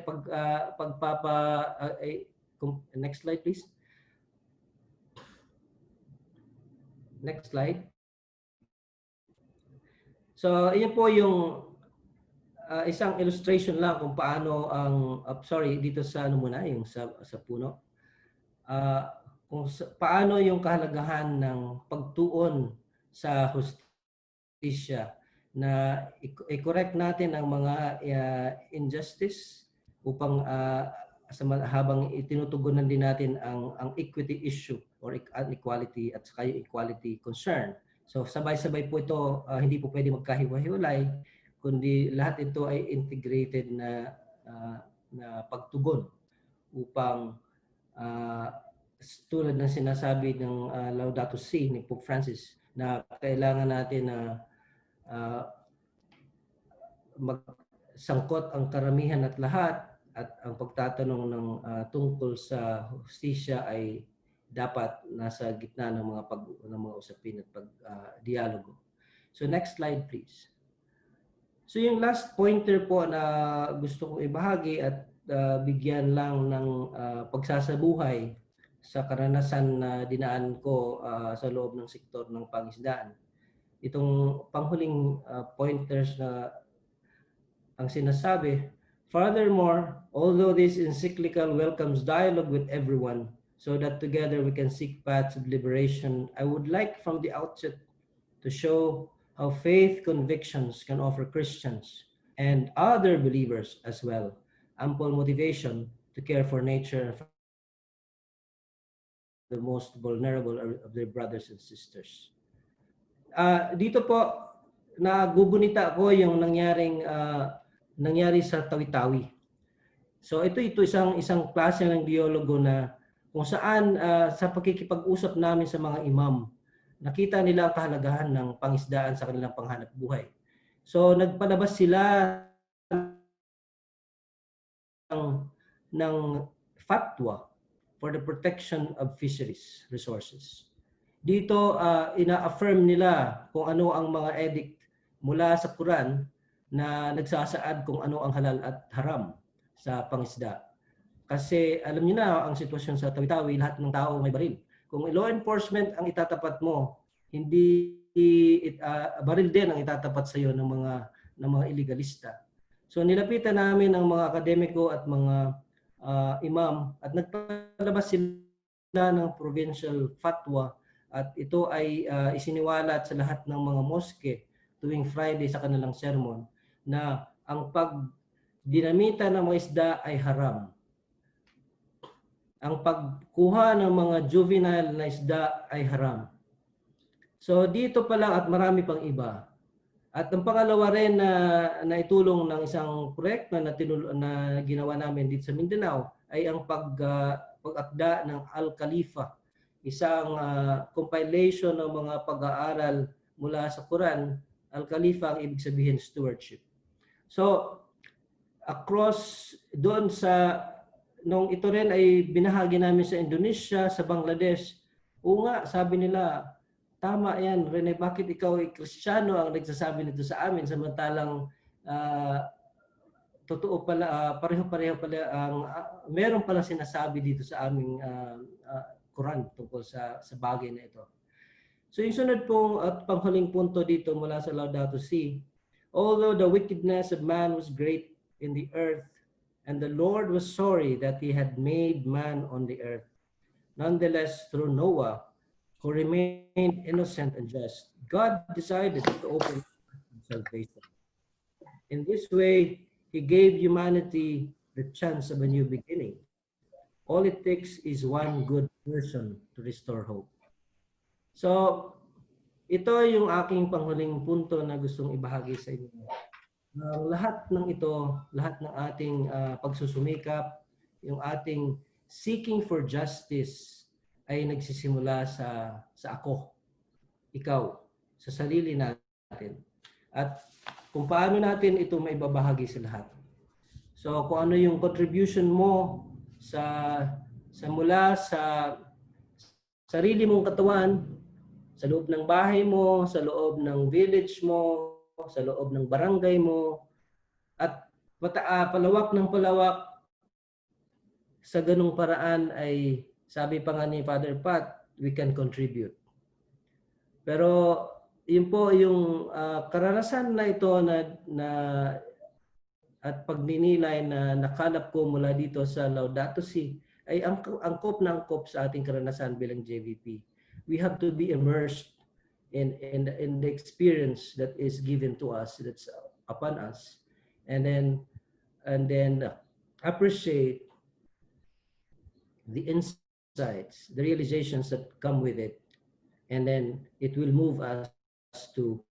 next slide please. Next slide. So iyan po yung isang illustration lang kung paano ang dito sa muna yung sa puno. kung paano yung kahalagahan ng pagtuon sa hustisya na i-correct natin ang mga injustice upang habang itinutugunan din natin ang equity issue or equality at saka yung equality concern. So sabay-sabay po ito, hindi po pwede magkahiwa-hiwalay, kundi lahat ito ay integrated na pagtugon upang tulad ng sinasabi ng Laudato Si ni Pope Francis na kailangan natin na magsangkot ang karamihan at lahat at ang pagtatanong ng tungkol sa hustisya ay dapat nasa gitna ng mga usapin at dialogo. So next slide please. So yung last pointer po na gusto kong ibahagi at bigyan lang ng pagsasabuhay sa karanasan na dinaan ko sa loob ng sektor ng pangisdaan. Itong panghuling pointers na ang sinasabi, furthermore, although this encyclical welcomes dialogue with everyone so that together we can seek paths of liberation, I would like from the outset to show how faith convictions can offer Christians and other believers as well ample motivation to care for nature and for the most vulnerable of their brothers and sisters. Dito po, nagugunita ko yung nangyari sa Tawi-Tawi. So ito isang klase ng dialogo na kung saan sa pagkikipag-usap namin sa mga imam, nakita nila ang kahalagahan ng pangisdaan sa kanilang panghanap buhay. So nagpalabas sila ng fatwa for the protection of fisheries resources. Dito ina-affirm nila kung ano ang mga edict mula sa Quran na nagsasaad kung ano ang halal at haram sa pangisda. Kasi alam niyo na ang sitwasyon sa Tawi-Tawi, lahat ng tao may baril. Kung law enforcement ang itatapat mo, hindi baril din ang itatapat sa iyo ng mga illegalista. So nilapitan namin ang mga akademiko at mga imam at nagpalabas sila ng provincial fatwa at ito ay isiniwalat sa lahat ng mga moske tuwing Friday sa kanilang sermon na ang pagdinamita ng mga isda ay haram. Ang pagkuha ng mga juvenile na isda ay haram. So dito pa lang at marami pang iba. At ang pangalawa rin na itulong ng isang proyekto na ginawa namin dito sa Mindanao ay ang pag-akda ng Al-Khalifa, isang compilation ng mga pag-aaral mula sa Quran. Al-Khalifa ang ibig sabihin stewardship. So across doon nung ito rin ay binahagi namin sa Indonesia, sa Bangladesh, sabi nila, tama yan, Rene, bakit ikaw ay Kristiyano ang nagsasabi nito sa amin samantalang totoo pala, pareho-pareho pala meron pala sinasabi dito sa aming Quran tungkol sa bagay na ito. So yung sunod pong at panghuling punto dito mula sa Laudato Si, although the wickedness of man was great in the earth and the Lord was sorry that he had made man on the earth, nonetheless through Noah, who remained innocent and just, God decided to open salvation. In this way, he gave humanity the chance of a new beginning. All it takes is one good person to restore hope. So, ito yung aking panghuling punto na gustong ibahagi sa inyo. Lahat ng ito, lahat ng ating pagsusumikap, yung ating seeking for justice, ay nagsisimula sa ako, ikaw, sa sarili natin. At kung paano natin ito maibabahagi sa lahat. So kung ano yung contribution mo mula sa sarili mong katawan, sa loob ng bahay mo, sa loob ng village mo, sa loob ng barangay mo, at palawak ng palawak, sa ganung paraan ay sabi pa nga ni Father Pat, we can contribute. Pero yun po yung karanasan na ito at pagninilay na nakalap ko mula dito sa Laudato Si ay angkop na angkop sa ating karanasan bilang JVP. We have to be immersed in the experience that is given to us, that's upon us, and then appreciate the insights, the realizations that come with it, and then it will move us to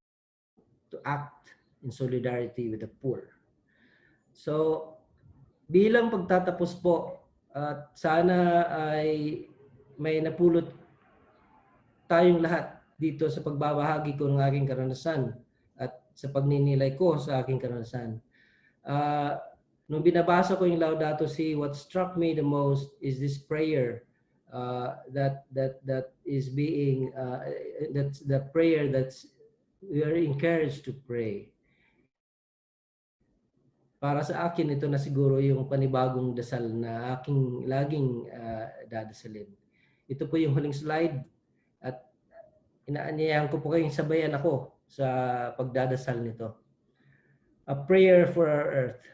act in solidarity with the poor. So bilang pagtatapos po, at sana ay may napulot tayong lahat dito sa pagbabahagi ko ng aking karanasan at sa pagninilay ko sa aking karanasan. Nung binabasa ko yung Laudato Si, what struck me the most is this prayer that is being that's the prayer that's we are encouraged to pray. Para sa akin, ito na siguro yung panibagong dasal na aking laging dadasalin. Ito po yung huling slide at inaanyayahan ko po kayong sabayan ako sa pagdadasal nito. A prayer for our earth.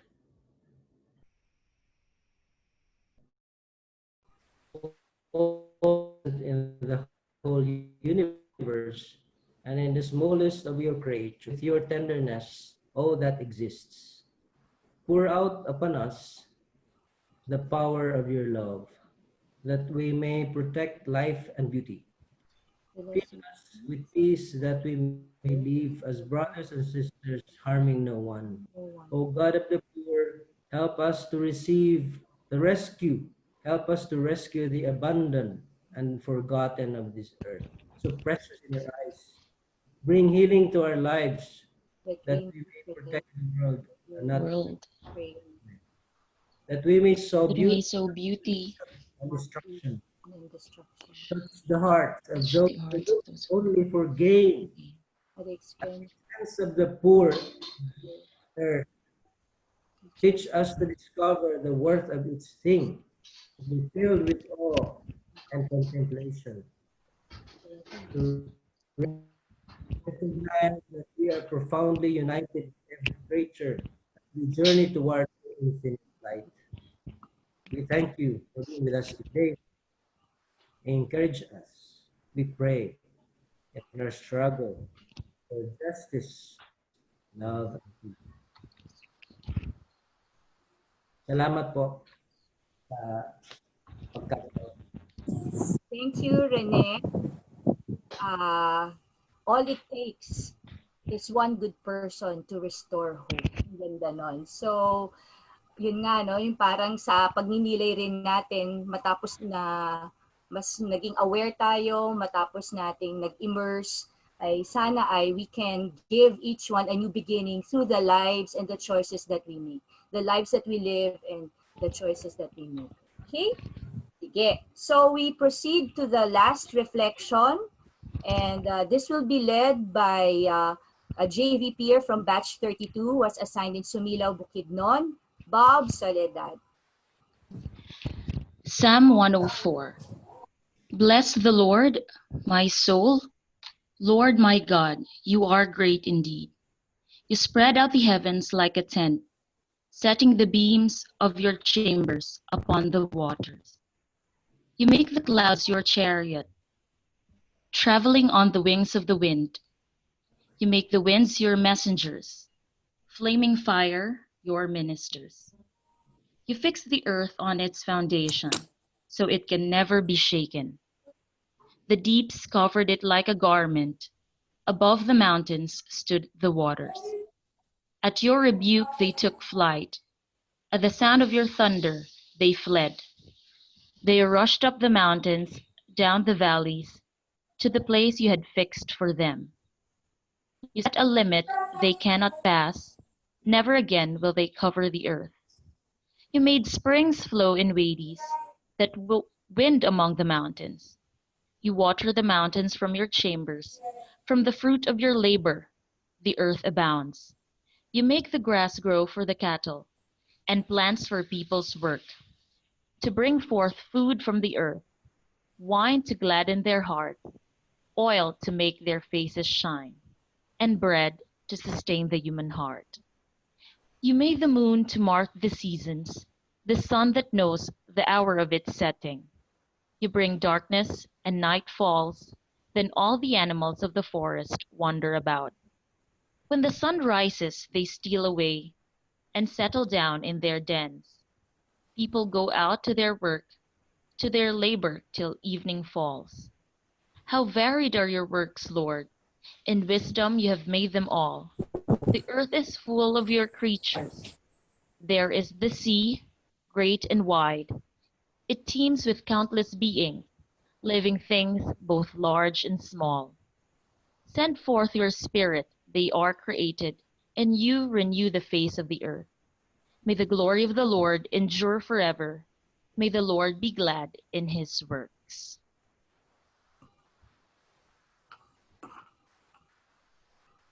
In the whole universe and in the smallest of your creation, with your tenderness, all that exists. Pour out upon us the power of your love, that we may protect life and beauty. Fill us with peace, that we may live as brothers and sisters, harming no one. O God of the poor, help us to receive the rescue. Help us to rescue the abandoned and forgotten of this earth. So precious in your eyes. Bring healing to our lives, that we may protect the world. That we may sow beauty and destruction. Touch the heart of those who look only for gain at the expense of the poor earth. Teach us to discover the worth of each thing, to be filled with awe and contemplation. To recognize that we are profoundly united with every creature as we journey toward infinite light. We thank you for being with us today. Encourage us, we pray, in our struggle for justice, love, and peace. Salamat po sa pagkakataon. Thank you, Rene. All it takes is one good person to restore hope. Ang ganda nun. So, yun nga, no, yung parang sa pagninilay rin natin, matapos na mas naging aware tayo, matapos nating nag-immerse, ay sana ay we can give each one a new beginning through the lives and the choices that we make. The lives that we live and the choices that we make. Okay? Sige. So we proceed to the last reflection, and this will be led by a JVPer from batch 32 who was assigned in Sumilao, Bukidnon, Bob Soledad. Psalm 104. Bless the Lord, my soul. Lord my God, you are great indeed. You spread out the heavens like a tent, setting the beams of your chambers upon the waters. You make the clouds your chariot, traveling on the wings of the wind. You make the winds your messengers, flaming fire your ministers. You fix the earth on its foundation, so it can never be shaken. The deeps covered it like a garment. Above the mountains stood the waters. At your rebuke they took flight. At the sound of your thunder they fled. They rushed up the mountains, down the valleys, to the place you had fixed for them. You set a limit they cannot pass. Never again will they cover the earth. You made springs flow in wadis that wind among the mountains. You water the mountains from your chambers. From the fruit of your labor, the earth abounds. You make the grass grow for the cattle, and plants for people's work, to bring forth food from the earth, wine to gladden their heart, oil to make their faces shine, and bread to sustain the human heart. You made the moon to mark the seasons, the sun that knows the hour of its setting. You bring darkness, and night falls, then all the animals of the forest wander about. When the sun rises, they steal away and settle down in their dens. People go out to their work, to their labor till evening falls. How varied are your works, Lord! In wisdom you have made them all. The earth is full of your creatures. There is the sea, great and wide. It teems with countless beings, living things both large and small. Send forth your spirit, they are created, and you renew the face of the earth. May the glory of the Lord endure forever. May the Lord be glad in his works.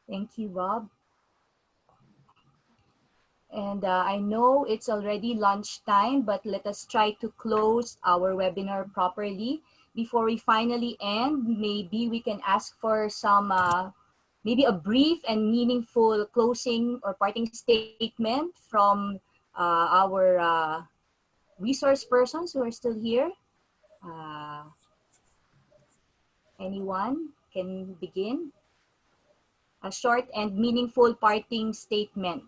Thank you, Bob. And I know it's already lunchtime, but let us try to close our webinar properly. Before we finally end, maybe we can ask for some, maybe a brief and meaningful closing or parting statement from our resource persons who are still here. Anyone can begin? A short and meaningful parting statement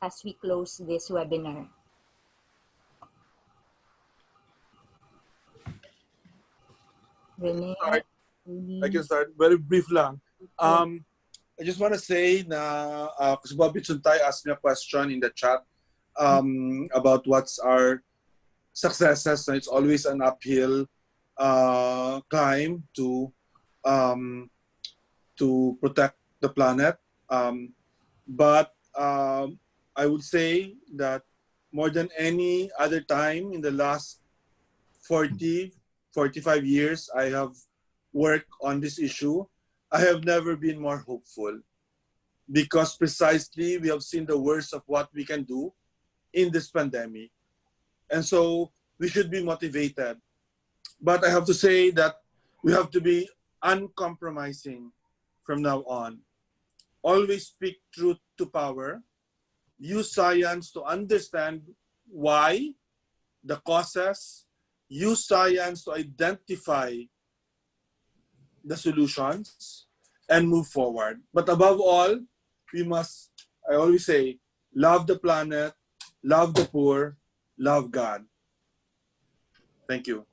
as we close this webinar. Rene? I can start. Very brief lang. I just want to say na because Bobby Tsuntay asked me a question in the chat about what's our successes. And it's always an uphill climb to protect the planet. But I would say that more than any other time in the last 40, 45 years I have worked on this issue, I have never been more hopeful, because precisely we have seen the worst of what we can do in this pandemic. And so we should be motivated. But I have to say that we have to be uncompromising from now on. Always speak truth to power. Use science to understand why, the causes. Use science to identify the solutions and move forward. But above all, we must, I always say, love the planet, love the poor, love God. Thank you.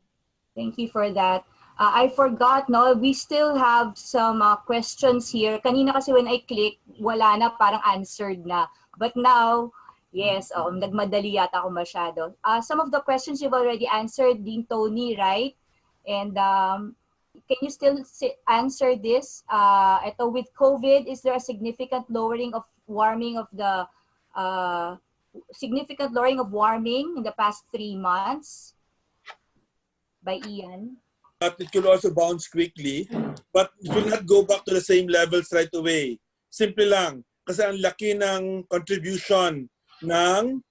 Thank you for that. I forgot, no, we still have some questions here. Kanina kasi when I click, wala na, parang answered na. But now, yes, nagmadali yata ako masyado. Some of the questions you've already answered, Dean Tony, right? And can you still answer this? Ito, with COVID, is there a significant lowering of warming in the past 3 months? By Ian. But it could also bounce quickly, but it will not go back to the same levels right away. Simple lang, kasi ang laki ng contribution ng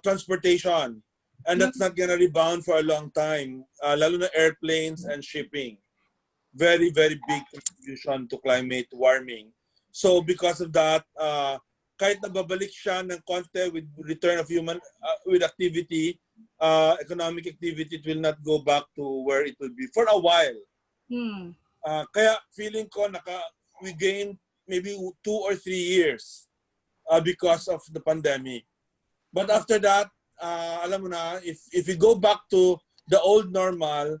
transportation, and that's not gonna rebound for a long time, lalo na airplanes and shipping. Very, very big contribution to climate warming. So because of that, kahit nababalik siya ng konti with return of human, with activity, economic activity, it will not go back to where it will be for a while. Kaya feeling ko we gained maybe 2 or 3 years because of the pandemic. But after that, alam mo na, if we go back to the old normal,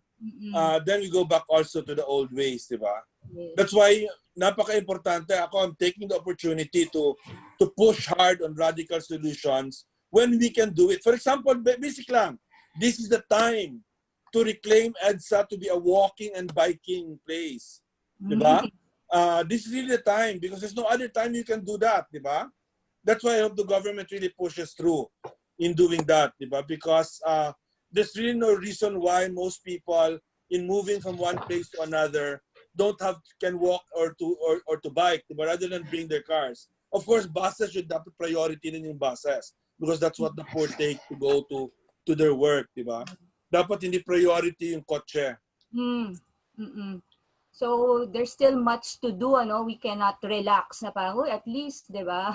then we go back also to the old ways, di ba? Yes. That's why napaka-importante ako, I'm taking the opportunity to push hard on radical solutions when we can do it. For example, basic lang, this is the time to reclaim EDSA to be a walking and biking place. Diba? This is really the time, because there's no other time you can do that. Diba? That's why I hope the government really pushes through in doing that. Diba? Because there's really no reason why most people in moving from one place to another can walk or to bike, diba? Rather than bring their cars. Of course, buses should have priority din yung buses, because that's what the poor take to go to their work, diba? Dapat hindi priority yung kotse. So there's still much to do, ano? We cannot relax na parang, at least, diba?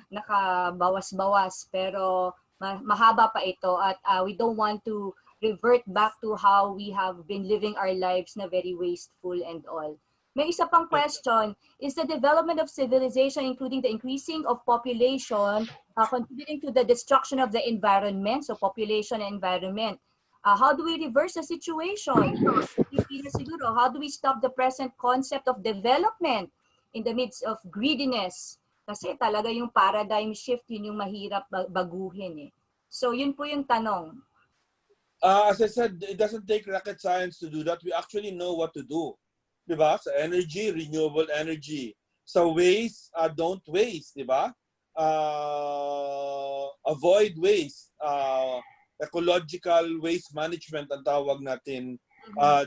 Nakabawas-bawas. Pero mahaba pa ito at we don't want to revert back to how we have been living our lives na very wasteful and all. May isa pang question, is the development of civilization, including the increasing of population, contributing to the destruction of the environment, so population and environment? How do we reverse the situation? Siguro, how do we stop the present concept of development in the midst of greediness? Kasi talaga yung paradigm shift, yun yung mahirap baguhin eh. So yun po yung tanong. As I said, it doesn't take rocket science to do that. We actually know what to do. Diba? Sa energy, renewable energy. Sa waste, don't waste, diba? Avoid waste. Ecological waste management ang tawag natin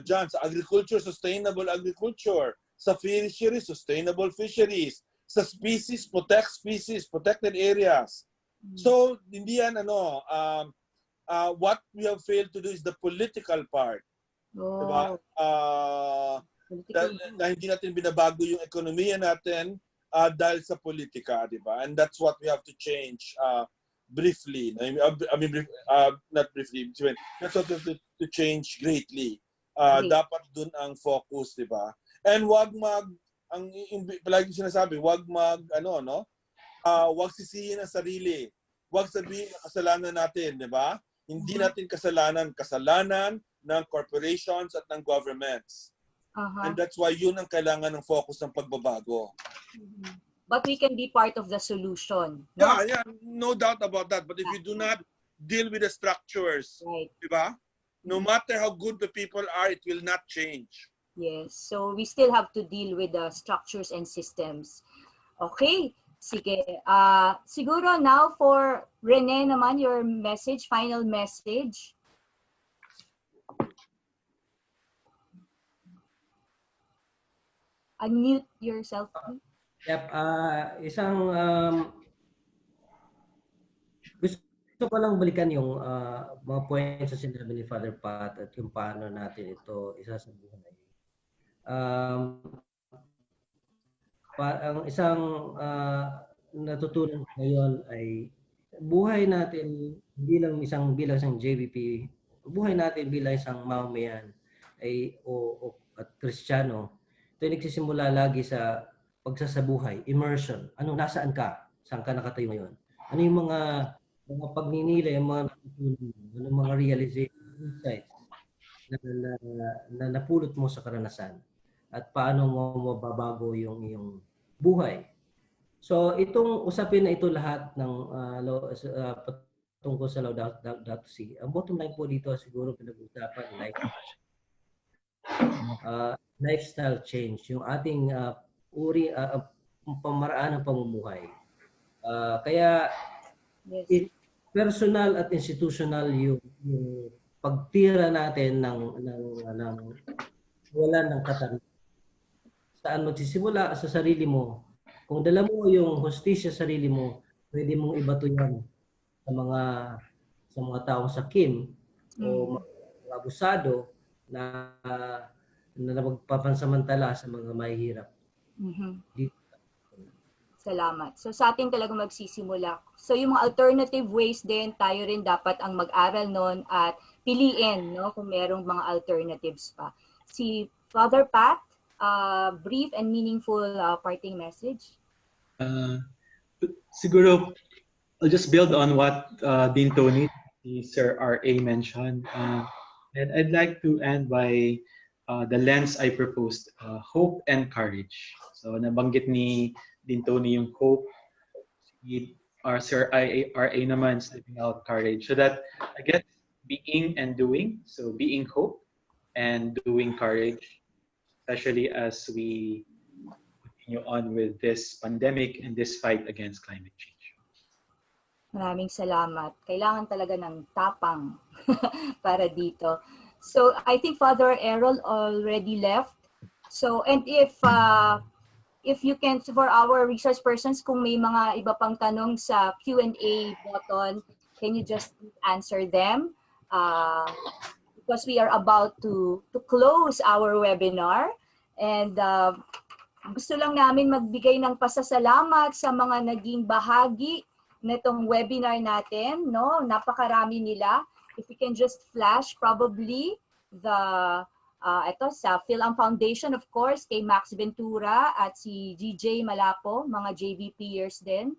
dyan. Sa agriculture, sustainable agriculture. Sa fisheries, sustainable fisheries. Sa species, protected areas. So, hindi yan what we have failed to do is the political part. Diba? Na hindi natin binabago yung ekonomiya natin dahil sa politika, di ba? And that's what we have to change briefly. Not briefly. That's what we have to change greatly. Dapat dun ang focus, di ba? And palagi sinasabi, wag sisihin ang sarili. Wag sabihin na kasalanan natin, di ba? Hindi natin kasalanan ng corporations at ng governments. And that's why yun ang kailangan ng focus ng pagbabago. But we can be part of the solution. No? Yeah, no doubt about that. But if you do not deal with the structures, diba? No matter how good the people are, it will not change. Yes, so we still have to deal with the structures and systems. Okay, sige. Siguro now for Rene naman, your message, final message. Unmute yourself. Yep. Gusto ko lang balikan yung mga points sa sinabi ni Father Pat at yung paano natin ito isasabuhay. Ang isang natutunan ngayon ay buhay natin bilang isang JVP, buhay natin bilang isang mamamayan at Kristiyano. Ito nagsisimula lagi sa pagsasabuhay, immersion. Nasaan ka? Saan ka nakatayo ngayon? Ano yung mga pagninilay, yung mga natutunan, mga realization, insights na napulot mo sa karanasan at paano mo mababago yung iyong buhay. So itong usapin na ito lahat ng tungkol sa Laudato Si. Ang bottom line po dito siguro pinag-usapan lifestyle change, yung ating pamaraan ng pamumuhay. Kaya personal at institutional yung pagtira natin ng wala ng katarungan. Saan magsisimula? Sa sarili mo. Kung dala mo yung hustisya sa sarili mo, pwede mong ibato yan sa mga taong sakim o mga abusado na magpapansamantala sa mga mahihirap. Salamat. So sa atin talaga magsisimula. So yung mga alternative ways din, tayo rin dapat ang mag-aral nun at piliin, no, kung merong mga alternatives pa. Si Father Pat, brief and meaningful parting message. Siguro, I'll just build on what Dean Tony, Sir R.A. mentioned. And I'd like to end by the lens I proposed, hope and courage. So nabanggit ni Dean Tony yung hope, our Sir R.A. naman stepping out courage. So that I guess being and doing, so being hope and doing courage, especially as we continue on with this pandemic and this fight against climate change. Maraming salamat. Kailangan talaga ng tapang para dito. So I think Father Errol already left. So and if you can, for our resource persons, kung may mga iba pang tanong sa Q&A button, can you just answer them? Because we are about to close our webinar. And gusto lang namin magbigay ng pasasalamat sa mga naging bahagi netong webinar natin, no? Napakarami nila. If we can just flash probably the ito sa PhilAm Foundation, of course, kay Max Ventura at si GJ Malapo, mga JVPers din.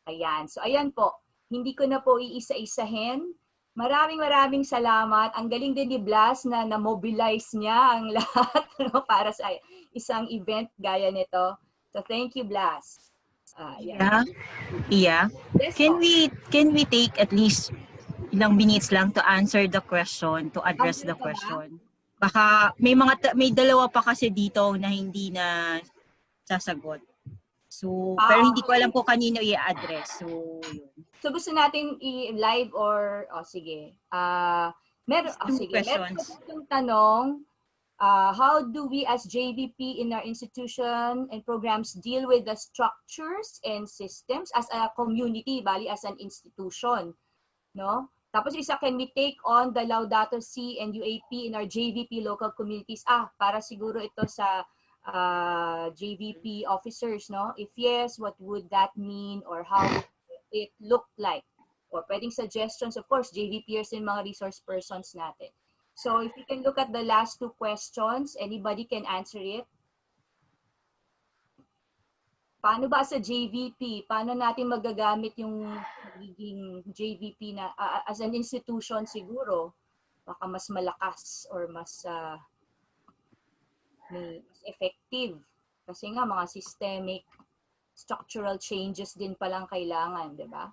Ayan. So ayan po. Hindi ko na po iisa-isahin. Maraming salamat. Ang galing din ni Blas na na-mobilize niya ang lahat, no, para sa isang event gaya nito. So thank you, Blas. Yeah. Yes, Can we take at least ilang minutes lang to answer the question, to address the question? Baka may dalawa pa kasi dito na hindi na sasagot. So, pero hindi ko alam po kanino i-address. So, yun. So gusto natin i-live or sige. Meron yung tanong, how do we as JVP in our institution and programs deal with the structures and systems as a community, bali as an institution, no? Tapos isa, can we take on the Laudato Si and UAP in our JVP local communities? Para siguro ito sa JVP officers, no? If yes, what would that mean or how would it look like? Or pwedeng suggestions, of course, JVPers and mga resource persons natin. So if you can look at the last two questions, anybody can answer it. Paano ba sa JVP? Paano natin magagamit yung magiging JVP na as an institution siguro? Baka mas malakas or mas effective. Kasi nga mga systemic structural changes din palang kailangan, di ba?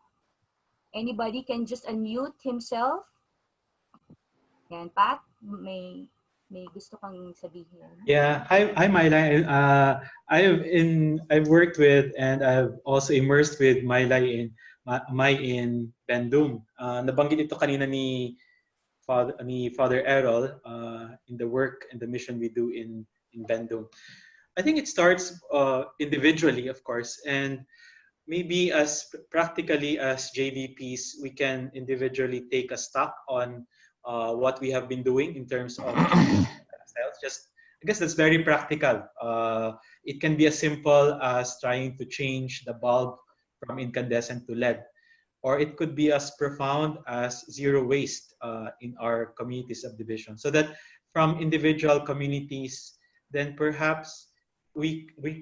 Anybody can just unmute himself. Yan, Pat, may gusto kang sabihin. Yeah, hi Myla. I've worked with and I've also immersed with Myla in Bandung. Nabanggit ito kanina ni Father Errol in the work and the mission we do in Bandung. I think it starts individually, of course, and maybe as practically as JVPs, we can individually take a stock on what we have been doing in terms of lifestyles. I guess that's very practical. It can be as simple as trying to change the bulb from incandescent to LED, or it could be as profound as zero waste in our community subdivision. So that from individual communities, then perhaps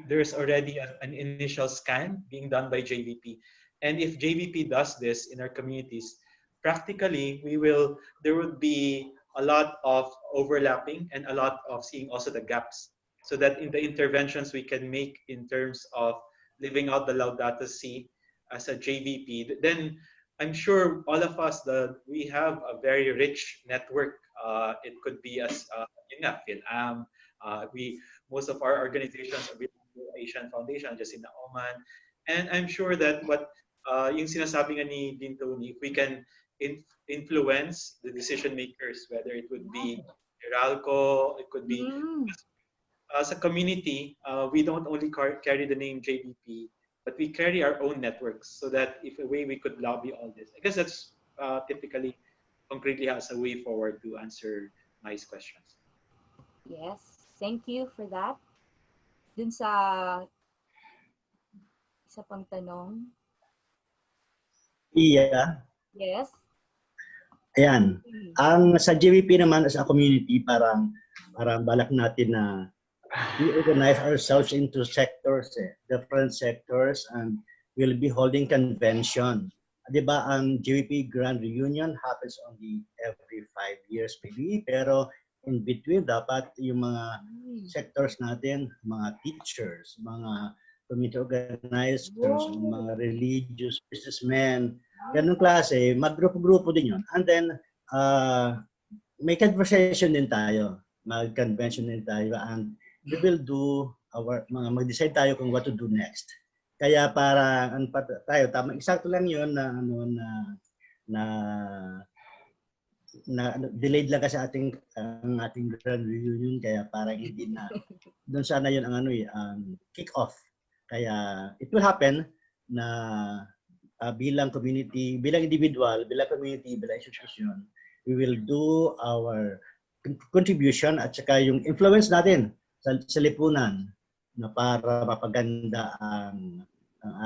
there's already an initial scan being done by JVP. And if JVP does this in our communities, practically there would be a lot of overlapping and a lot of seeing also the gaps, so that in the interventions we can make in terms of living out the Laudato Si as a JVP, then I'm sure all of us we have a very rich network. It could be as PhilAm. Most of our organizations are Asian Foundation, just in Oman, and I'm sure that what yung sinasabi nga ni Dean Tony, if we can influence the decision makers, whether it would be Heralco, it could be as a community, we don't only carry the name JVP, but we carry our own networks, so that if a way we could lobby all this. I guess that's typically concretely as a way forward to answer Mai's questions. Yes. Thank you for that. Dun sa isa pang tanong. Iya. Yes. Ayan. Ang sa JVP naman as a community, parang balak natin na we organize ourselves into sectors, different sectors, and we'll be holding convention. Di ba ang JVP Grand Reunion happens only every 5 years maybe, pero in between, dapat yung mga sectors natin, mga teachers, mga community organizers, mga religious businessmen, ganun klase, mag-grupo-grupo din yun. And then, may conversation din tayo, mag-convention din tayo, and we will do mag-decide tayo kung what to do next. Kaya para tayo, tama, eksakto lang yun na delayed lang kasi ang ating grand reunion, kaya parang hindi na doon sana yun ang kick off. Kaya it will happen na bilang community, bilang individual, bilang community, bilang institution, we will do our contribution at saka yung influence natin sa lipunan na para mapaganda ang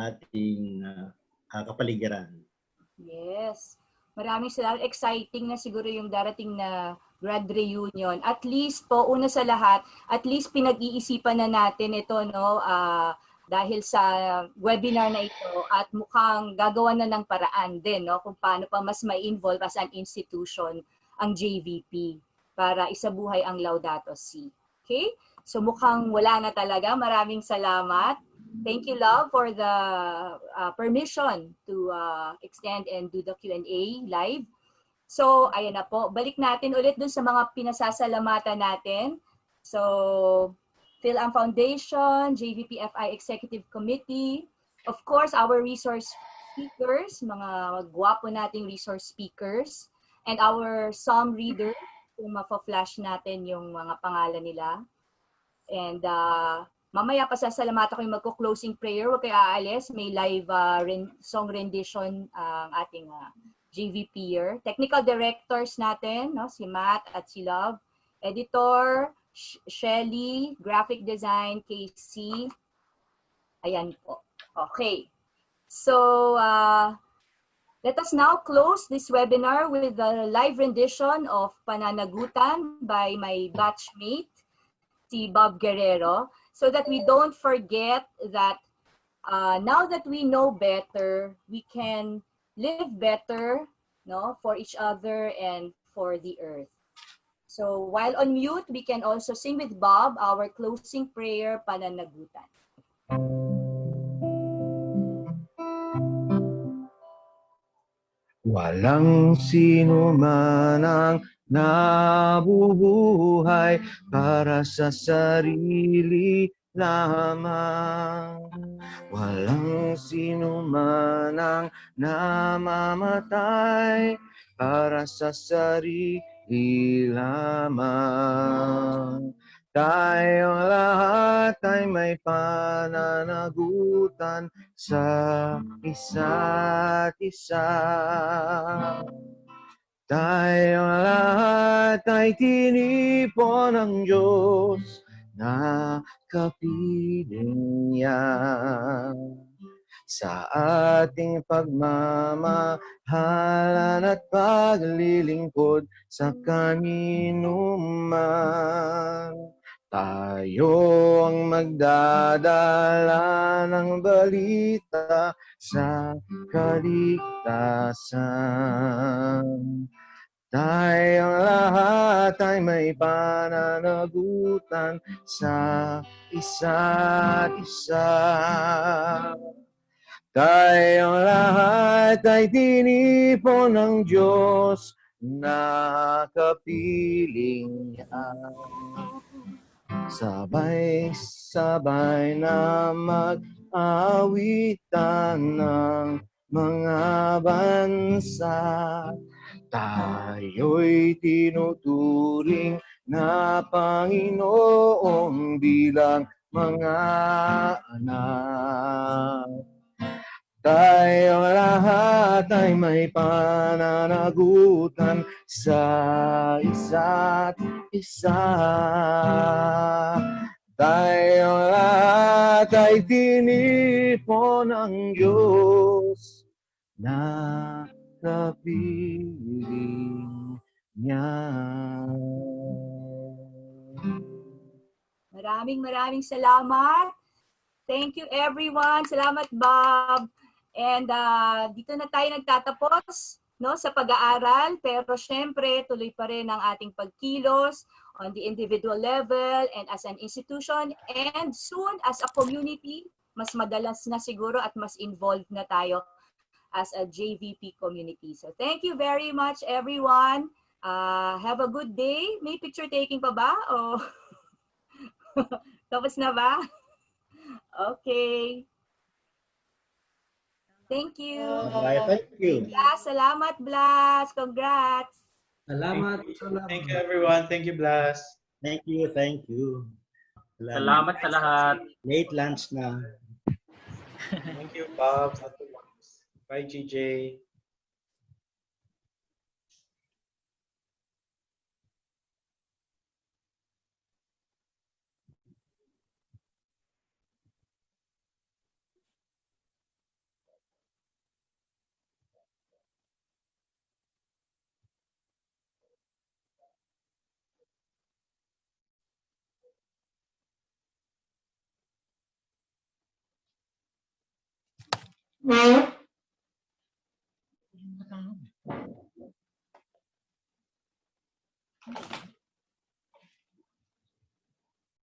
ating kapaligiran. Yes. Maraming salamat. Exciting na siguro yung darating na grad reunion. At least po, una sa lahat, at least pinag-iisipan na natin ito, no? Dahil sa webinar na ito at mukhang gagawa na ng paraan din, no? Kung paano pa mas ma-involve as an institution ang JVP para isabuhay ang Laudato Si. Okay? So mukhang wala na talaga. Maraming salamat. Thank you, Love, for the permission to extend and do the Q&A live. So, ayan na po. Balik natin ulit dun sa mga pinasasalamatan natin. So, PhilAm Foundation, JVPFI Executive Committee, of course, our resource speakers, mga gwapo nating resource speakers, and our psalm readers, kung mapa-flash natin yung mga pangalan nila. And mamaya pasasalamatan ko yung magko-closing prayer. Huwag kayo aalis. May live song rendition ang ating JVPer. Technical directors natin, no? Si Matt at si Love. Editor, Shelly. Graphic design, KC. Ayan po. Okay. So, let us now close this webinar with the live rendition of Pananagutan by my batchmate, si Bob Guerrero, so that we don't forget that now that we know better, we can live better, no, for each other and for the earth. So while on mute, we can also sing with Bob our closing prayer, Pananagutan. Walang sino man ang nabubuhay para sa sarili lamang. Walang sino man ang namamatay para sa sarili lamang. Tayong lahat ay may pananagutan sa isa't isa. Tayong lahat ay tinipon ng Diyos na kapiling niya. Sa ating pagmamahalan at paglilingkod sa kanino man, tayo ang magdadala ng balita sa kaligtasan. Tayong lahat ay may pananagutan sa isa't isa. Tayong lahat ay tinipon ng Diyos na kapiling niya. Sabay-sabay na mag-awitan ng mga bansa. Tayo'y tinuturing na Panginoong bilang mga anak. Tayong lahat ay may pananagutan sa isa't isa. Tayong lahat ay tinipon ng Diyos na kapiling niya. Maraming salamat. Thank you everyone. Salamat Bob. And dito na tayo nagtatapos, no, sa pag-aaral, pero syempre tuloy pa rin ang ating pagkilos on the individual level and as an institution, and soon as a community, mas madalas na siguro at mas involved na tayo as a JVP community. So thank you very much everyone. Have a good day. May picture taking pa ba? O tapos na ba? Okay. Thank you. Bye, thank you. Blas, salamat Blas. Congrats. Salamat. Thank you everyone. Thank you, Blas. Thank you, thank you. Salamat sa lahat. Late lunch na. Thank you, Bob. Bye, GJ.